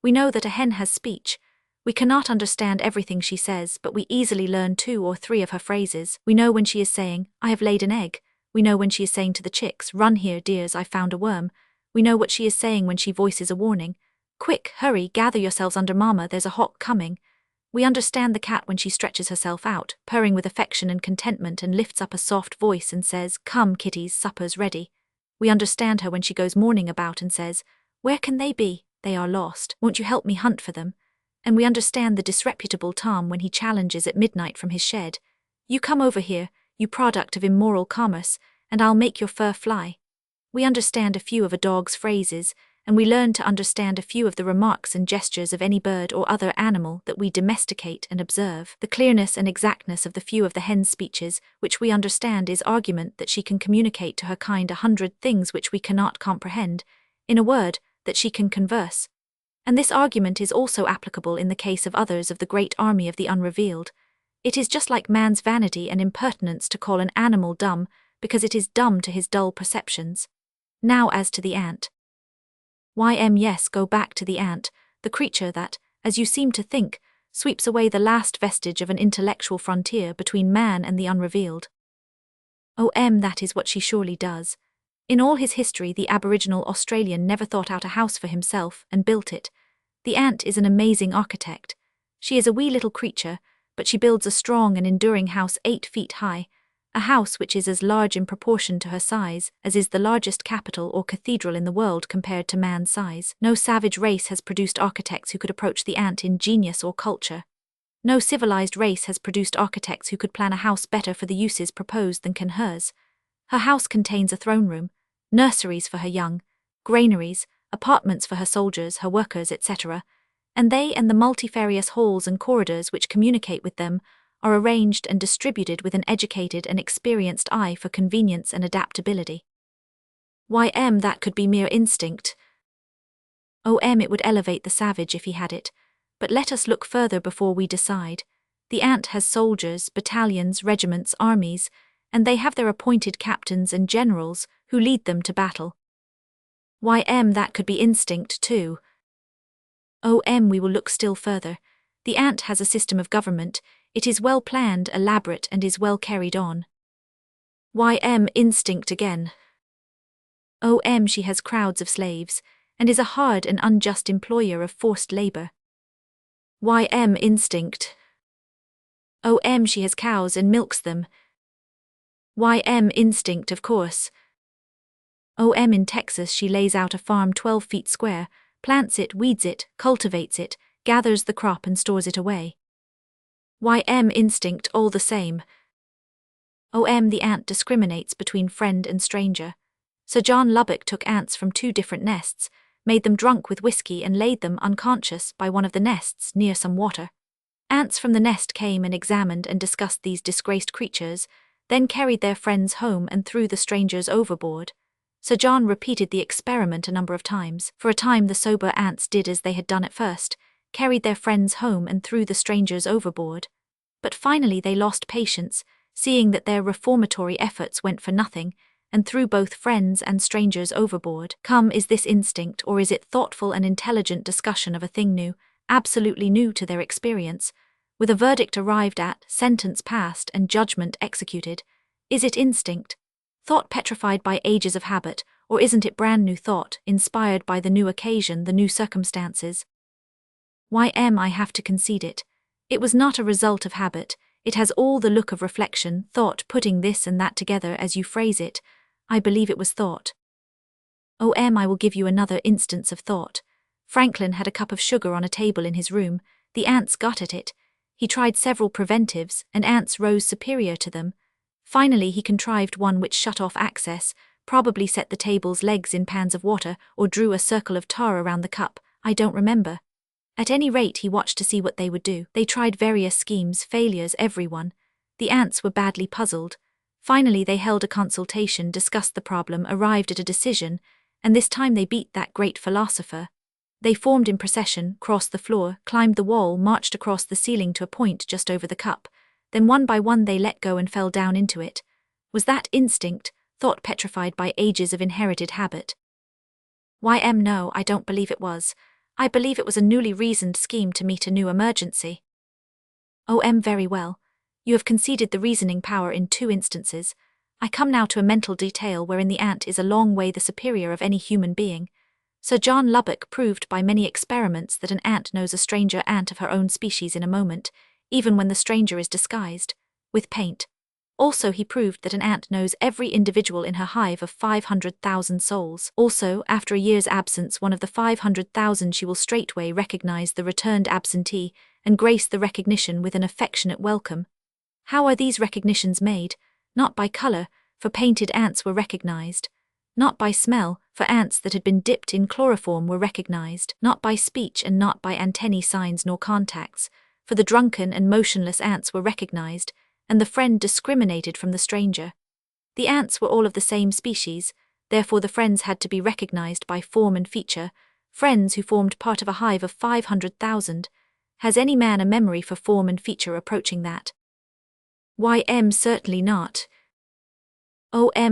We know that a hen has speech. We cannot understand everything she says, but we easily learn 2 or 3 of her phrases. We know when she is saying, I have laid an egg. We know when she is saying to the chicks, run here, dears, I found a worm. We know what she is saying when she voices a warning. Quick, hurry, gather yourselves under mama, there's a hawk coming. We understand the cat when she stretches herself out, purring with affection and contentment and lifts up a soft voice and says, come, kitties, supper's ready. We understand her when she goes mourning about and says, where can they be? They are lost. Won't you help me hunt for them? And we understand the disreputable Tom when he challenges at midnight from his shed. You come over here, you product of immoral commerce, and I'll make your fur fly. We understand a few of a dog's phrases, and we learn to understand a few of the remarks and gestures of any bird or other animal that we domesticate and observe. The clearness and exactness of the few of the hen's speeches, which we understand, is argument that she can communicate to her kind 100 things which we cannot comprehend. In a word, that she can converse. And this argument is also applicable in the case of others of the great army of the unrevealed. It is just like man's vanity and impertinence to call an animal dumb, because it is dumb to his dull perceptions. Now as to the ant. Yes, go back to the ant, the creature that, as you seem to think, sweeps away the last vestige of an intellectual frontier between man and the unrevealed. That is what she surely does. In all his history the aboriginal Australian never thought out a house for himself and built it. The ant is an amazing architect. She is a wee little creature, but she builds a strong and enduring house 8 feet high, a house which is as large in proportion to her size as is the largest capital or cathedral in the world compared to man's size. No savage race has produced architects who could approach the ant in genius or culture. No civilized race has produced architects who could plan a house better for the uses proposed than can hers. Her house contains a throne room, nurseries for her young, granaries, apartments for her soldiers, her workers, etc., and they and the multifarious halls and corridors which communicate with them are arranged and distributed with an educated and experienced eye for convenience and adaptability. That could be mere instinct. It would elevate the savage if he had it, but let us look further before we decide. The ant has soldiers, battalions, regiments, armies, and they have their appointed captains and generals who lead them to battle. That could be instinct too. We will look still further. The ant has a system of government. It is well planned, elaborate, and is well carried on. Instinct again. She has crowds of slaves, and is a hard and unjust employer of forced labor. Instinct. She has cows and milks them. Instinct, of course. In Texas she lays out a farm 12 feet square, plants it, weeds it, cultivates it, gathers the crop and stores it away. Instinct all the same. The ant discriminates between friend and stranger. Sir John Lubbock took ants from 2 different nests, made them drunk with whiskey and laid them unconscious by one of the nests near some water. Ants from the nest came and examined and discussed these disgraced creatures, then carried their friends home and threw the strangers overboard. Sir John repeated the experiment a number of times. For a time the sober ants did as they had done at first, carried their friends home and threw the strangers overboard. But finally they lost patience, seeing that their reformatory efforts went for nothing, and threw both friends and strangers overboard. Is this instinct, or is it thoughtful and intelligent discussion of a thing new, absolutely new to their experience, with a verdict arrived at, sentence passed, and judgment executed? Is it instinct? Thought petrified by ages of habit, or isn't it brand new thought, inspired by the new occasion, the new circumstances? I have to concede it. It was not a result of habit. It has all the look of reflection, thought, putting this and that together as you phrase it. I believe it was thought. I will give you another instance of thought. Franklin had a cup of sugar on a table in his room. The ants got at it. He tried several preventives, and ants rose superior to them. Finally he contrived one which shut off access, probably set the table's legs in pans of water, or drew a circle of tar around the cup, I don't remember. At any rate he watched to see what they would do. They tried various schemes, failures, everyone. The ants were badly puzzled. Finally they held a consultation, discussed the problem, arrived at a decision, and this time they beat that great philosopher. They formed in procession, crossed the floor, climbed the wall, marched across the ceiling to a point just over the cup. Then one by one they let go and fell down into it. Was that instinct, thought petrified by ages of inherited habit? No, I don't believe it was. I believe it was a newly reasoned scheme to meet a new emergency. Very well. You have conceded the reasoning power in 2 instances. I come now to a mental detail wherein the ant is a long way the superior of any human being. Sir John Lubbock proved by many experiments that an ant knows a stranger ant of her own species in a moment, even when the stranger is disguised with paint. Also he proved that an ant knows every individual in her hive of 500,000 souls. Also, after a year's absence, one of the 500,000 she will straightway recognize the returned absentee and grace the recognition with an affectionate welcome. How are these recognitions made? Not by color, for painted ants were recognized. Not by smell, for ants that had been dipped in chloroform were recognized. Not by speech and not by antennae signs nor contacts, for the drunken and motionless ants were recognized, and the friend discriminated from the stranger. The ants were all of the same species, therefore the friends had to be recognized by form and feature, friends who formed part of a hive of 500,000. Has any man a memory for form and feature approaching that? Certainly not.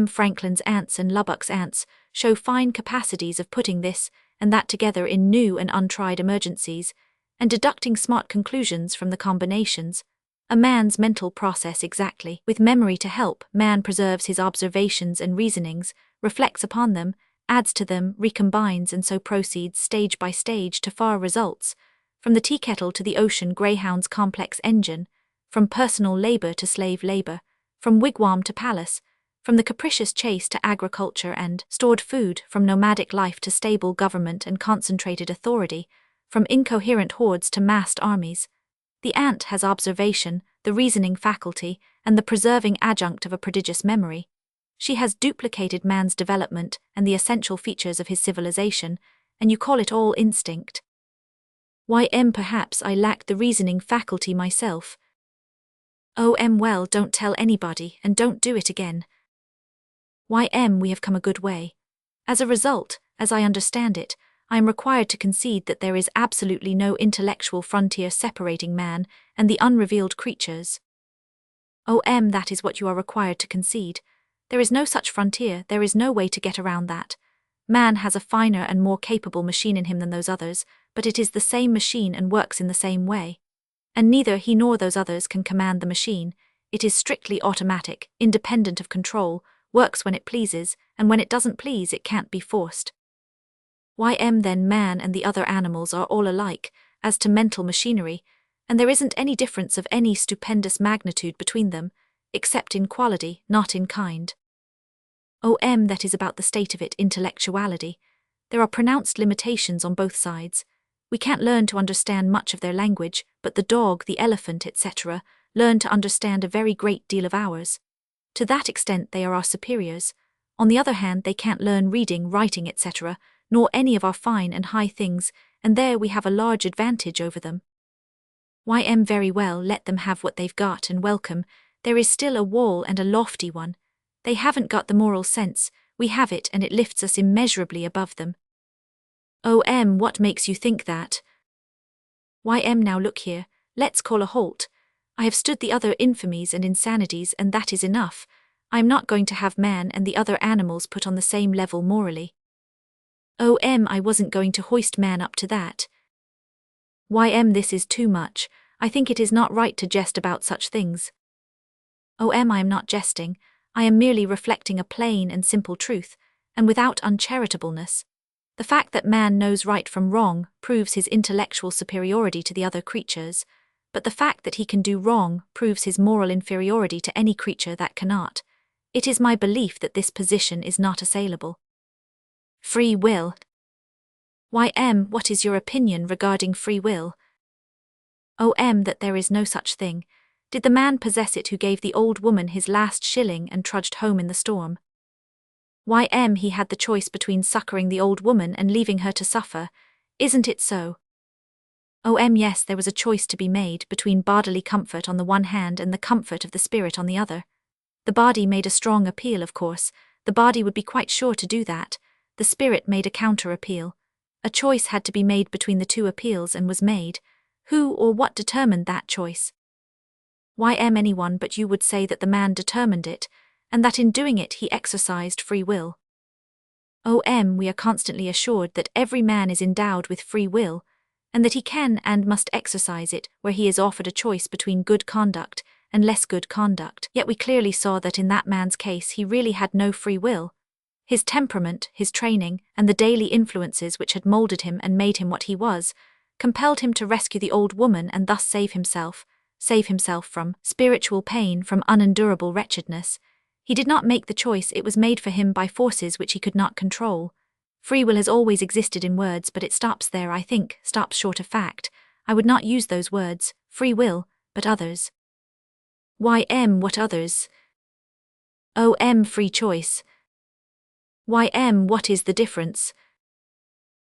Franklin's ants and Lubbock's ants show fine capacities of putting this and that together in new and untried emergencies, and deducting smart conclusions from the combinations. A man's mental process exactly. With memory to help, man preserves his observations and reasonings, reflects upon them, adds to them, recombines, and so proceeds stage by stage to far results, from the tea kettle to the ocean greyhound's complex engine, from personal labor to slave labor, from wigwam to palace, from the capricious chase to agriculture and stored food, from nomadic life to stable government and concentrated authority, from incoherent hordes to massed armies. The ant has observation, the reasoning faculty, and the preserving adjunct of a prodigious memory. She has duplicated man's development and the essential features of his civilization, and you call it all instinct. Perhaps I lack the reasoning faculty myself. Well, don't tell anybody, and don't do it again. We have come a good way. As a result, as I understand it, I am required to concede that there is absolutely no intellectual frontier separating man and the unrevealed creatures. That is what you are required to concede. There is no such frontier, there is no way to get around that. Man has a finer and more capable machine in him than those others, but it is the same machine and works in the same way. And neither he nor those others can command the machine. It is strictly automatic, independent of control, works when it pleases, and when it doesn't please it can't be forced. Then man and the other animals are all alike, as to mental machinery, and there isn't any difference of any stupendous magnitude between them, except in quality, not in kind. That is about the state of it, intellectuality. There are pronounced limitations on both sides. We can't learn to understand much of their language, but the dog, the elephant, etc., learn to understand a very great deal of ours. To that extent they are our superiors. On the other hand, they can't learn reading, writing, etc., nor any of our fine and high things, and there we have a large advantage over them. Very well, let them have what they've got and welcome. There is still a wall, and a lofty one. They haven't got the moral sense, we have it, and it lifts us immeasurably above them. What makes you think that? Now look here, let's call a halt. I have stood the other infamies and insanities, and that is enough. I am not going to have man and the other animals put on the same level morally. I wasn't going to hoist man up to that. This is too much. I think it is not right to jest about such things. I am not jesting. I am merely reflecting a plain and simple truth, and without uncharitableness. The fact that man knows right from wrong proves his intellectual superiority to the other creatures, but the fact that he can do wrong proves his moral inferiority to any creature that cannot. It is my belief that this position is not assailable. Free will. What is your opinion regarding free will? That there is no such thing. Did the man possess it who gave the old woman his last shilling and trudged home in the storm? He had the choice between succouring the old woman and leaving her to suffer. Isn't it so? Yes, there was a choice to be made between bodily comfort on the one hand and the comfort of the spirit on the other. The body made a strong appeal, of course. The body would be quite sure to do that. The spirit made a counter-appeal. A choice had to be made between the two appeals and was made. Who or what determined that choice? Anyone but you would say that the man determined it, and that in doing it he exercised free will. We are constantly assured that every man is endowed with free will, and that he can and must exercise it where he is offered a choice between good conduct and less good conduct. Yet we clearly saw that in that man's case he really had no free will. His temperament, his training, and the daily influences which had molded him and made him what he was, compelled him to rescue the old woman and thus save himself from spiritual pain, from unendurable wretchedness. He did not make the choice, it was made for him by forces which he could not control. Free will has always existed in words, but it stops there, I think, stops short of fact. I would not use those words, free will, but others. What others? Free choice. What is the difference?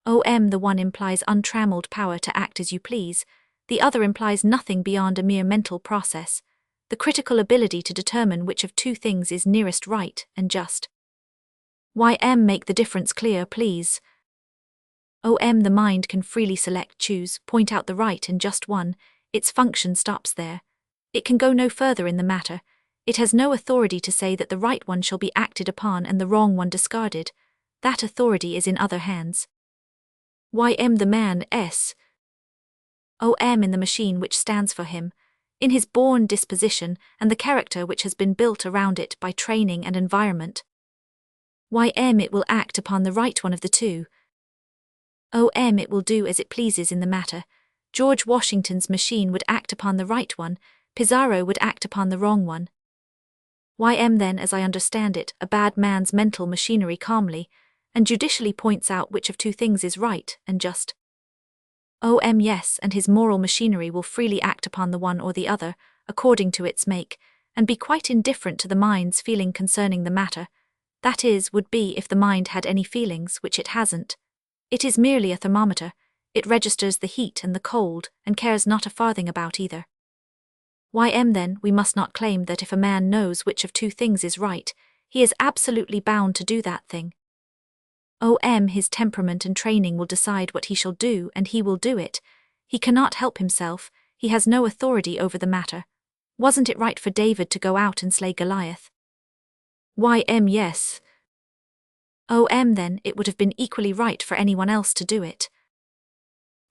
The one implies untrammeled power to act as you please, the other implies nothing beyond a mere mental process, the critical ability to determine which of two things is nearest right and just. Make the difference clear, please. The mind can freely select, choose, point out the right and just one. Its function stops there. It can go no further in the matter. It has no authority to say that the right one shall be acted upon and the wrong one discarded. That authority is in other hands. The man s. In the machine which stands for him, in his born disposition and the character which has been built around it by training and environment. It will act upon the right one of the two. It will do as it pleases in the matter. George Washington's machine would act upon the right one, Pizarro would act upon the wrong one. Then, as I understand it, a bad man's mental machinery calmly and judicially points out which of two things is right and just. Yes, and his moral machinery will freely act upon the one or the other, according to its make, and be quite indifferent to the mind's feeling concerning the matter. That is, would be if the mind had any feelings, which it hasn't. It is merely a thermometer. It registers the heat and the cold, and cares not a farthing about either. Then, we must not claim that if a man knows which of two things is right, he is absolutely bound to do that thing. His temperament and training will decide what he shall do, and he will do it. He cannot help himself, he has no authority over the matter. Wasn't it right for David to go out and slay Goliath? Yes. Then, it would have been equally right for anyone else to do it.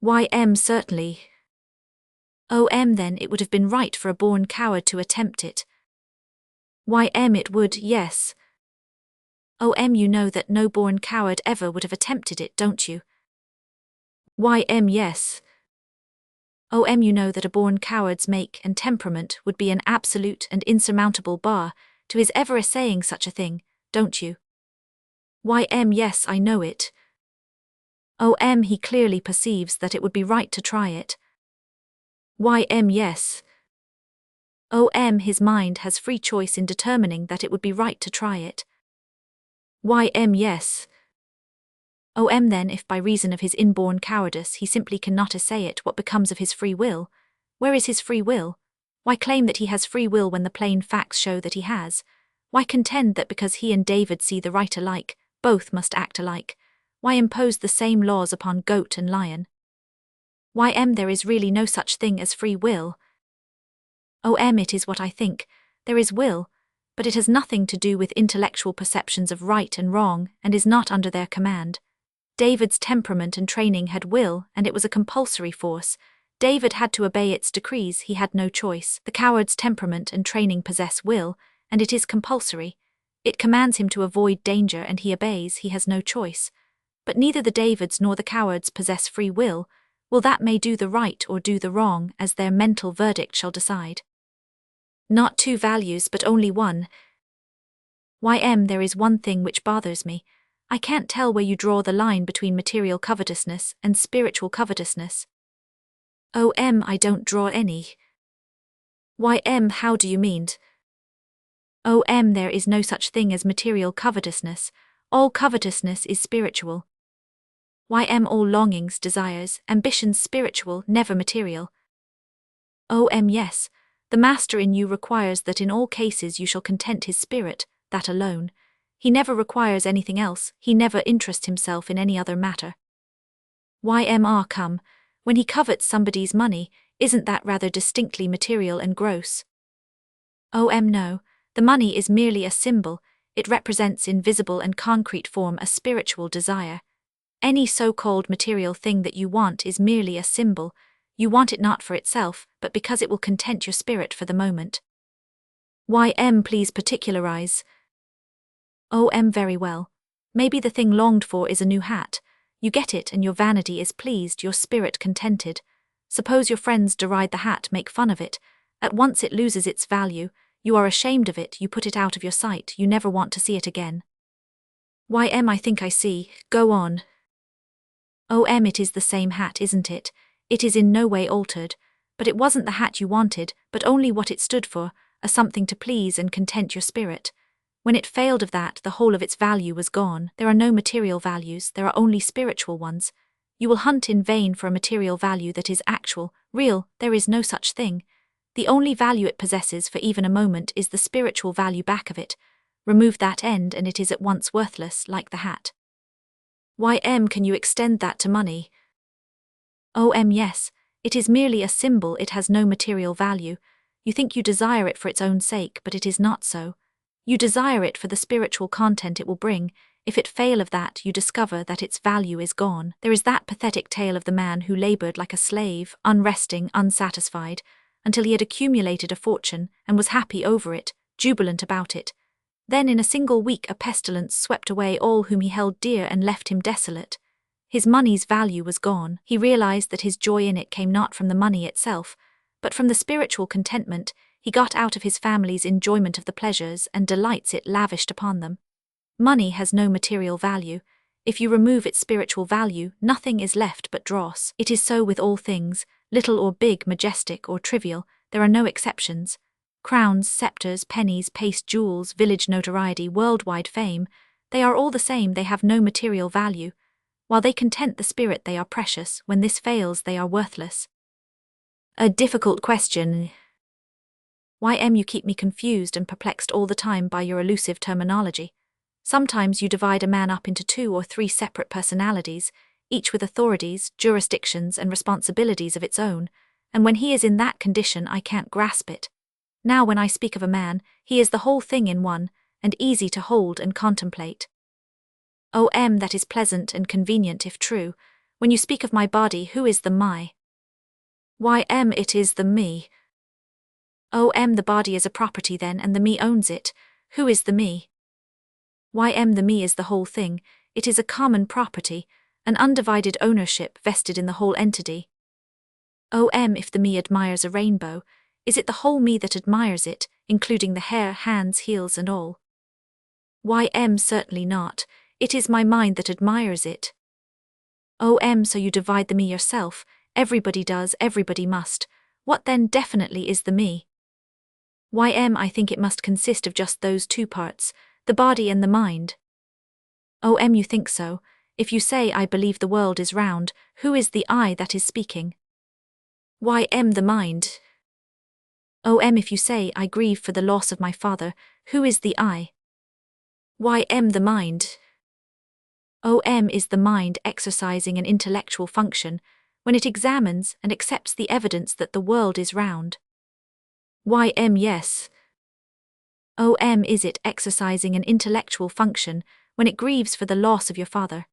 Certainly. Then it would have been right for a born coward to attempt it. It would, yes. You know that no born coward ever would have attempted it, don't you? Yes. You know that a born coward's make and temperament would be an absolute and insurmountable bar to his ever essaying such a thing, don't you? Yes, I know it. He clearly perceives that it would be right to try it. Yes. His mind has free choice in determining that it would be right to try it. Yes. Then if by reason of his inborn cowardice he simply cannot essay it, what becomes of his free will? Where is his free will? Why claim that he has free will when the plain facts show that he has? Why contend that because he and David see the right alike, both must act alike? Why impose the same laws upon goat and lion? There is really no such thing as free will. It is what I think. There is will, but it has nothing to do with intellectual perceptions of right and wrong and is not under their command. David's temperament and training had will, and it was a compulsory force. David had to obey its decrees, he had no choice. The coward's temperament and training possess will, and it is compulsory. It commands him to avoid danger and he obeys, he has no choice. But neither the Davids nor the cowards possess free will. Will that may do the right or do the wrong, as their mental verdict shall decide. Not two values, but only one. There is one thing which bothers me. I can't tell where you draw the line between material covetousness and spiritual covetousness. I don't draw any. How do you mean? There is no such thing as material covetousness. All covetousness is spiritual. All longings, desires, ambitions spiritual, never material. Yes. The master in you requires that in all cases you shall content his spirit, that alone. He never requires anything else, he never interests himself in any other matter. Come, when he covets somebody's money, isn't that rather distinctly material and gross? No, the money is merely a symbol, it represents in visible and concrete form a spiritual desire. Any so-called material thing that you want is merely a symbol. You want it not for itself, but because it will content your spirit for the moment. Please particularize. Very well. Maybe the thing longed for is a new hat. You get it and your vanity is pleased, your spirit contented. Suppose your friends deride the hat, make fun of it. At once it loses its value, you are ashamed of it, you put it out of your sight, you never want to see it again. I think I see, go on. It is the same hat, isn't it? It is in no way altered, but it wasn't the hat you wanted, but only what it stood for, a something to please and content your spirit. When it failed of that, the whole of its value was gone. There are no material values, there are only spiritual ones. You will hunt in vain for a material value that is actual, real, there is no such thing. The only value it possesses for even a moment is the spiritual value back of it. Remove that end and it is at once worthless, like the hat. Can you extend that to money? Yes. It is merely a symbol, it has no material value. You think you desire it for its own sake, but it is not so. You desire it for the spiritual content it will bring. If it fail of that, you discover that its value is gone. There is that pathetic tale of the man who labored like a slave, unresting, unsatisfied, until he had accumulated a fortune and was happy over it, jubilant about it. Then in a single week a pestilence swept away all whom he held dear and left him desolate. His money's value was gone. He realized that his joy in it came not from the money itself, but from the spiritual contentment he got out of his family's enjoyment of the pleasures and delights it lavished upon them. Money has no material value. If you remove its spiritual value, nothing is left but dross. It is so with all things, little or big, majestic or trivial, there are no exceptions. Crowns, scepters, pennies, paste jewels, village notoriety, worldwide fame, they are all the same, they have no material value. While they content the spirit they are precious, when this fails they are worthless. A difficult question. You keep me confused and perplexed all the time by your elusive terminology. Sometimes you divide a man up into 2 or 3 separate personalities, each with authorities, jurisdictions and responsibilities of its own, and when he is in that condition I can't grasp it. Now when I speak of a man, he is the whole thing in one, and easy to hold and contemplate. That is pleasant and convenient if true. When you speak of my body, who is the my? It is the me. The body is a property then, and the me owns it. Who is the me? The me is the whole thing. It is a common property, an undivided ownership vested in the whole entity. If the me admires a rainbow, is it the whole me that admires it, including the hair, hands, heels and all? Certainly not. It is my mind that admires it. So you divide the me yourself. Everybody does, everybody must. What then definitely is the me? I think it must consist of just those two parts, the body and the mind. You think so. If you say I believe the world is round, who is the I that is speaking? The mind. If you say I grieve for the loss of my father, who is the I? The mind. Is the mind exercising an intellectual function when it examines and accepts the evidence that the world is round? Yes. Is it exercising an intellectual function when it grieves for the loss of your father?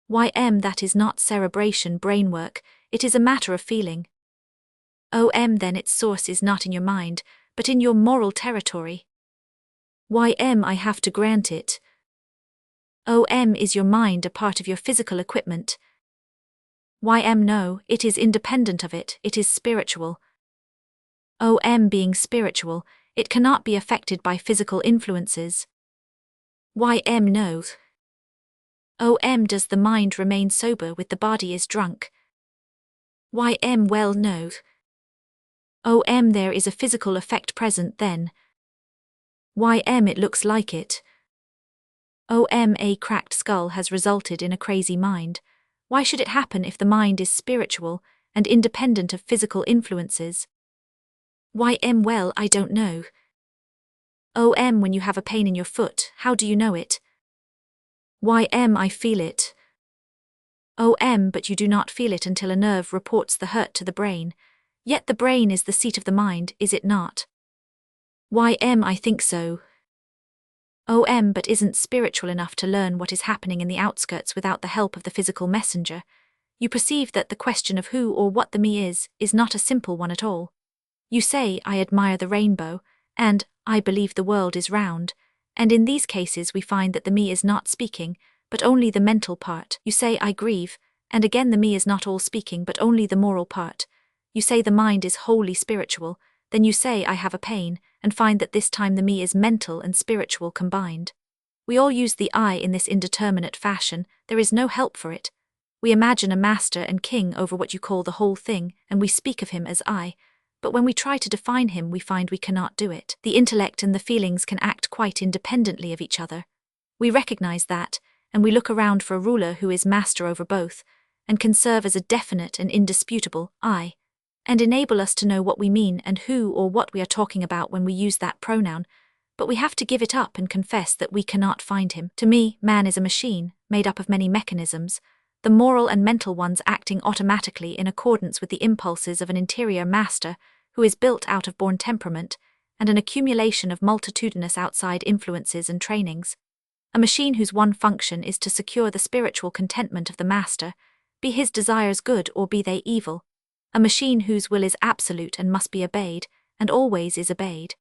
That is not cerebration brainwork, it is a matter of feeling. Then its source is not in your mind, but in your moral territory. I have to grant it. Is your mind a part of your physical equipment? No, it is independent of it, it is spiritual. Being spiritual, it cannot be affected by physical influences. No. Does the mind remain sober with the body is drunk? Well, no. There is a physical effect present then. It looks like it. A cracked skull has resulted in a crazy mind. Why should it happen if the mind is spiritual and independent of physical influences? Well, I don't know. When you have a pain in your foot, how do you know it? I feel it. But you do not feel it until a nerve reports the hurt to the brain. Yet the brain is the seat of the mind, is it not? I think so. But isn't spiritual enough to learn what is happening in the outskirts without the help of the physical messenger. You perceive that the question of who or what the me is not a simple one at all. You say, I admire the rainbow, and I believe the world is round, and in these cases we find that the me is not speaking, but only the mental part. You say, I grieve, and again the me is not all speaking, but only the moral part. You say the mind is wholly spiritual, then you say, I have a pain, and find that this time the me is mental and spiritual combined. We all use the I in this indeterminate fashion, there is no help for it. We imagine a master and king over what you call the whole thing, and we speak of him as I, but when we try to define him we find we cannot do it. The intellect and the feelings can act quite independently of each other. We recognize that, and we look around for a ruler who is master over both, and can serve as a definite and indisputable I, and enable us to know what we mean and who or what we are talking about when we use that pronoun, but we have to give it up and confess that we cannot find him. To me, man is a machine, made up of many mechanisms, the moral and mental ones acting automatically in accordance with the impulses of an interior master who is built out of born temperament and an accumulation of multitudinous outside influences and trainings. A machine whose one function is to secure the spiritual contentment of the master, be his desires good or be they evil. A machine whose will is absolute and must be obeyed, and always is obeyed.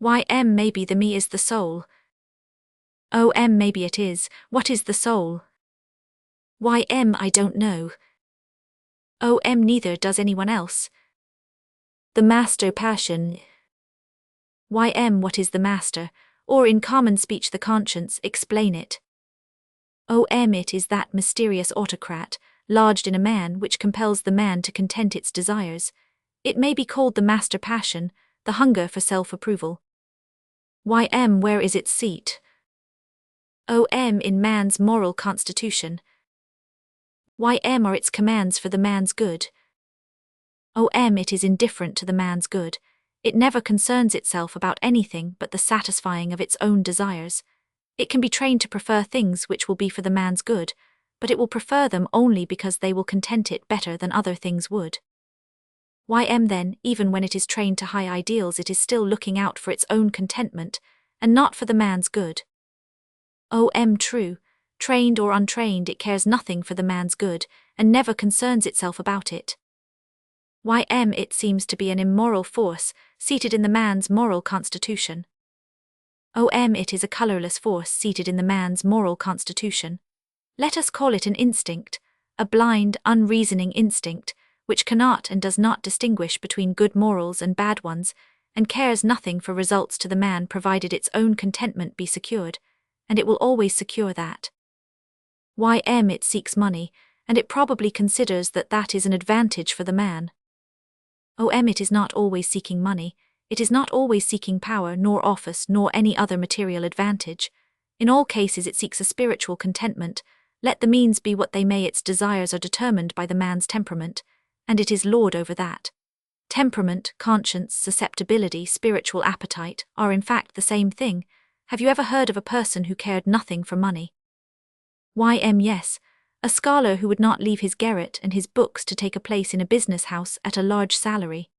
Maybe the me is the soul. Maybe it is. What is the soul? I don't know. Neither does anyone else. The master passion. What is the master, or in common speech the conscience, explain it. It is that mysterious autocrat, lodged in a man which compels the man to content its desires. It may be called the master passion, the hunger for self-approval. Where is its seat? In man's moral constitution. Are its commands for the man's good? It is indifferent to the man's good. It never concerns itself about anything but the satisfying of its own desires. It can be trained to prefer things which will be for the man's good, but it will prefer them only because they will content it better than other things would. Then, even when it is trained to high ideals, it is still looking out for its own contentment, and not for the man's good. True, Trained or untrained, it cares nothing for the man's good, and never concerns itself about it. It seems to be an immoral force, seated in the man's moral constitution. It is a colorless force seated in the man's moral constitution. Let us call it an instinct, a blind, unreasoning instinct, which cannot and does not distinguish between good morals and bad ones, and cares nothing for results to the man provided its own contentment be secured, and it will always secure that. It seeks money, and it probably considers that that is an advantage for the man. It is not always seeking money, it is not always seeking power nor office nor any other material advantage. In all cases it seeks a spiritual contentment. Let the means be what they may, its desires are determined by the man's temperament, and it is lord over that. Temperament, conscience, susceptibility, spiritual appetite are in fact the same thing. Have you ever heard of a person who cared nothing for money? Yes. A scholar who would not leave his garret and his books to take a place in a business house at a large salary.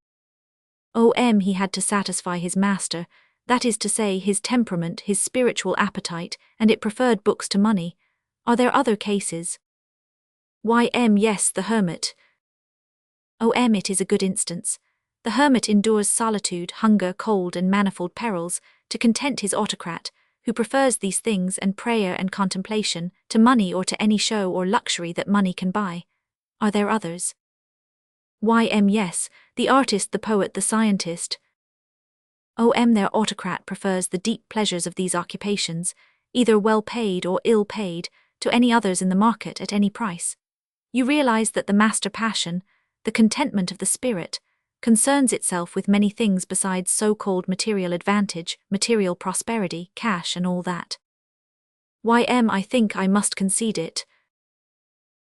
He had to satisfy his master, that is to say, his temperament, his spiritual appetite, and it preferred books to money. Are there other cases? Yes, the hermit. It is a good instance. The hermit endures solitude, hunger, cold, and manifold perils, to content his autocrat, who prefers these things and prayer and contemplation to money or to any show or luxury that money can buy. Are there others? Yes, the artist, the poet, the scientist. Their autocrat prefers the deep pleasures of these occupations, either well paid or ill paid, to any others in the market at any price. You realize that the master passion, the contentment of the spirit, concerns itself with many things besides so-called material advantage, material prosperity, cash and all that. I think I must concede it.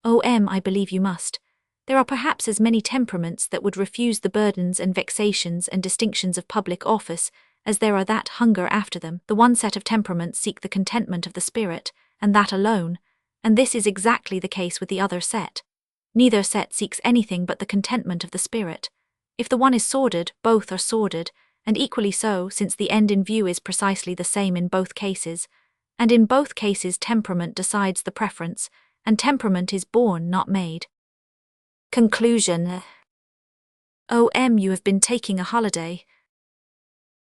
I believe you must. There are perhaps as many temperaments that would refuse the burdens and vexations and distinctions of public office as there are that hunger after them. The one set of temperaments seek the contentment of the spirit, and that alone, and this is exactly the case with the other set. Neither set seeks anything but the contentment of the spirit. If the one is sordid, both are sordid, and equally so, since the end in view is precisely the same in both cases, and in both cases temperament decides the preference, and temperament is born, not made. Conclusion. You have been taking a holiday.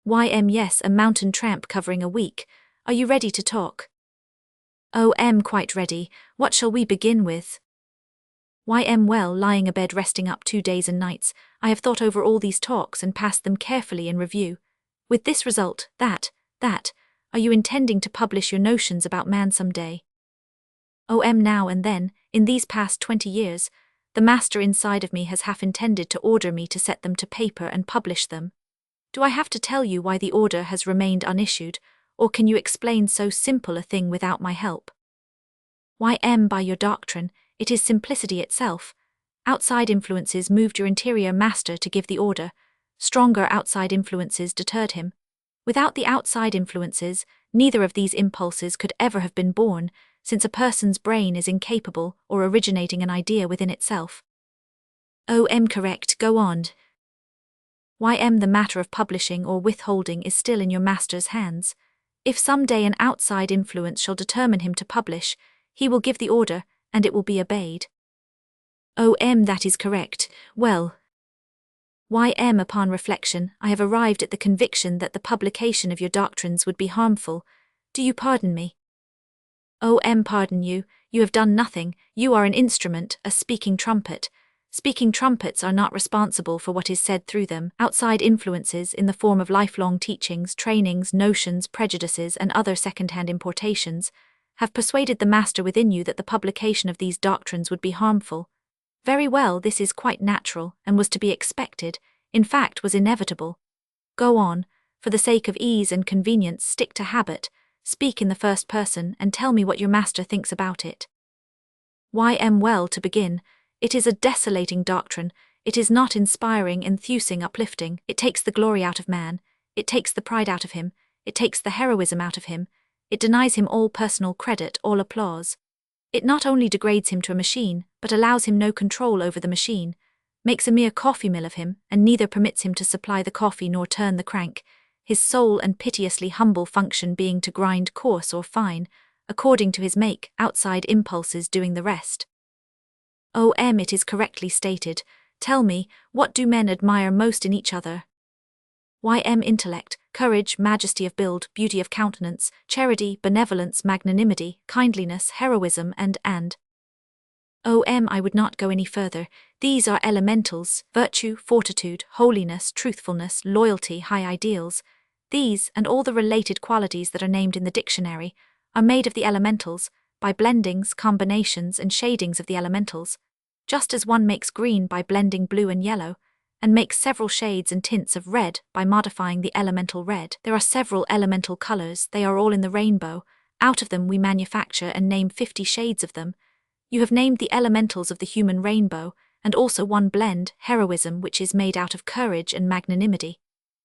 Yes, a mountain tramp covering a week. Are you ready to talk? Quite ready. What shall we begin with? Well, lying abed resting up 2 days and nights, I have thought over all these talks and passed them carefully in review. With this result, that, are you intending to publish your notions about man some day? Now and then, in these past 20 years, the master inside of me has half intended to order me to set them to paper and publish them. Do I have to tell you why the order has remained unissued, or can you explain so simple a thing without my help? By your doctrine, it is simplicity itself. Outside influences moved your interior master to give the order. Stronger outside influences deterred him. Without the outside influences, neither of these impulses could ever have been born, since a person's brain is incapable or originating an idea within itself. Correct, go on. The matter of publishing or withholding is still in your master's hands. If some day an outside influence shall determine him to publish, he will give the order, and it will be obeyed. That is correct. Well, upon reflection, I have arrived at the conviction that the publication of your doctrines would be harmful. Do you pardon me? Pardon you. You have done nothing. You are an instrument, a speaking trumpet. Speaking trumpets are not responsible for what is said through them. Outside influences, in the form of lifelong teachings, trainings, notions, prejudices, and other second-hand importations, have persuaded the master within you that the publication of these doctrines would be harmful. Very well, this is quite natural, and was to be expected, in fact was inevitable. Go on, for the sake of ease and convenience stick to habit, speak in the first person and tell me what your master thinks about it. Well, to begin, it is a desolating doctrine, it is not inspiring, enthusing, uplifting, it takes the glory out of man, it takes the pride out of him, it takes the heroism out of him, it denies him all personal credit, all applause. It not only degrades him to a machine, but allows him no control over the machine, makes a mere coffee mill of him, and neither permits him to supply the coffee nor turn the crank, his sole and piteously humble function being to grind coarse or fine, according to his make, outside impulses doing the rest. It is correctly stated. Tell me, what do men admire most in each other? Intellect, courage, majesty of build, beauty of countenance, charity, benevolence, magnanimity, kindliness, heroism, and I would not go any further. These are elementals: virtue, fortitude, holiness, truthfulness, loyalty, high ideals. These, and all the related qualities that are named in the dictionary, are made of the elementals, by blendings, combinations, and shadings of the elementals. Just as one makes green by blending blue and yellow, and makes several shades and tints of red by modifying the elemental red. There are several elemental colors, they are all in the rainbow. Out of them we manufacture and name 50 shades of them. You have named the elementals of the human rainbow, and also one blend, heroism, which is made out of courage and magnanimity.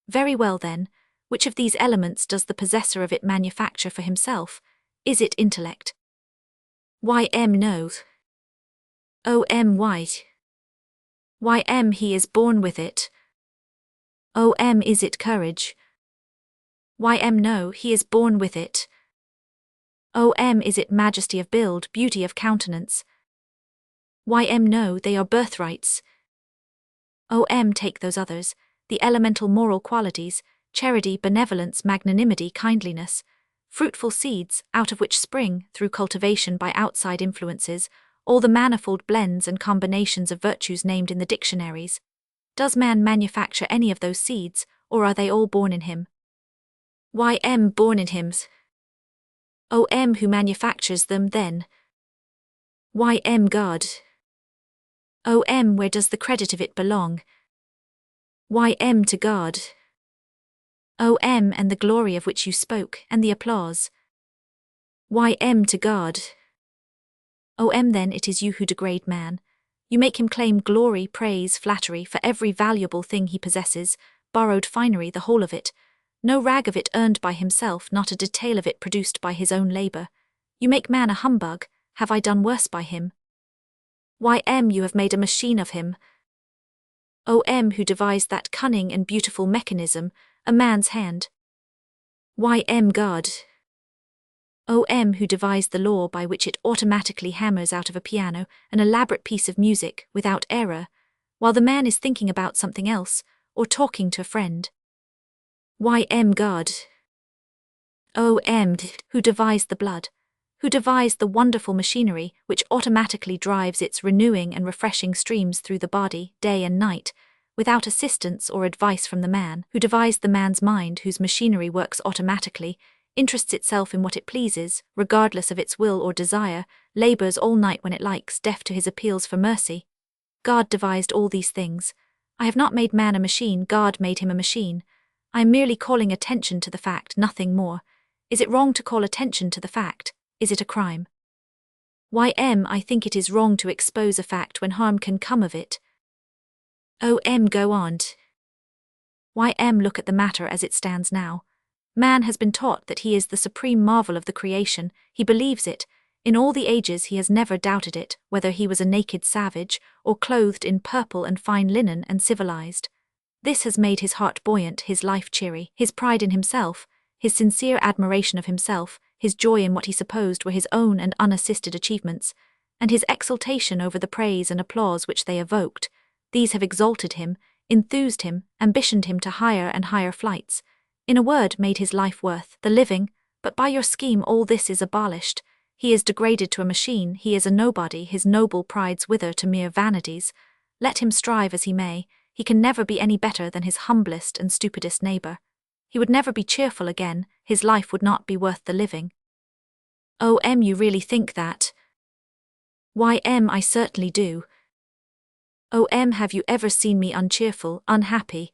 Very well then, which of these elements does the possessor of it manufacture for himself? Is it intellect? No. Why? He is born with it. Is it courage? No, he is born with it. Is it majesty of build, beauty of countenance? No, they are birthrights. Take those others, the elemental moral qualities, charity, benevolence, magnanimity, kindliness, fruitful seeds, out of which spring, through cultivation by outside influences, all the manifold blends and combinations of virtues named in the dictionaries. Does man manufacture any of those seeds, or are they all born in him? Born in him. Who manufactures them then? God. Where does the credit of it belong? To God. And the glory of which you spoke, and the applause. To God. Then it is you who degrade man. You make him claim glory, praise, flattery for every valuable thing he possesses, borrowed finery, the whole of it. No rag of it earned by himself, not a detail of it produced by his own labor. You make man a humbug. Have I done worse by him? You have made a machine of him. Who devised that cunning and beautiful mechanism, a man's hand? God. Who devised the law by which it automatically hammers out of a piano an elaborate piece of music without error, while the man is thinking about something else, or talking to a friend? God. Who devised the blood? Who devised the wonderful machinery which automatically drives its renewing and refreshing streams through the body, day and night, without assistance or advice from the man? Who devised the man's mind, whose machinery works automatically, interests itself in what it pleases, regardless of its will or desire, labors all night when it likes, deaf to his appeals for mercy? God devised all these things. I have not made man a machine, God made him a machine. I am merely calling attention to the fact, nothing more. Is it wrong to call attention to the fact? Is it a crime? I think it is wrong to expose a fact when harm can come of it. Go on. Look at the matter as it stands now. Man has been taught that he is the supreme marvel of the creation. He believes it. In all the ages he has never doubted it, whether he was a naked savage, or clothed in purple and fine linen and civilized. This has made his heart buoyant, his life cheery, his pride in himself, his sincere admiration of himself, his joy in what he supposed were his own and unassisted achievements, and his exultation over the praise and applause which they evoked. These have exalted him, enthused him, ambitioned him to higher and higher flights. In a word, made his life worth the living. But by your scheme all this is abolished. He is degraded to a machine, he is a nobody, his noble prides wither to mere vanities. Let him strive as he may, he can never be any better than his humblest and stupidest neighbor. He would never be cheerful again, his life would not be worth the living. You really think that? I certainly do. Have you ever seen me uncheerful, unhappy?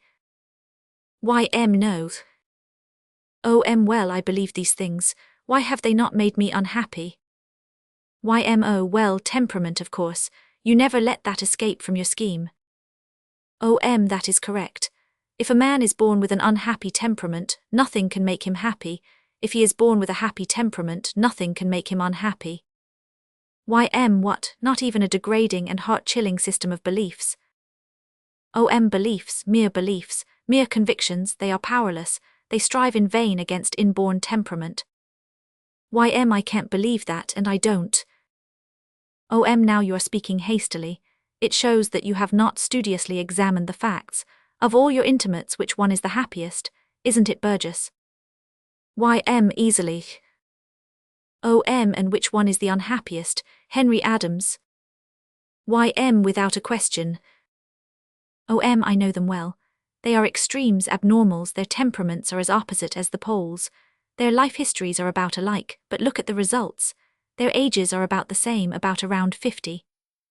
No. Well, I believe these things. Why have they not made me unhappy? Well, temperament, of course. You never let that escape from your scheme. That is correct. If a man is born with an unhappy temperament, nothing can make him happy. If he is born with a happy temperament, nothing can make him unhappy. What? Not even a degrading and heart-chilling system of beliefs? Beliefs, mere convictions, they are powerless. They strive in vain against inborn temperament. I can't believe that, and I don't. Now you are speaking hastily. It shows that you have not studiously examined the facts. Of all your intimates, which one is the happiest? Isn't it Burgess? Easily. And which one is the unhappiest? Henry Adams. Without a question. I know them well. They are extremes, abnormals, their temperaments are as opposite as the poles. Their life histories are about alike, but look at the results. Their ages are about the same, about around 50.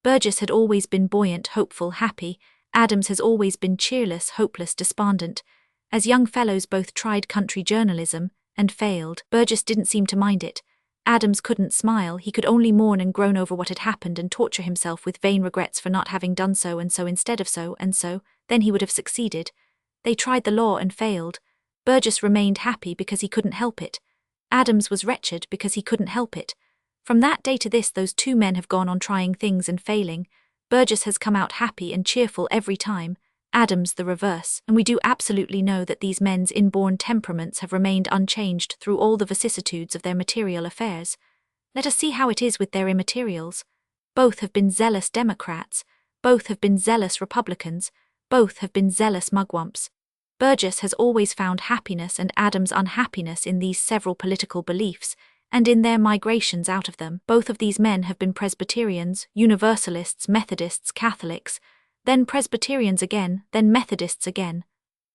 Burgess had always been buoyant, hopeful, happy. Adams has always been cheerless, hopeless, despondent. As young fellows both tried country journalism, and failed. Burgess didn't seem to mind it. Adams couldn't smile, he could only mourn and groan over what had happened and torture himself with vain regrets for not having done so and so instead of so and so, then he would have succeeded. They tried the law and failed. Burgess remained happy because he couldn't help it. Adams was wretched because he couldn't help it. From that day to this, those two men have gone on trying things and failing. Burgess has come out happy and cheerful every time, Adams the reverse, and we do absolutely know that these men's inborn temperaments have remained unchanged through all the vicissitudes of their material affairs. Let us see how it is with their immaterials. Both have been zealous Democrats, both have been zealous Republicans, both have been zealous mugwumps. Burgess has always found happiness and Adams unhappiness in these several political beliefs, and in their migrations out of them. Both of these men have been Presbyterians, Universalists, Methodists, Catholics, then Presbyterians again, then Methodists again.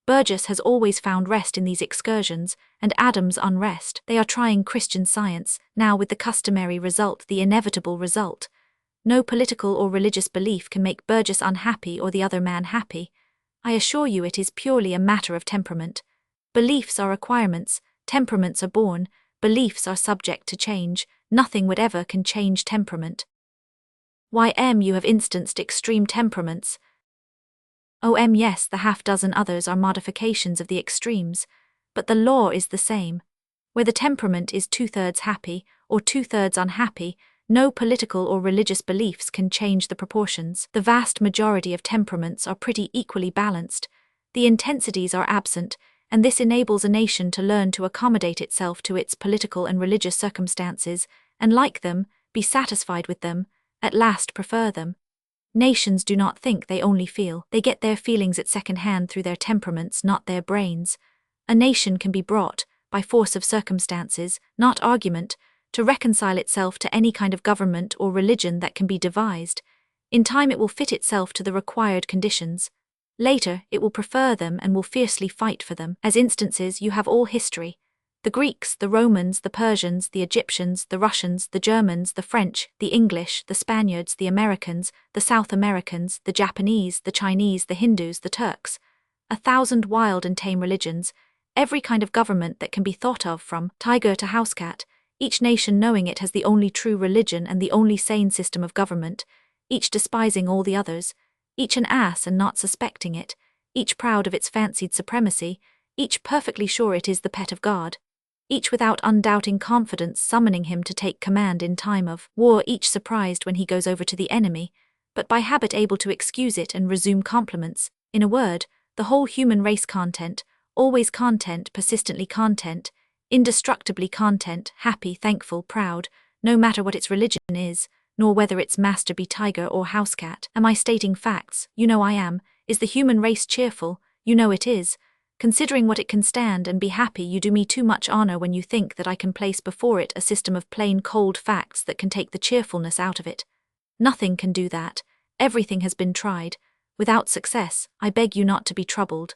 Burgess has always found rest in these excursions, and Adams unrest. They are trying Christian Science, now with the customary result, the inevitable result. No political or religious belief can make Burgess unhappy or the other man happy. I assure you it is purely a matter of temperament. Beliefs are requirements, temperaments are born, beliefs are subject to change, nothing whatever can change temperament. You have instanced extreme temperaments. Yes, the half-dozen others are modifications of the extremes, but the law is the same. Where the temperament is 2/3 happy or 2/3 unhappy, no political or religious beliefs can change the proportions. The vast majority of temperaments are pretty equally balanced. The intensities are absent, and this enables a nation to learn to accommodate itself to its political and religious circumstances, and like them, be satisfied with them, at last prefer them. Nations do not think, they only feel. They get their feelings at second hand through their temperaments, not their brains. A nation can be brought, by force of circumstances, not argument, to reconcile itself to any kind of government or religion that can be devised. In time it will fit itself to the required conditions. Later, it will prefer them and will fiercely fight for them. As instances, you have all history. The Greeks, the Romans, the Persians, the Egyptians, the Russians, the Germans, the French, the English, the Spaniards, the Americans, the South Americans, the Japanese, the Chinese, the Hindus, the Turks. 1,000 wild and tame religions, every kind of government that can be thought of from tiger to housecat, each nation knowing it has the only true religion and the only sane system of government, each despising all the others, each an ass and not suspecting it, each proud of its fancied supremacy, each perfectly sure it is the pet of God. Each without undoubting confidence summoning him to take command in time of war, each surprised when he goes over to the enemy, but by habit able to excuse it and resume compliments. In a word, the whole human race content, always content, persistently content, indestructibly content, happy, thankful, proud, no matter what its religion is, nor whether its master be tiger or housecat. Am I stating facts? You know I am. Is the human race cheerful? You know it is. Considering what it can stand and be happy, you do me too much honor when you think that I can place before it a system of plain cold facts that can take the cheerfulness out of it. Nothing can do that. Everything has been tried. Without success, I beg you not to be troubled.